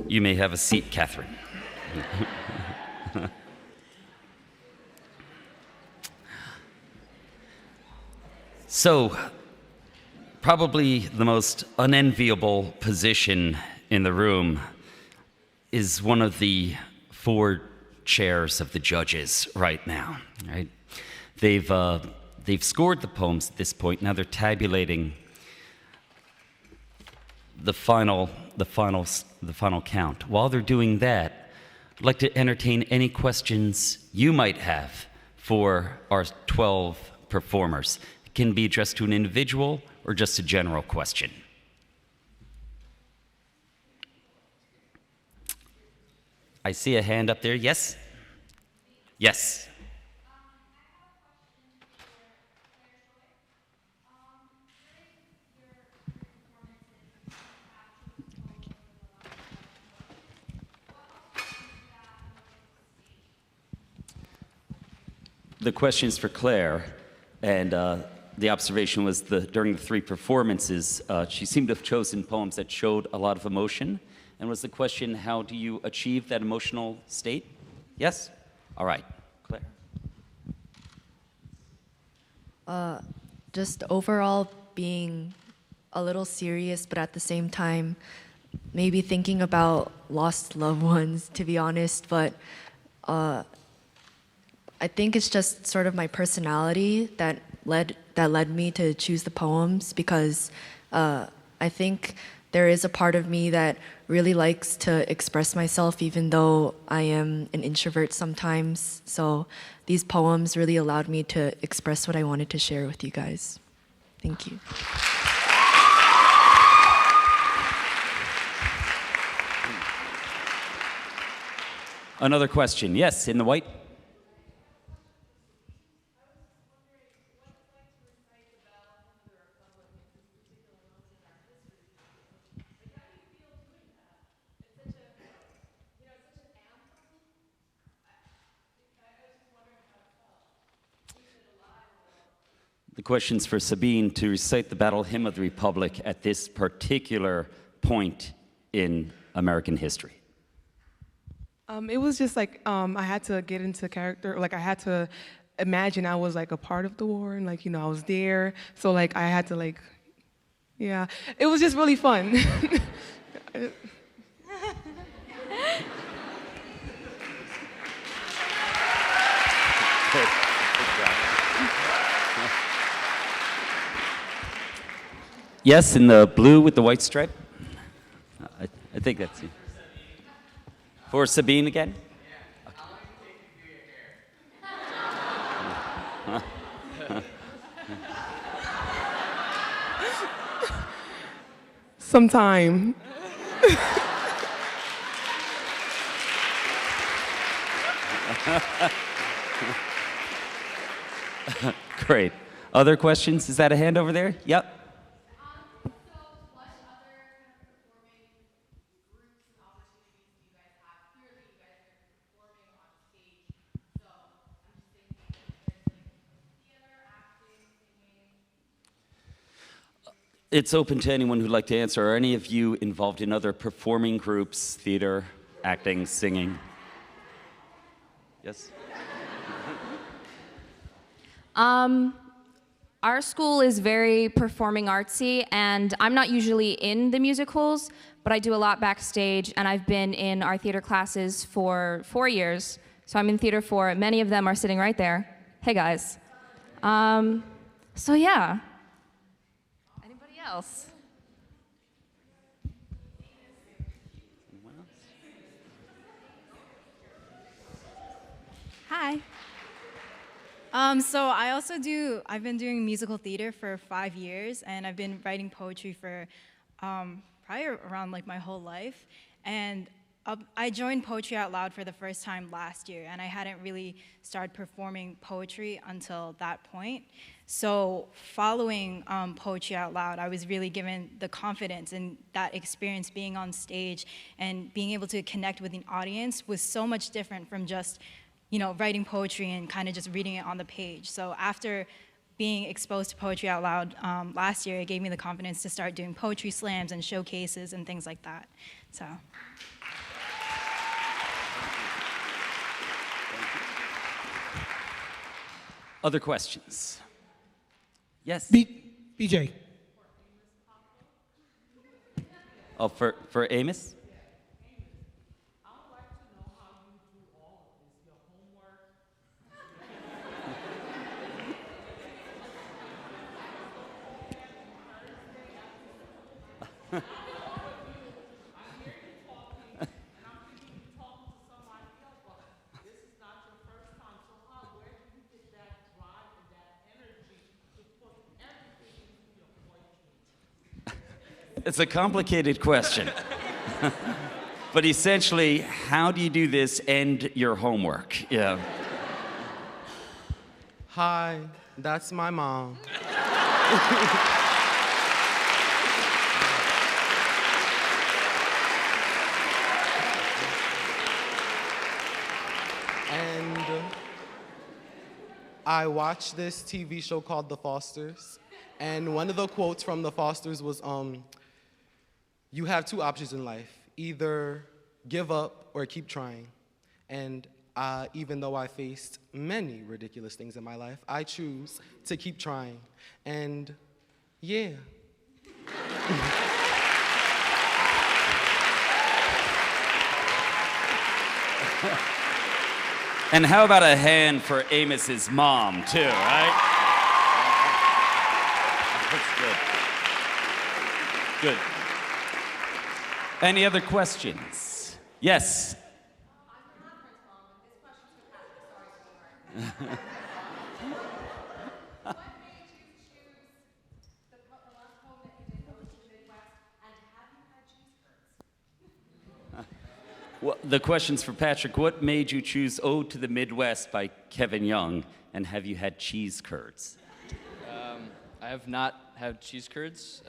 you may have a seat, Catherine. So, probably the most unenviable position in the room is one of the 4 chairs of the judges right now. Right? They've scored the poems at this point. Now they're tabulating the final count. While they're doing that, I'd like to entertain any questions you might have for our 12 performers. It can be addressed to an individual or just a general question. I see a hand up there. Yes? Yes. The question is for Claire, and the observation was during the 3 performances, she seemed to have chosen poems that showed a lot of emotion. And was the question, how do you achieve that emotional state? Yes? All right. Claire. Just overall being a little serious, but at the same time, maybe thinking about lost loved ones, to be honest. But I think it's just sort of my personality that led me to choose the poems, because I think there is a part of me that really likes to express myself, even though I am an introvert sometimes. So these poems really allowed me to express what I wanted to share with you guys. Thank you. Another question. Yes, in the white. The question's for Sabine to recite the Battle Hymn of the Republic at this particular point in American history. It was just like I had to get into character. Like I had to imagine I was like a part of the war, and like I was there. So like I had to yeah. It was just really fun. Yes, in the blue with the white stripe. I think that's it. For Sabine again? Sometime. Great. Other questions? Is that a hand over there? Yep. It's open to anyone who'd like to answer. Are any of you involved in other performing groups, theater, acting, singing? Yes. Our school is very performing artsy, and I'm not usually in the musicals, but I do a lot backstage, and I've been in our theater classes for 4 years. So I'm in theater 4. Many of them are sitting right there. Hey, guys. So yeah. Anybody else? Hi. So I've been doing musical theater for 5 years, and I've been writing poetry for probably around like my whole life. And I joined Poetry Out Loud for the first time last year, and I hadn't really started performing poetry until that point. So following Poetry Out Loud, I was really given the confidence, and that experience being on stage and being able to connect with an audience was so much different from just writing poetry and kind of just reading it on the page. So after being exposed to Poetry Out Loud last year, it gave me the confidence to start doing poetry slams and showcases and things like that. So. Other questions? Yes? BJ. Oh, for Amos? It's a complicated question. But essentially, how do you do this and your homework? Yeah. Hi, that's my mom. And I watched this TV show called The Fosters, and one of the quotes from The Fosters was, you have two options in life, either give up or keep trying. And even though I faced many ridiculous things in my life, I choose to keep trying. And yeah. And how about a hand for Amos's mom, too, right? That's good. Good. Any other questions? Yes? Well, the question's for Patrick. What made you choose Ode to the Midwest by Kevin Young, and have you had cheese curds? I have not had cheese curds.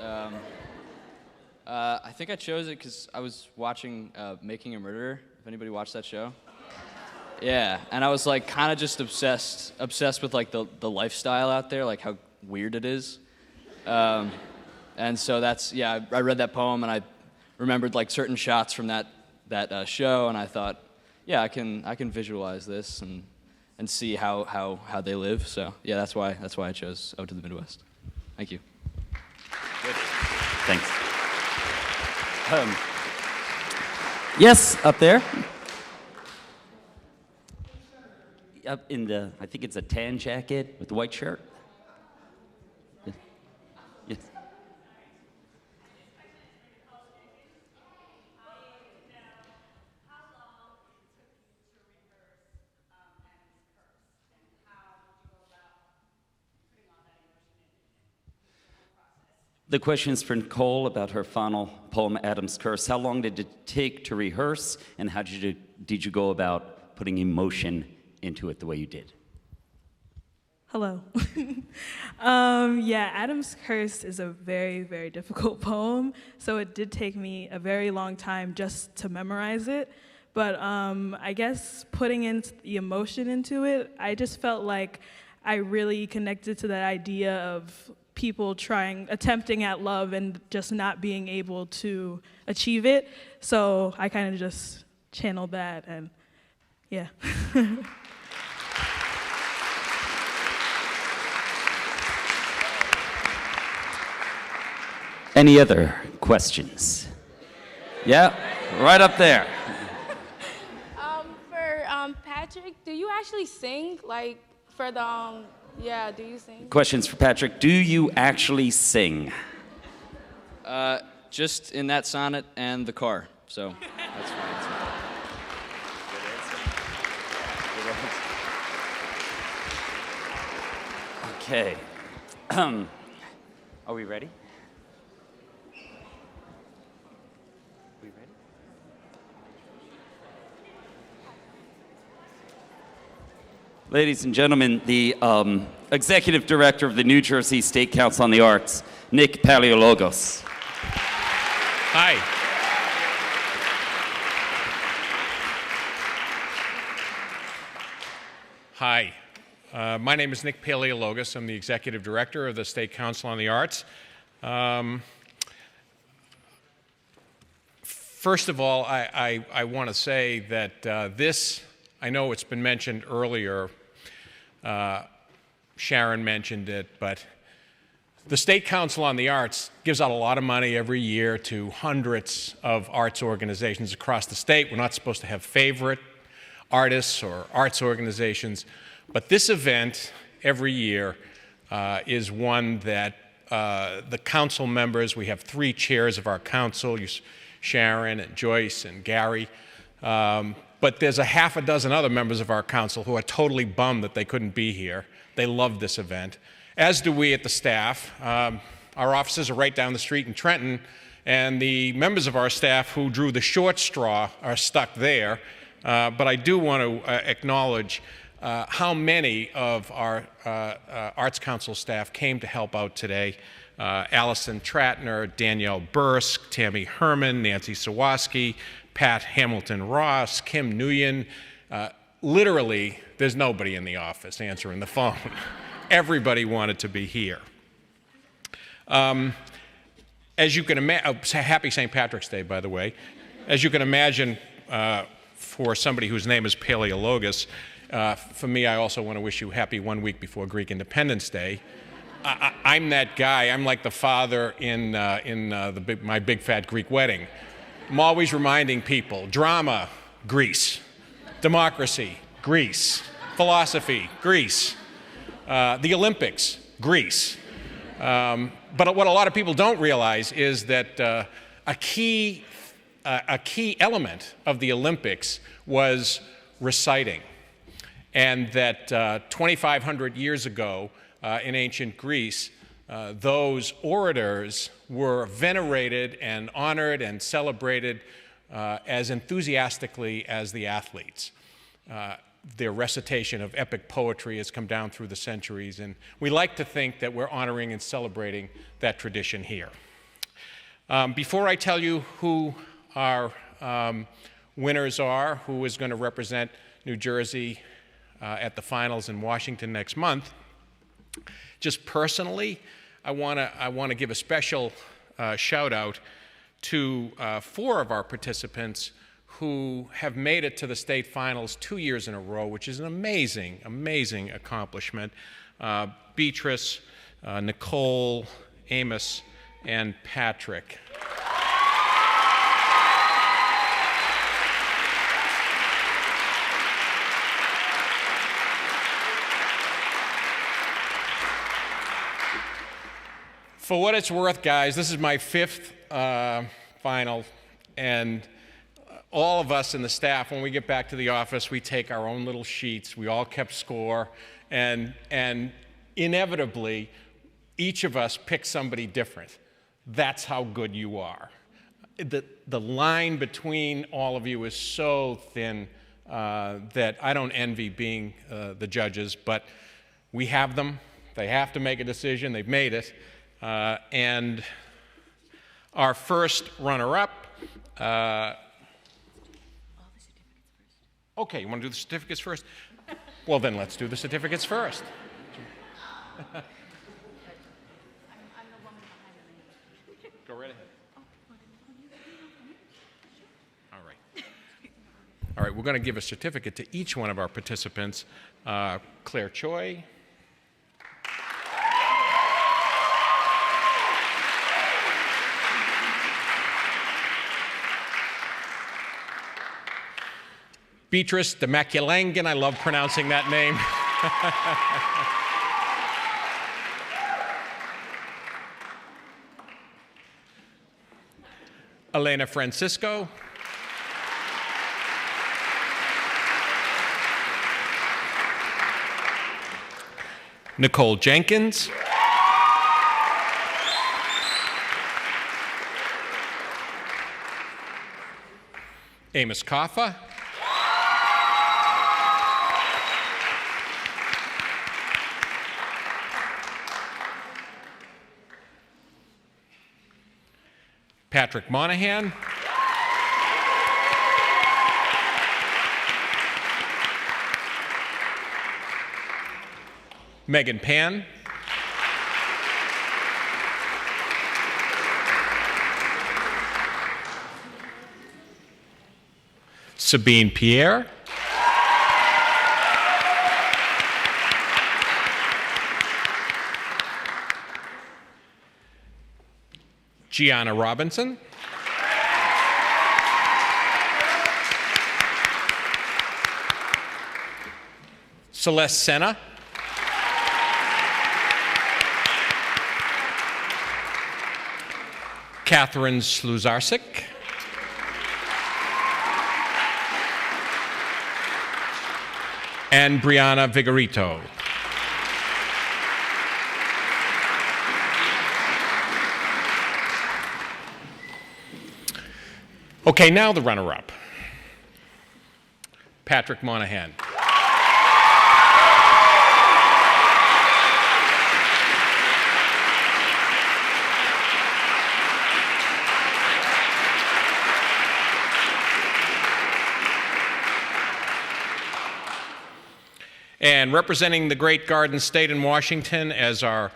I think I chose it because I was watching Making a Murderer, if anybody watched that show. Yeah, and I was like kind of just obsessed with like the lifestyle out there, like how weird it is. And so that's, yeah, I read that poem and I remembered like certain shots from that show, and I thought, yeah, I can visualize this and see how they live. So yeah, that's why I chose Ode to the Midwest. Thank you. Good. Thanks. Yes, up there. Up in the, I think it's a tan jacket with the white shirt. Yes. The question is for Nicole about her final poem, Adam's Curse. How long did it take to rehearse, and how did you go about putting emotion into it the way you did? Hello. Yeah, Adam's Curse is a very, very difficult poem, so it did take me a very long time just to memorize it. But I guess putting in the emotion into it, I just felt like I really connected to that idea of people attempting at love and just not being able to achieve it. So I kind of just channeled that and Yeah. Any other questions? Yeah, right up there. For Patrick, do you actually sing? Like for the yeah, do you sing? Questions for Patrick. Do you actually sing? Just in that sonnet and the car, so that's fine. Okay. Are we ready? Ladies and gentlemen, the Executive Director of the New Jersey State Council on the Arts, Nick Paleologos. Hi. Hi. My name is Nick Paleologos. I'm the Executive Director of the State Council on the Arts. First of all, I want to say that this, I know it's been mentioned earlier, Sharon mentioned it, but the State Council on the Arts gives out a lot of money every year to hundreds of arts organizations across the state. We're not supposed to have favorite artists or arts organizations, but this event every year is one that the council members, we have 3 chairs of our council, Sharon and Joyce and Gary, but there's a half a dozen other members of our council who are totally bummed that they couldn't be here. They love this event, as do we at the staff. Our offices are right down the street in Trenton, and the members of our staff who drew the short straw are stuck there. But I do want to acknowledge how many of our Arts Council staff came to help out today. Allison Tratner, Danielle Bursk, Tammy Herman, Nancy Sawaski, Pat Hamilton-Ross, Kim Nguyen. Literally, there's nobody in the office answering the phone. Everybody wanted to be here. As you can imagine, happy St. Patrick's Day, by the way. As you can imagine, for somebody whose name is Paleologos, for me, I also want to wish you happy 1 week before Greek Independence Day. I'm that guy. I'm like the father in my Big Fat Greek Wedding. I'm always reminding people, drama, Greece. Democracy, Greece. Philosophy, Greece. The Olympics, Greece. But what a lot of people don't realize is that a key element of the Olympics was reciting. And that 2,500 years ago in ancient Greece, those orators were venerated and honored and celebrated as enthusiastically as the athletes. Their recitation of epic poetry has come down through the centuries, and we like to think that we're honoring and celebrating that tradition here. Before I tell you who our winners are, who is going to represent New Jersey at the finals in Washington next month, just personally, I want to give a special shout out to 4 of our participants who have made it to the state finals 2 years in a row, which is an amazing, amazing accomplishment. Beatrice, Nicole, Amos, and Patrick. For what it's worth, guys, this is my 5th final, and all of us in the staff, when we get back to the office, we take our own little sheets. We all kept score, and inevitably, each of us picked somebody different. That's how good you are. The line between all of you is so thin that I don't envy being the judges, but we have them. They have to make a decision. They've made it. And our first runner-up, okay, you want to do the certificates first? Well, then let's do the certificates first. Go right ahead. All right. All right, right, we're going to give a certificate to each one of our participants. Claire Choi. Beatrice Demaculangan, I love pronouncing that name. Elena Francisco. Nicole Jenkins. Amos Kaffa. Patrick Monaghan. Megan Pan. Sabine Pierre. Gianna Robinson. Celeste Sena. Catherine Sluzarczyk. And Brianna Vigorito. Okay, now the runner-up. Patrick Monaghan. And representing the great Garden State in Washington as our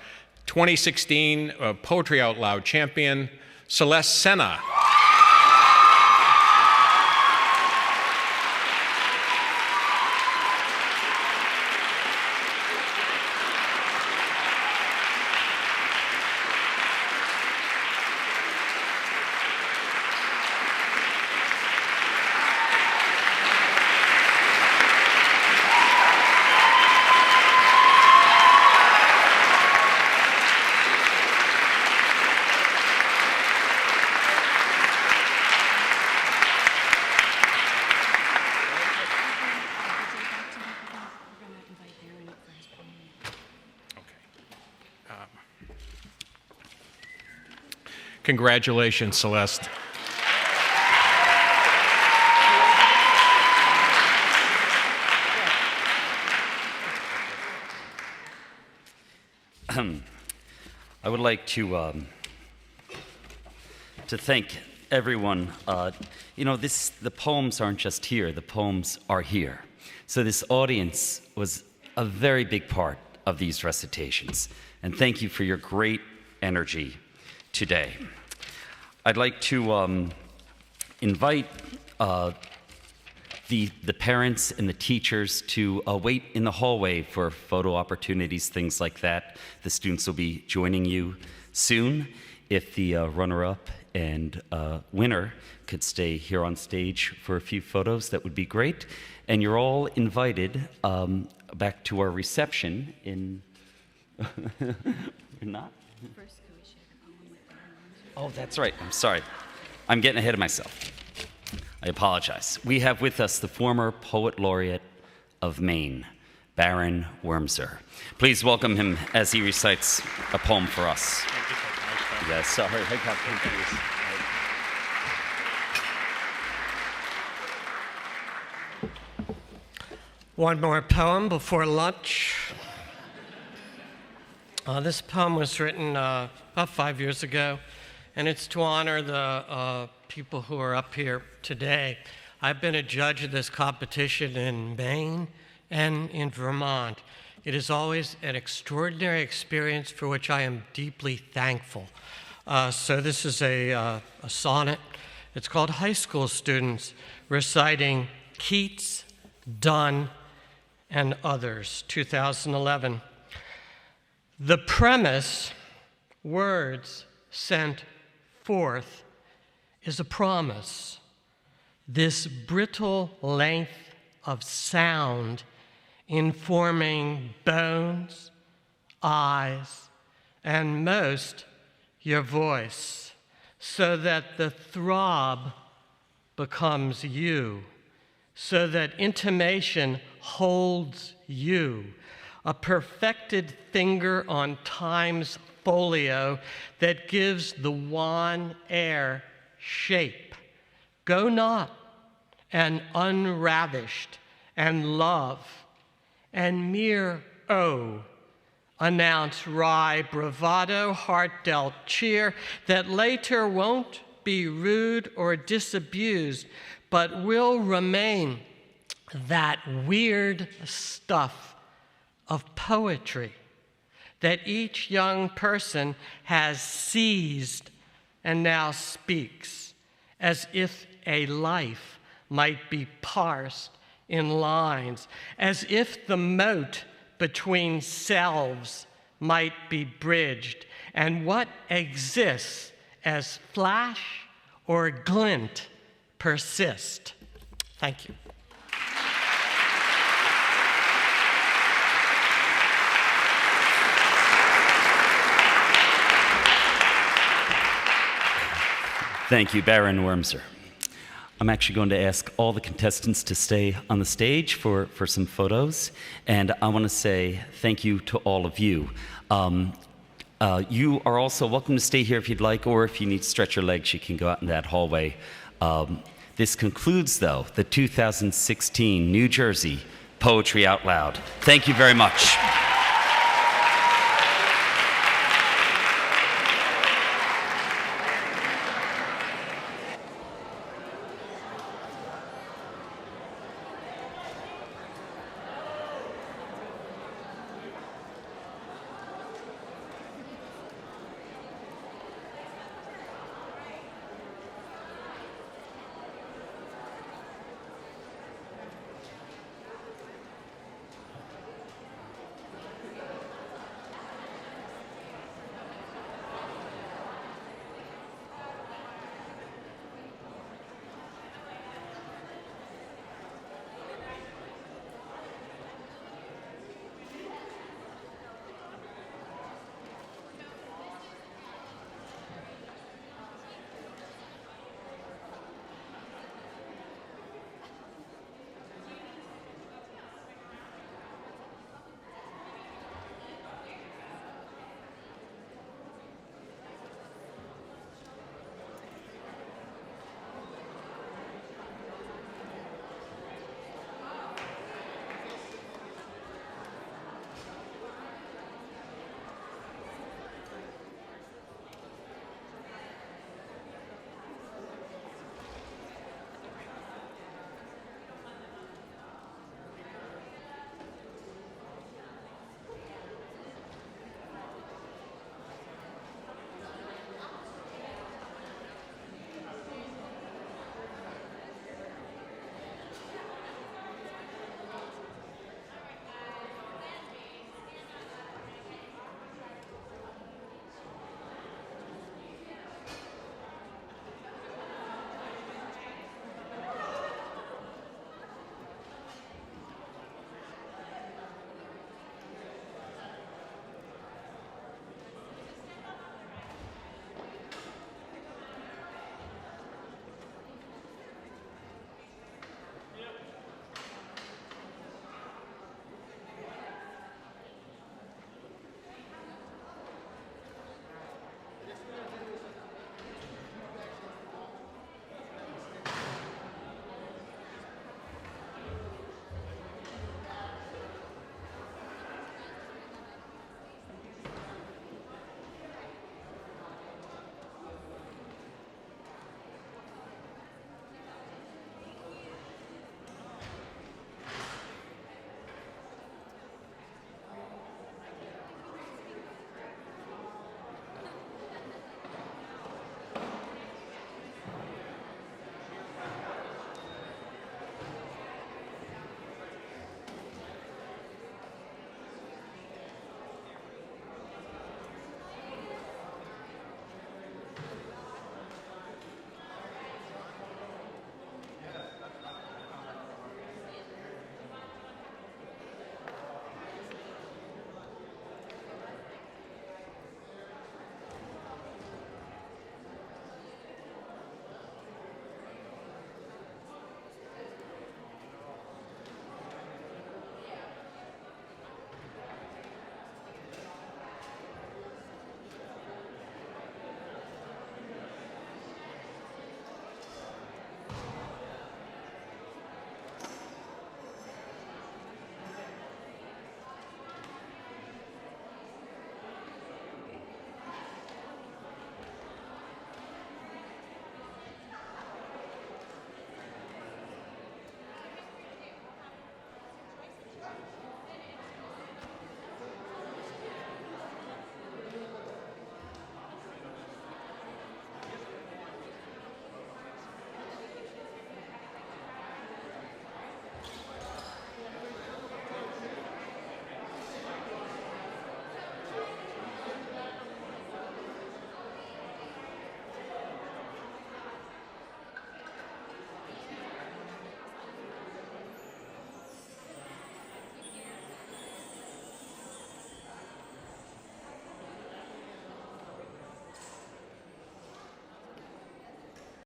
2016 Poetry Out Loud champion, Celeste Sena. Congratulations, Celeste. I would like to thank everyone. You know, the poems aren't just here, the poems are here. So this audience was a very big part of these recitations. And thank you for your great energy today. I'd like to invite the parents and the teachers to wait in the hallway for photo opportunities, things like that. The students will be joining you soon. If the runner-up and winner could stay here on stage for a few photos, that would be great. And you're all invited back to our reception in... You're not? Oh, that's right. I'm sorry. I'm getting ahead of myself. I apologize. We have with us the former Poet Laureate of Maine, Baron Wormser. Please welcome him as he recites a poem for us. Yeah, sorry. I got confused. One more poem before lunch. This poem was written about 5 years ago, and it's to honor the people who are up here today. I've been a judge of this competition in Maine and in Vermont. It is always an extraordinary experience for which I am deeply thankful. So this is a sonnet. It's called High School Students Reciting Keats, Donne, and others, 2011. The premise, words sent forth, is a promise. This brittle length of sound informing bones, eyes, and most your voice, so that the throb becomes you, so that intimation holds you, a perfected finger on time's folio that gives the wan air shape. Go not, and unravished, and love, and mere announce wry bravado, heart-dealt cheer that later won't be rude or disabused, but will remain that weird stuff of poetry that each young person has seized and now speaks, as if a life might be parsed in lines, as if the moat between selves might be bridged, and what exists as flash or glint persist. Thank you. Thank you, Baron Wormser. I'm actually going to ask all the contestants to stay on the stage for some photos. And I want to say thank you to all of you. You are also welcome to stay here if you'd like, or if you need to stretch your legs, you can go out in that hallway. This concludes, though, the 2016 New Jersey Poetry Out Loud. Thank you very much.